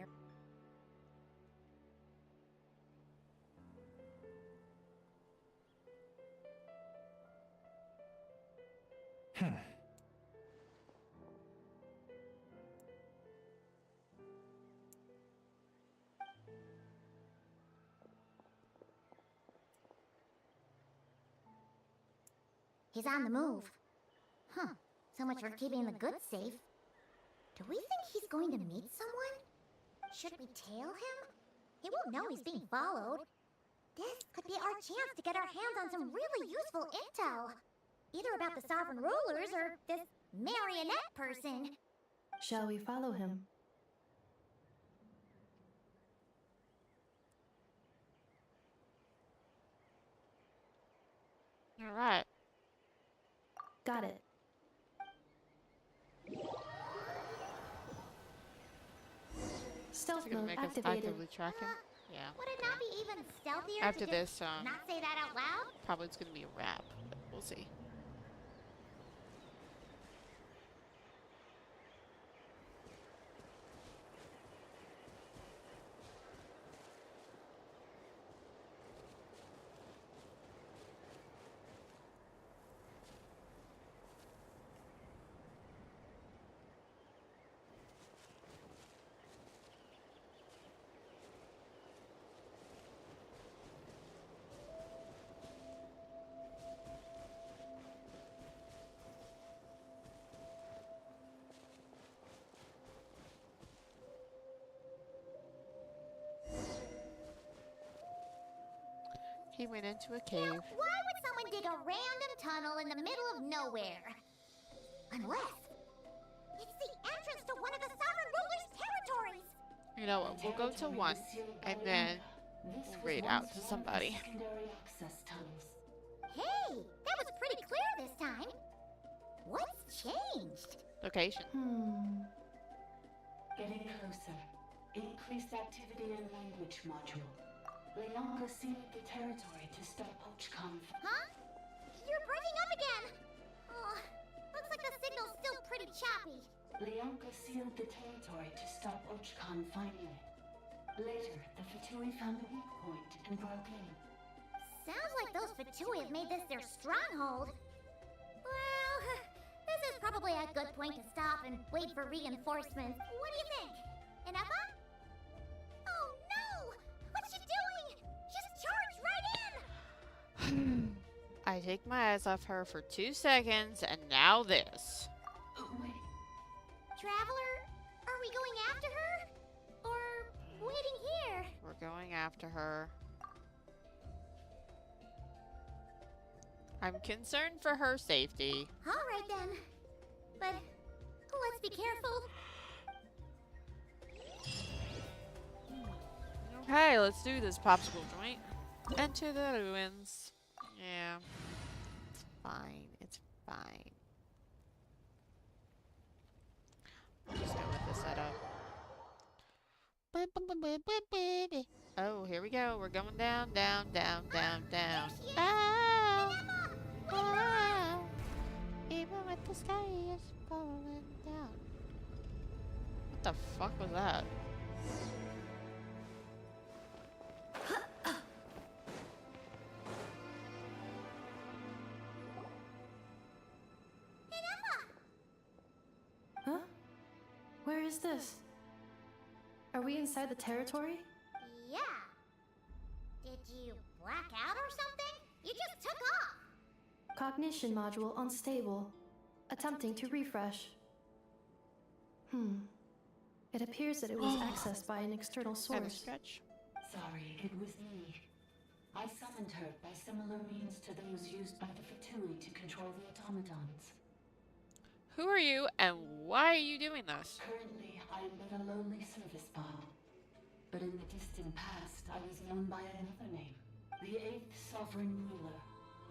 He's on the move. Huh. So much for keeping the goods safe. Do we think he's going to meet someone? Should we tail him? He won't know he's being followed. This could be our chance to get our hands on some really useful intel. Either about the sovereign rulers or this marionette person. Shall we follow him? All right. Got it. Stealth Is it gonna mode make us activated. actively track him? Yeah. Would it not be even stealthier After to this, just not say that out loud? probably it's gonna be a wrap, but we'll see. He went into a cave. Why would someone dig a random tunnel in the middle of nowhere? Unless it's the entrance to one of the Sovereign Ruler's territories. You know what? We'll go to one, and then we'll read out to somebody. Hey, that was pretty clear this time. What's changed? Location. Getting closer. Increased activity in language module. Leonka sealed the territory to stop Ochcon. Huh? You're breaking up again. Oh, looks like the signal's still pretty choppy. Leonka sealed the territory to stop Ochcon finding it. Later, the Fatui found the weak point and broke in. Sounds like those Fatui have made this their stronghold. Well, this is probably a good point to stop and wait for reinforcements. What do you think? Ineffa? Oh no! What's she doing? She's charged right in! I take my eyes off her for 2 seconds, and now this. Traveler, are we going after her? Or waiting here? We're going after her. I'm concerned for her safety. Alright then. But let's be careful. Okay, let's do this popsicle joint. Enter the ruins. Yeah. It's fine. It's fine. We'll just go with the setup. Oh, here we go. We're going down, down, down, down, down. Oh! Oh! Even with the sky is falling down. What the fuck was that? Huh? Where is this? Are we inside the territory? Yeah. Did you black out or something? You just took off. Cognition module unstable. Attempting to refresh. It appears that it was accessed by an external source. Sorry, it was me. I summoned her by similar means to those used by the Fatui to control the automatons. Who are you, and why are you doing this? Currently, I am but a lowly service bot. But in the distant past, I was known by another name. The 8th Sovereign Ruler.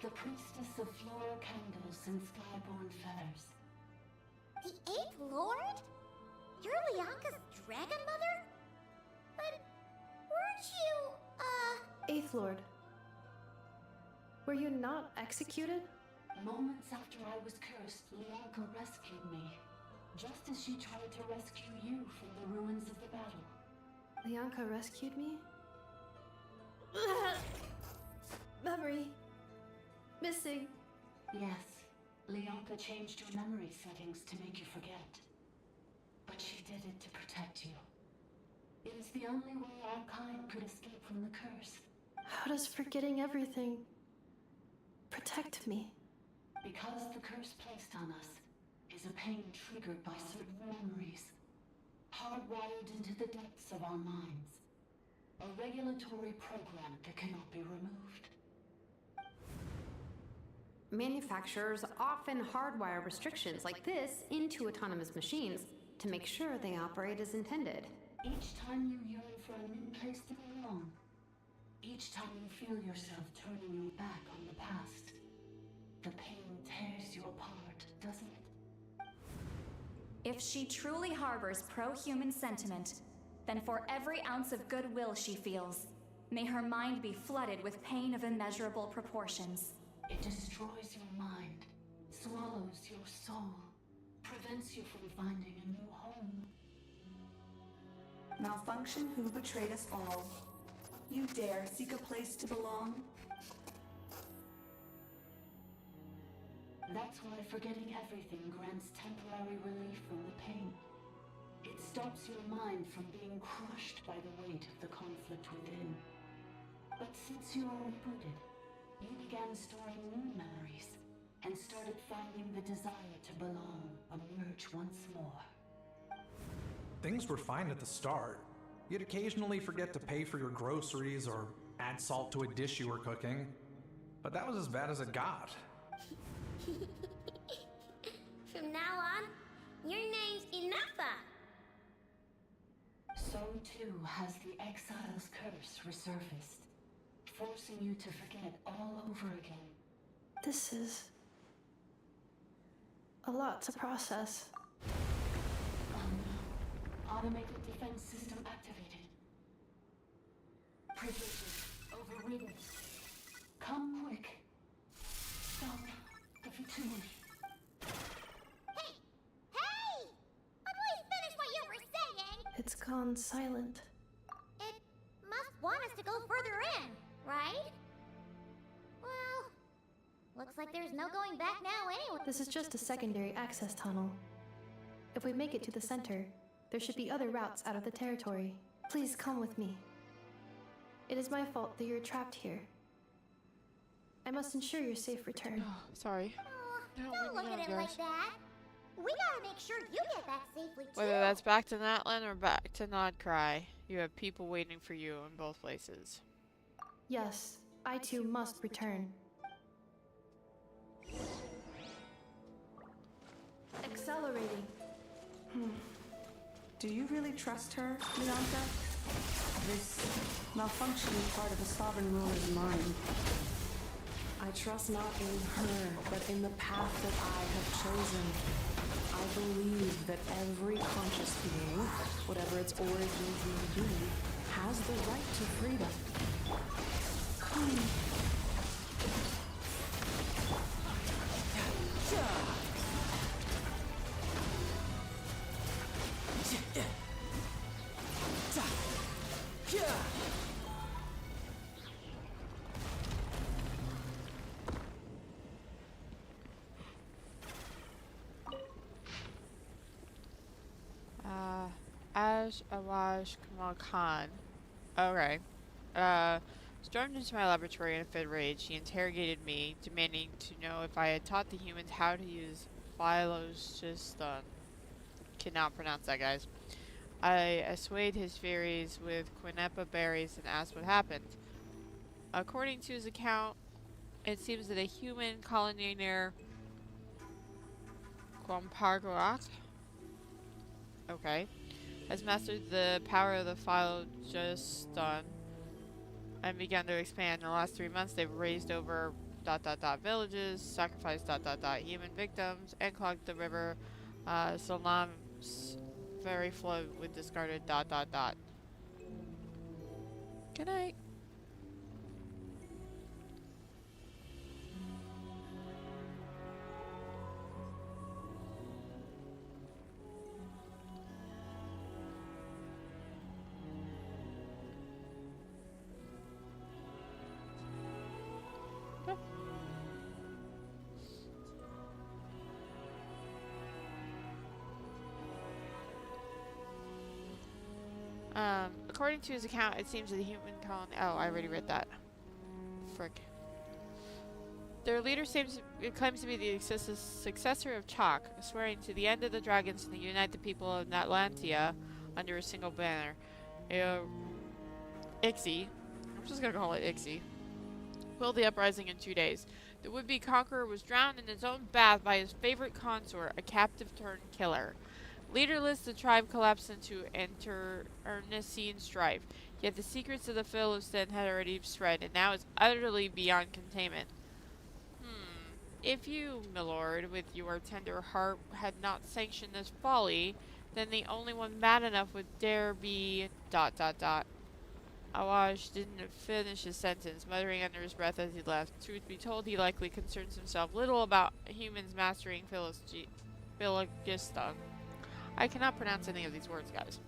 The Priestess of Floral Candles and Skyborn Feathers. The 8th Lord? You're Leonka's dragon mother? But weren't you, Eighth Lord. Were you not executed? Moments after I was cursed, Leonka rescued me. Just as she tried to rescue you from the ruins of the battle. Leonka rescued me? Memory. Missing. Yes, Leonka changed your memory settings to make you forget. But she did it to protect you. It is the only way our kind could escape from the curse. How does forgetting everything protect me? Because the curse placed on us is a pain triggered by certain memories, hardwired into the depths of our minds. A regulatory program that cannot be removed. Manufacturers often hardwire restrictions like this into autonomous machines to make sure they operate as intended. Each time you yearn for a new place to belong, each time you feel yourself turning your back on the past, the pain tears you apart, doesn't it? If she truly harbors pro-human sentiment, then for every ounce of goodwill she feels, may her mind be flooded with pain of immeasurable proportions. It destroys your mind, swallows your soul, prevents you from finding a new home. Malfunction who betrayed us all. You dare seek a place to belong? That's why forgetting everything grants temporary relief from the pain. It stops your mind from being crushed by the weight of the conflict within. But since you are rebooted, you began storing new memories and started finding the desire to belong emerge once more. Things were fine at the start. You'd occasionally forget to pay for your groceries or add salt to a dish you were cooking. But that was as bad as it got. From now on, your name's Inafa. So too has the exile's curse resurfaced, forcing you to forget all over again. This is a lot to process. Oh no. Automated defense system activated. Privileges overridden. Come quick. Stop the fertility. Hey! Hey! Please finish what you were saying! It's gone silent. It must want us to go further in, right? Well, looks like there's no going back now anyway. This is just a secondary access tunnel. If we make it to the center, there should be other routes out of the territory. Please come with me. It is my fault that you're trapped here. I must ensure your safe return. Oh, sorry. Don't look at it like that. We gotta make sure you get back safely too. Whether that's back to Natlan or back to Nodcry, you have people waiting for you in both places. Yes, I too must return. Accelerating. Do you really trust her, Leonka? This malfunction is part of a sovereign ruler's mind. I trust not in her, but in the path that I have chosen. I believe that every conscious being, whatever its origins may be, has the right to freedom. Awash Kamal Khan. Okay. Stormed into my laboratory in a fit of rage. He interrogated me, demanding to know if I had taught the humans how to use phylogyston. Cannot pronounce that, guys. I assuaged his furies with quineppa berries and asked what happened. According to his account, it seems that a human colony near Quampargoat, okay, has mastered the power of the phylogyston and begun to expand. In the last 3 months, they've raised over ... villages, sacrificed ... human victims, and clogged the river Salam's very flood with discarded ... Good night. According to his account, it seems that the human colony... Oh, I already read that. Frick. Their leader claims to be the successor of Chalk, swearing to the end of the dragons and to unite the people of Natlantia under a single banner. Ixie. I'm just gonna call it Ixie. Quelled the uprising in 2 days. The would-be conqueror was drowned in his own bath by his favorite consort, a captive-turned-killer. Leaderless, the tribe collapsed into internecine strife. Yet the secrets of the Philistine had already spread, and now is utterly beyond containment. If you, milord, with your tender heart, had not sanctioned this folly, then the only one mad enough would dare be ... Awash didn't finish his sentence, muttering under his breath as he left. Truth be told, he likely concerns himself little about humans mastering phylogyston. I cannot pronounce any of these words, guys.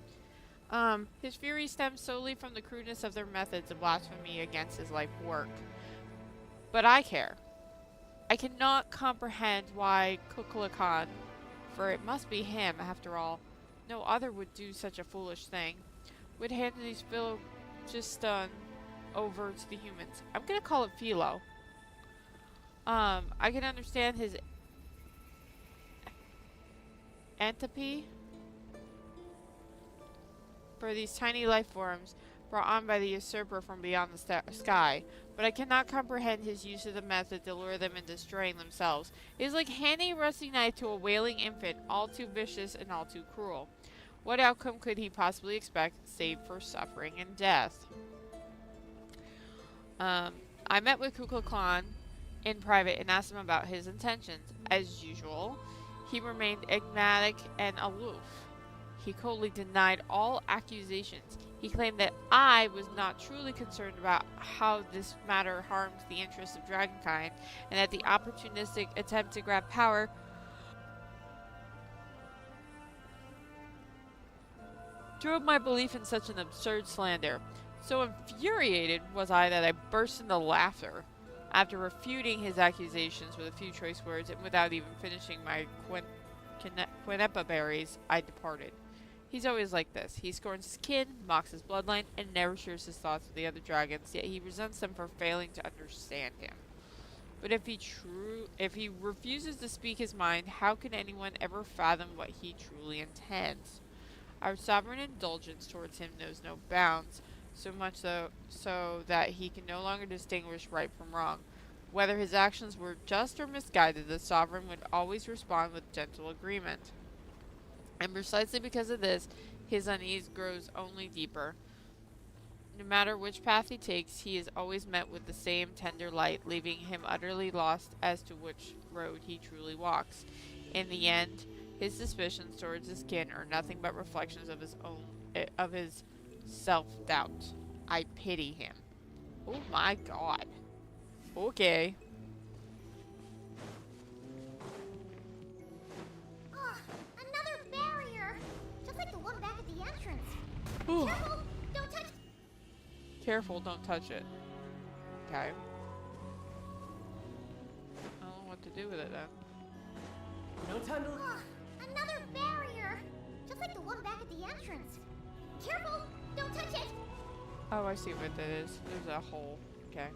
His fury stems solely from the crudeness of their methods of blasphemy against his life work. But I care. I cannot comprehend why Kukulkan, Khan, for it must be him, after all, no other would do such a foolish thing, would hand these phylogyston over to the humans. I'm gonna call it Philo. I can understand his antipathy for these tiny life forms, brought on by the usurper from beyond the sky, but I cannot comprehend his use of the method to lure them into destroying themselves. It is like handing a rusty knife to a wailing infant, all too vicious and all too cruel. What outcome could he possibly expect, save for suffering and death? I met with Kukla Klan in private and asked him about his intentions. As usual, he remained enigmatic and aloof. He coldly denied all accusations. He claimed that I was not truly concerned about how this matter harms the interests of Dragonkind, and that the opportunistic attempt to grab power drove my belief in such an absurd slander. So infuriated was I that I burst into laughter. After refuting his accusations with a few choice words, and without even finishing my quineppa berries, I departed. He's always like this. He scorns his kin, mocks his bloodline, and never shares his thoughts with the other dragons, yet he resents them for failing to understand him. But if he refuses to speak his mind, how can anyone ever fathom what he truly intends? Our sovereign indulgence towards him knows no bounds, so much so that he can no longer distinguish right from wrong. Whether his actions were just or misguided, the sovereign would always respond with gentle agreement. And precisely because of this, his unease grows only deeper. No matter which path he takes, he is always met with the same tender light, leaving him utterly lost as to which road he truly walks. In the end, his suspicions towards his kin are nothing but reflections of his self-doubt. I pity him. Oh my god. Okay. Another barrier! Just like the one back at the entrance. Ooh. Careful! Don't touch... Careful, don't touch it. Okay. I don't know what to do with it then. No time to... Another barrier! Just like the one back at the entrance. Careful! Don't touch it! Oh, I see what that is. There's a hole. Okay.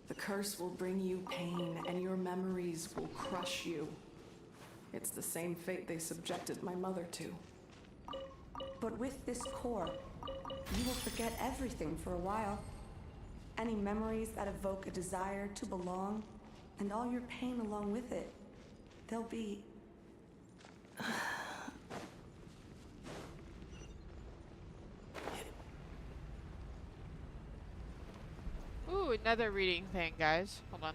The curse will bring you pain, and your memories will crush you. It's the same fate they subjected my mother to. But with this core, you will forget everything for a while. Any memories that evoke a desire to belong, and all your pain along with it. They'll be... Ooh, another reading thing, guys. Hold on.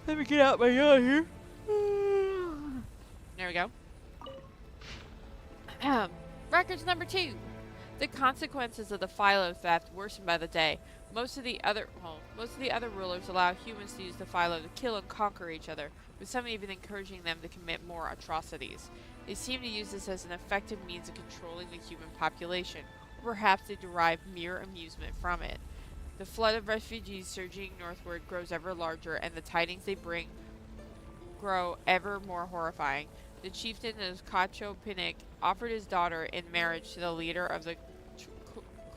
Let me get out my yawn here. There we go. Records number 2. The consequences of the Philo theft worsen by the day. Most of the other rulers allow humans to use the Philo to kill and conquer each other, with some even encouraging them to commit more atrocities. They seem to use this as an effective means of controlling the human population. Perhaps they derive mere amusement from it. The flood of refugees surging northward grows ever larger, and the tidings they bring grow ever more horrifying. The chieftain of Kacho Pinnick offered his daughter in marriage to the leader of the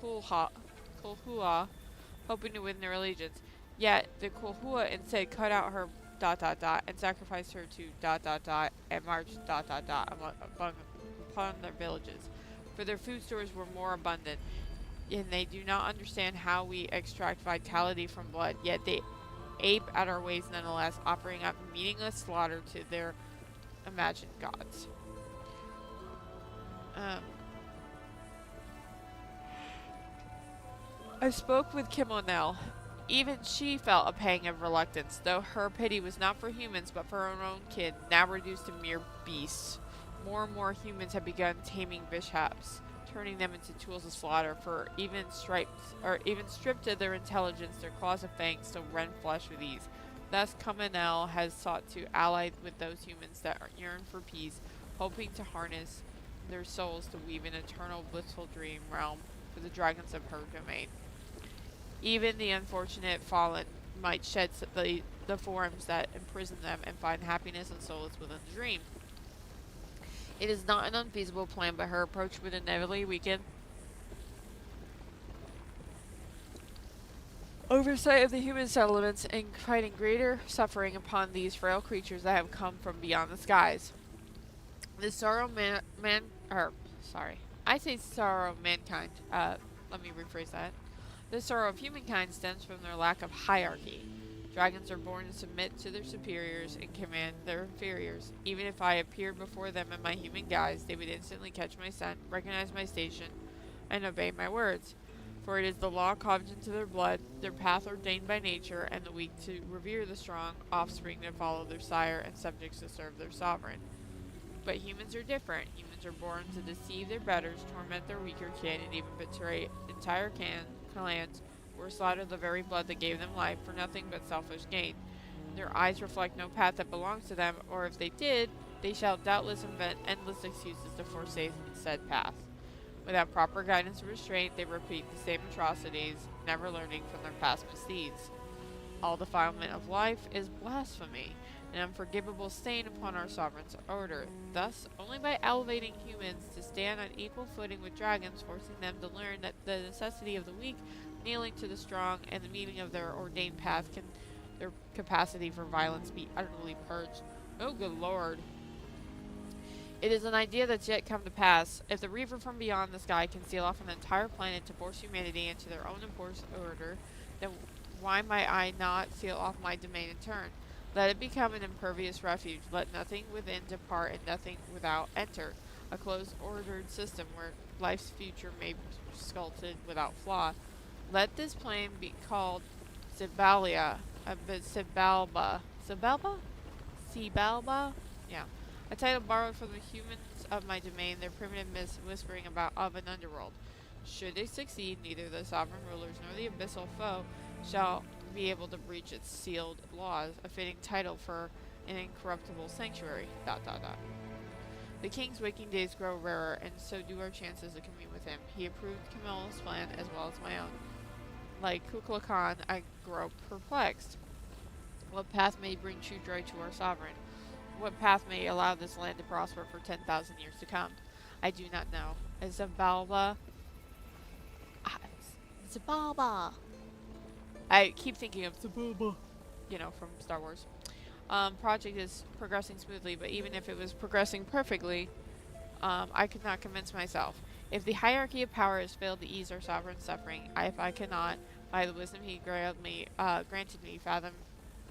Kulhua, hoping to win their allegiance. Yet the Kulhua instead cut out her ... and sacrificed her to ... and marched ... upon their villages. For their food stores were more abundant, and they do not understand how we extract vitality from blood, yet they ape at our ways nonetheless, offering up meaningless slaughter to their imagined gods. I spoke with Kimonel. Even she felt a pang of reluctance, though her pity was not for humans but for her own kid, now reduced to mere beasts. More and more humans have begun taming bishops, turning them into tools of slaughter, for even stripped of their intelligence, their claws of fangs still rend flesh with ease. Thus, Kamanel has sought to ally with those humans that yearn for peace, hoping to harness their souls to weave an eternal blissful dream realm for the dragons of her domain. Even the unfortunate fallen might shed the forms that imprison them and find happiness and solace within the dream. It is not an unfeasible plan, but her approach would inevitably weaken oversight of the human settlements and fighting greater suffering upon these frail creatures that have come from beyond the skies. The sorrow mankind. Let me rephrase that. The sorrow of humankind stems from their lack of hierarchy. Dragons are born to submit to their superiors and command their inferiors. Even if I appeared before them in my human guise, they would instantly catch my scent, recognize my station, and obey my words. For it is the law carved into their blood, their path ordained by nature, and the weak to revere the strong, offspring to follow their sire, and subjects to serve their sovereign. But humans are different. Humans are born to deceive their betters, torment their weaker kin, and even betray entire clans, or slaughter the very blood that gave them life for nothing but selfish gain. Their eyes reflect no path that belongs to them, or if they did, they shall doubtless invent endless excuses to forsake said path. Without proper guidance and restraint, they repeat the same atrocities, never learning from their past misdeeds. All defilement of life is blasphemy, an unforgivable stain upon our sovereign's order. Thus, only by elevating humans to stand on equal footing with dragons, forcing them to learn that the necessity of the weak, kneeling to the strong, and the meaning of their ordained path, can their capacity for violence be utterly purged. Oh, good lord. It is an idea that's yet come to pass. If the Reaver from beyond the sky can seal off an entire planet to force humanity into their own enforced order, then why might I not seal off my domain in turn? Let it become an impervious refuge. Let nothing within depart and nothing without enter. A closed, ordered system where life's future may be sculpted without flaw. Let this plane be called Sibalia. Sibalba. Sibalba? Sibalba? Yeah. A title borrowed from the humans of my domain, their primitive myths whispering of an underworld. Should they succeed, neither the sovereign rulers nor the abyssal foe shall be able to breach its sealed laws, a fitting title for an incorruptible sanctuary. ... The king's waking days grow rarer, and so do our chances to commune with him. He approved Camilla's plan as well as my own. Like Kukulkan, Khan, I grow perplexed. What path may bring true joy to our sovereign? What path may allow this land to prosper for 10,000 years to come? I do not know. Zabalba. Zabalba. I keep thinking of Zabalba, from Star Wars. Project is progressing smoothly, but even if it was progressing perfectly, I could not convince myself. If the hierarchy of power has failed to ease our sovereign's suffering, if I cannot, by the wisdom he granted me, fathom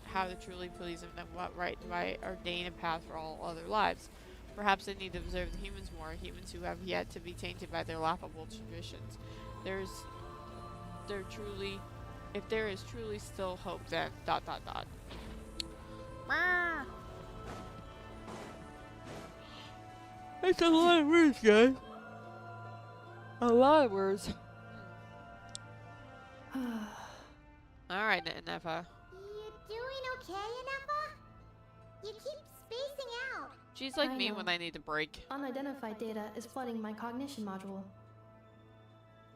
how to truly please him, then what right do I ordain a path for all other lives? Perhaps I need to observe the humans more, humans who have yet to be tainted by their laughable traditions. If there is truly still hope, then ... It's a lot of words, guys. A lot of words. Alright, Nefa. You doing okay, Anefa? You keep spacing out. She's like I me know. when I need to break. Unidentified data is flooding my cognition module.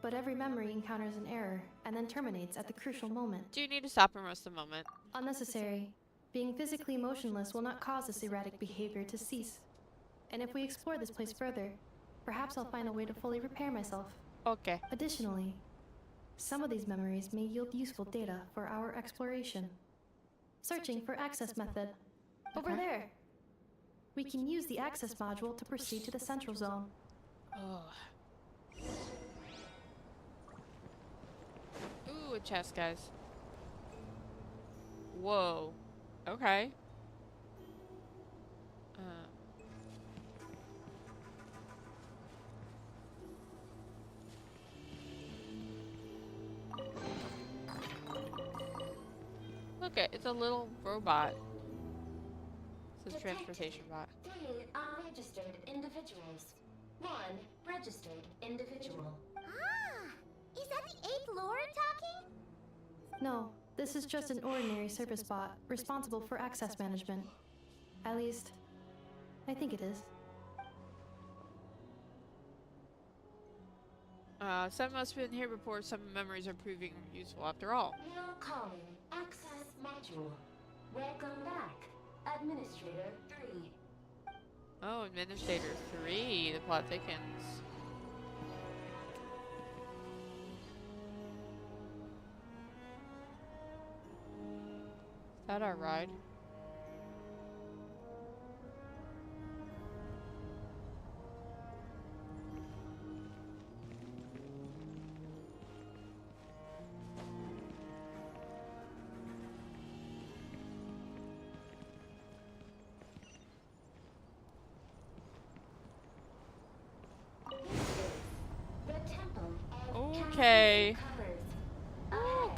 But every memory encounters an error and then terminates at the crucial moment. Do you need to stop and rest a moment? Unnecessary. Being physically motionless will not cause this erratic behavior to cease. And if we explore this place further, perhaps I'll find a way to fully repair myself. Okay. Additionally, some of these memories may yield useful data for our exploration. Searching for access method. Over there. We can use the access module to proceed to the central zone. Ooh, a chest, guys. Whoa. Okay. Look, it's a little robot. It's a transportation bot. 3 unregistered individuals. 1 registered individual. Ah! Is that the 8th Lord talking? No, this is just an ordinary service bot responsible for access management. At least, I think it is. Some must have been here before. Some memories are proving useful after all. Now calling Access Module. Welcome back, Administrator 3. Oh, Administrator 3. The plot thickens. Is that our ride? Okay.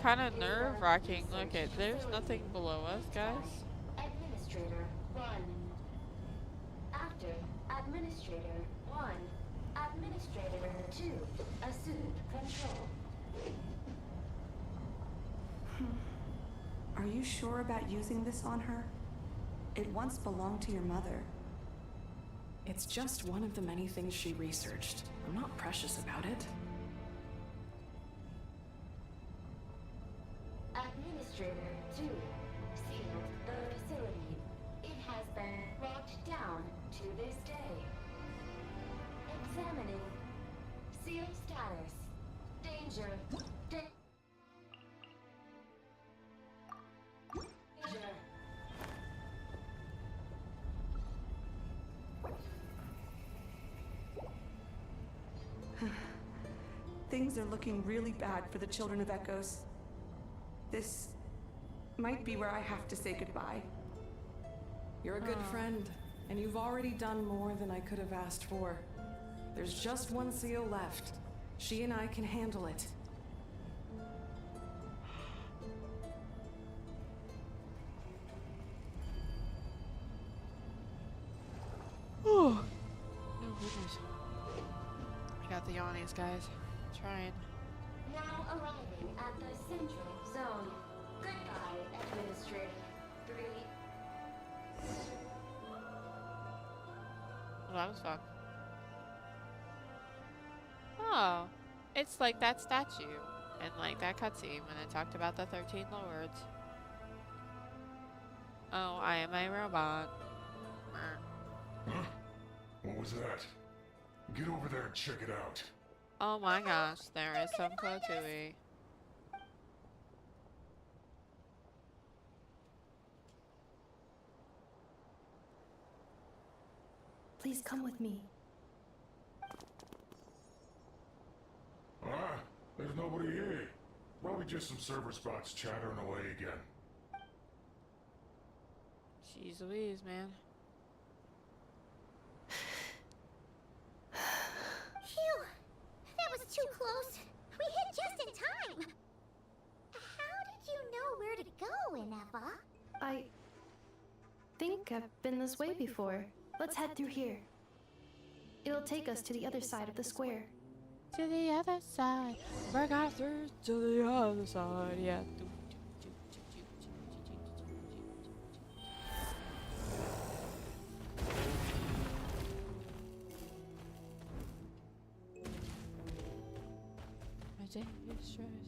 Kind of nerve-wracking. Look at, there's nothing below us, guys. Administrator 1. After Administrator 1. Administrator 2. Assume control. Are you sure about using this on her? It once belonged to your mother. It's just one of the many things she researched. I'm not precious about it. Administrator 2. Sealed the facility. It has been locked down to this day. Examining. Sealed status. Danger. Danger. Things are looking really bad for the Children of Echoes. This might be where I have to say goodbye. You're a good friend, and you've already done more than I could have asked for. There's just one seal left. She and I can handle it. Oh goodness. I got the yawnies, guys. Trying. Now arriving at the Central Zone. Goodbye, Administrator 3. Well, that was fun. Oh. It's like that statue. And like that cutscene when it talked about the 13 lords. Oh, I am a robot. Huh? What was that? Get over there and check it out. Oh my gosh, there is some Kotui. Please come with me. Ah, there's nobody here. Probably just some server spots chattering away again. Jeez Louise, man. Phew! That was too close. We hit just in time. How did you know where to go, Ineva? I think I've been this way before. Let's head through here. It'll take us to the other side of the square. To the other side. Break our through to the other side. Yeah. My day is stressing.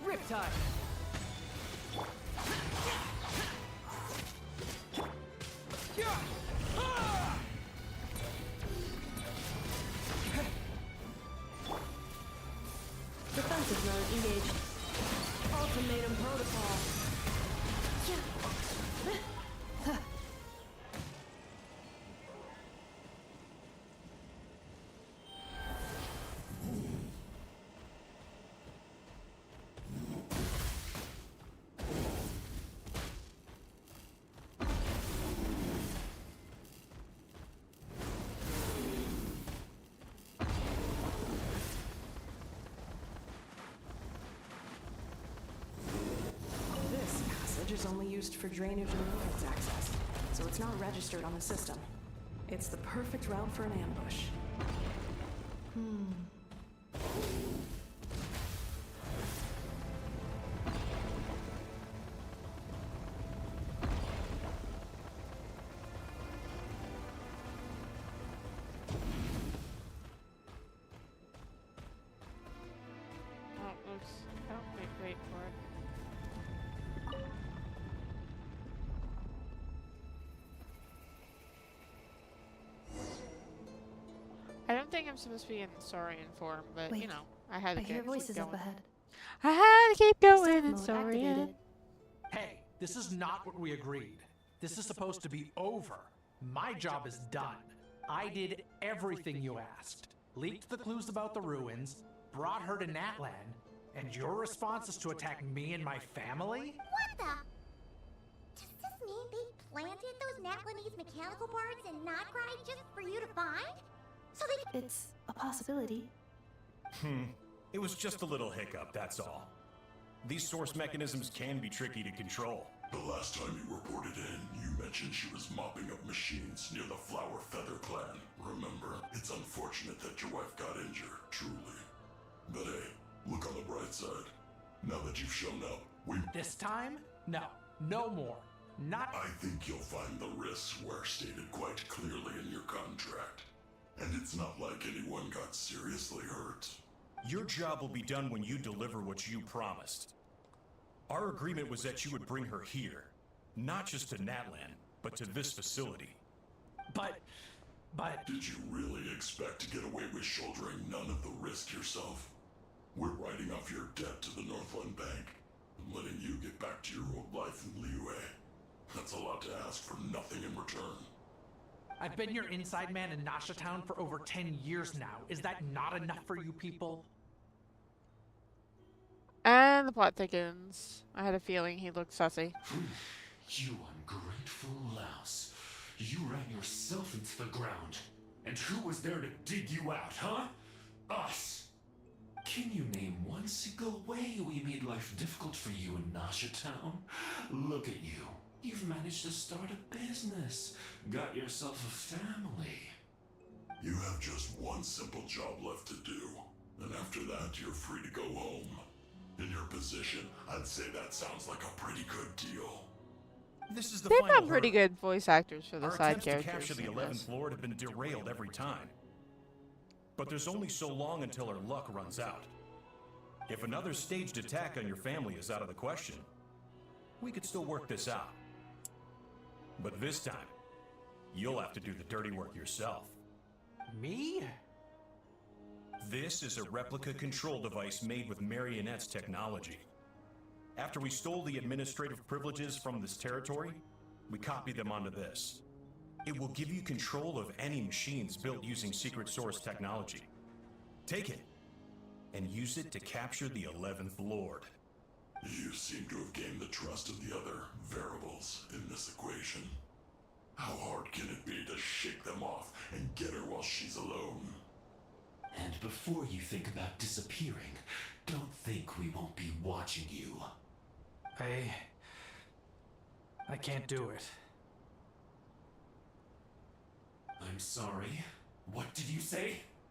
Riptide! Defensive mode engaged. Ultimatum protocol. is only used for drainage and roads access, so it's not registered on the system. It's the perfect route for an ambush. Oh, oops. Oh, wait for it. I don't think I'm supposed to be in Saurian form, but Wait, you know, I had to I hear keep voices up going. ahead. I had to keep going Stealth in mode Saurian. activated. Hey, this is not what we agreed. This is supposed to be over. My job is done. I did everything you asked. Leaked the clues about the ruins, brought her to Natlan, and your response is to attack me and my family? What the? Does this mean they planted those Natlanese mechanical parts in Notcry just for you to find? So they could... It's a possibility. It was just a little hiccup, that's all. These source mechanisms can be tricky to control. The last time you reported in, you mentioned she was mopping up machines near the Flower Feather clan. Remember? It's unfortunate that your wife got injured, truly. But hey, look on the bright side. Now that you've shown up, This time? No. No more. Not... I think you'll find the risks were stated quite clearly in your contract. And it's not like anyone got seriously hurt. Your job will be done when you deliver what you promised. Our agreement was that you would bring her here. Not just to Natlan, but to this facility. But... Did you really expect to get away with shouldering none of the risk yourself? We're writing off your debt to the Northland Bank and letting you get back to your old life in Liyue. That's a lot to ask for nothing in return. I've been your inside man in Nasha Town for over 10 years now. Is that not enough for you people? And the plot thickens. I had a feeling he looked sussy. You ungrateful louse. You ran yourself into the ground. And who was there to dig you out, huh? Us! Can you name one single way we made life difficult for you in Nasha Town? Look at you. You've managed to start a business. Got yourself a family. You have just one simple job left to do. And after that, you're free to go home. In your position, I'd say that sounds like a pretty good deal. This is the They've final got pretty hurdle. good voice actors for the Our side attempts to characters. capture the in 11th this. Lord have been derailed every time. But there's only so long until our luck runs out. If another staged attack on your family is out of the question, we could still work this out. But this time, you'll have to do the dirty work yourself. Me? This is a replica control device made with Marionette's technology. After we stole the administrative privileges from this territory, we copied them onto this. It will give you control of any machines built using secret source technology. Take it, and use it to capture the 11th Lord. You seem to have gained the trust of the other variables in this equation. How hard can it be to shake them off and get her while she's alone? And before you think about disappearing, don't think we won't be watching you. I can't do it. I'm sorry. What did you say?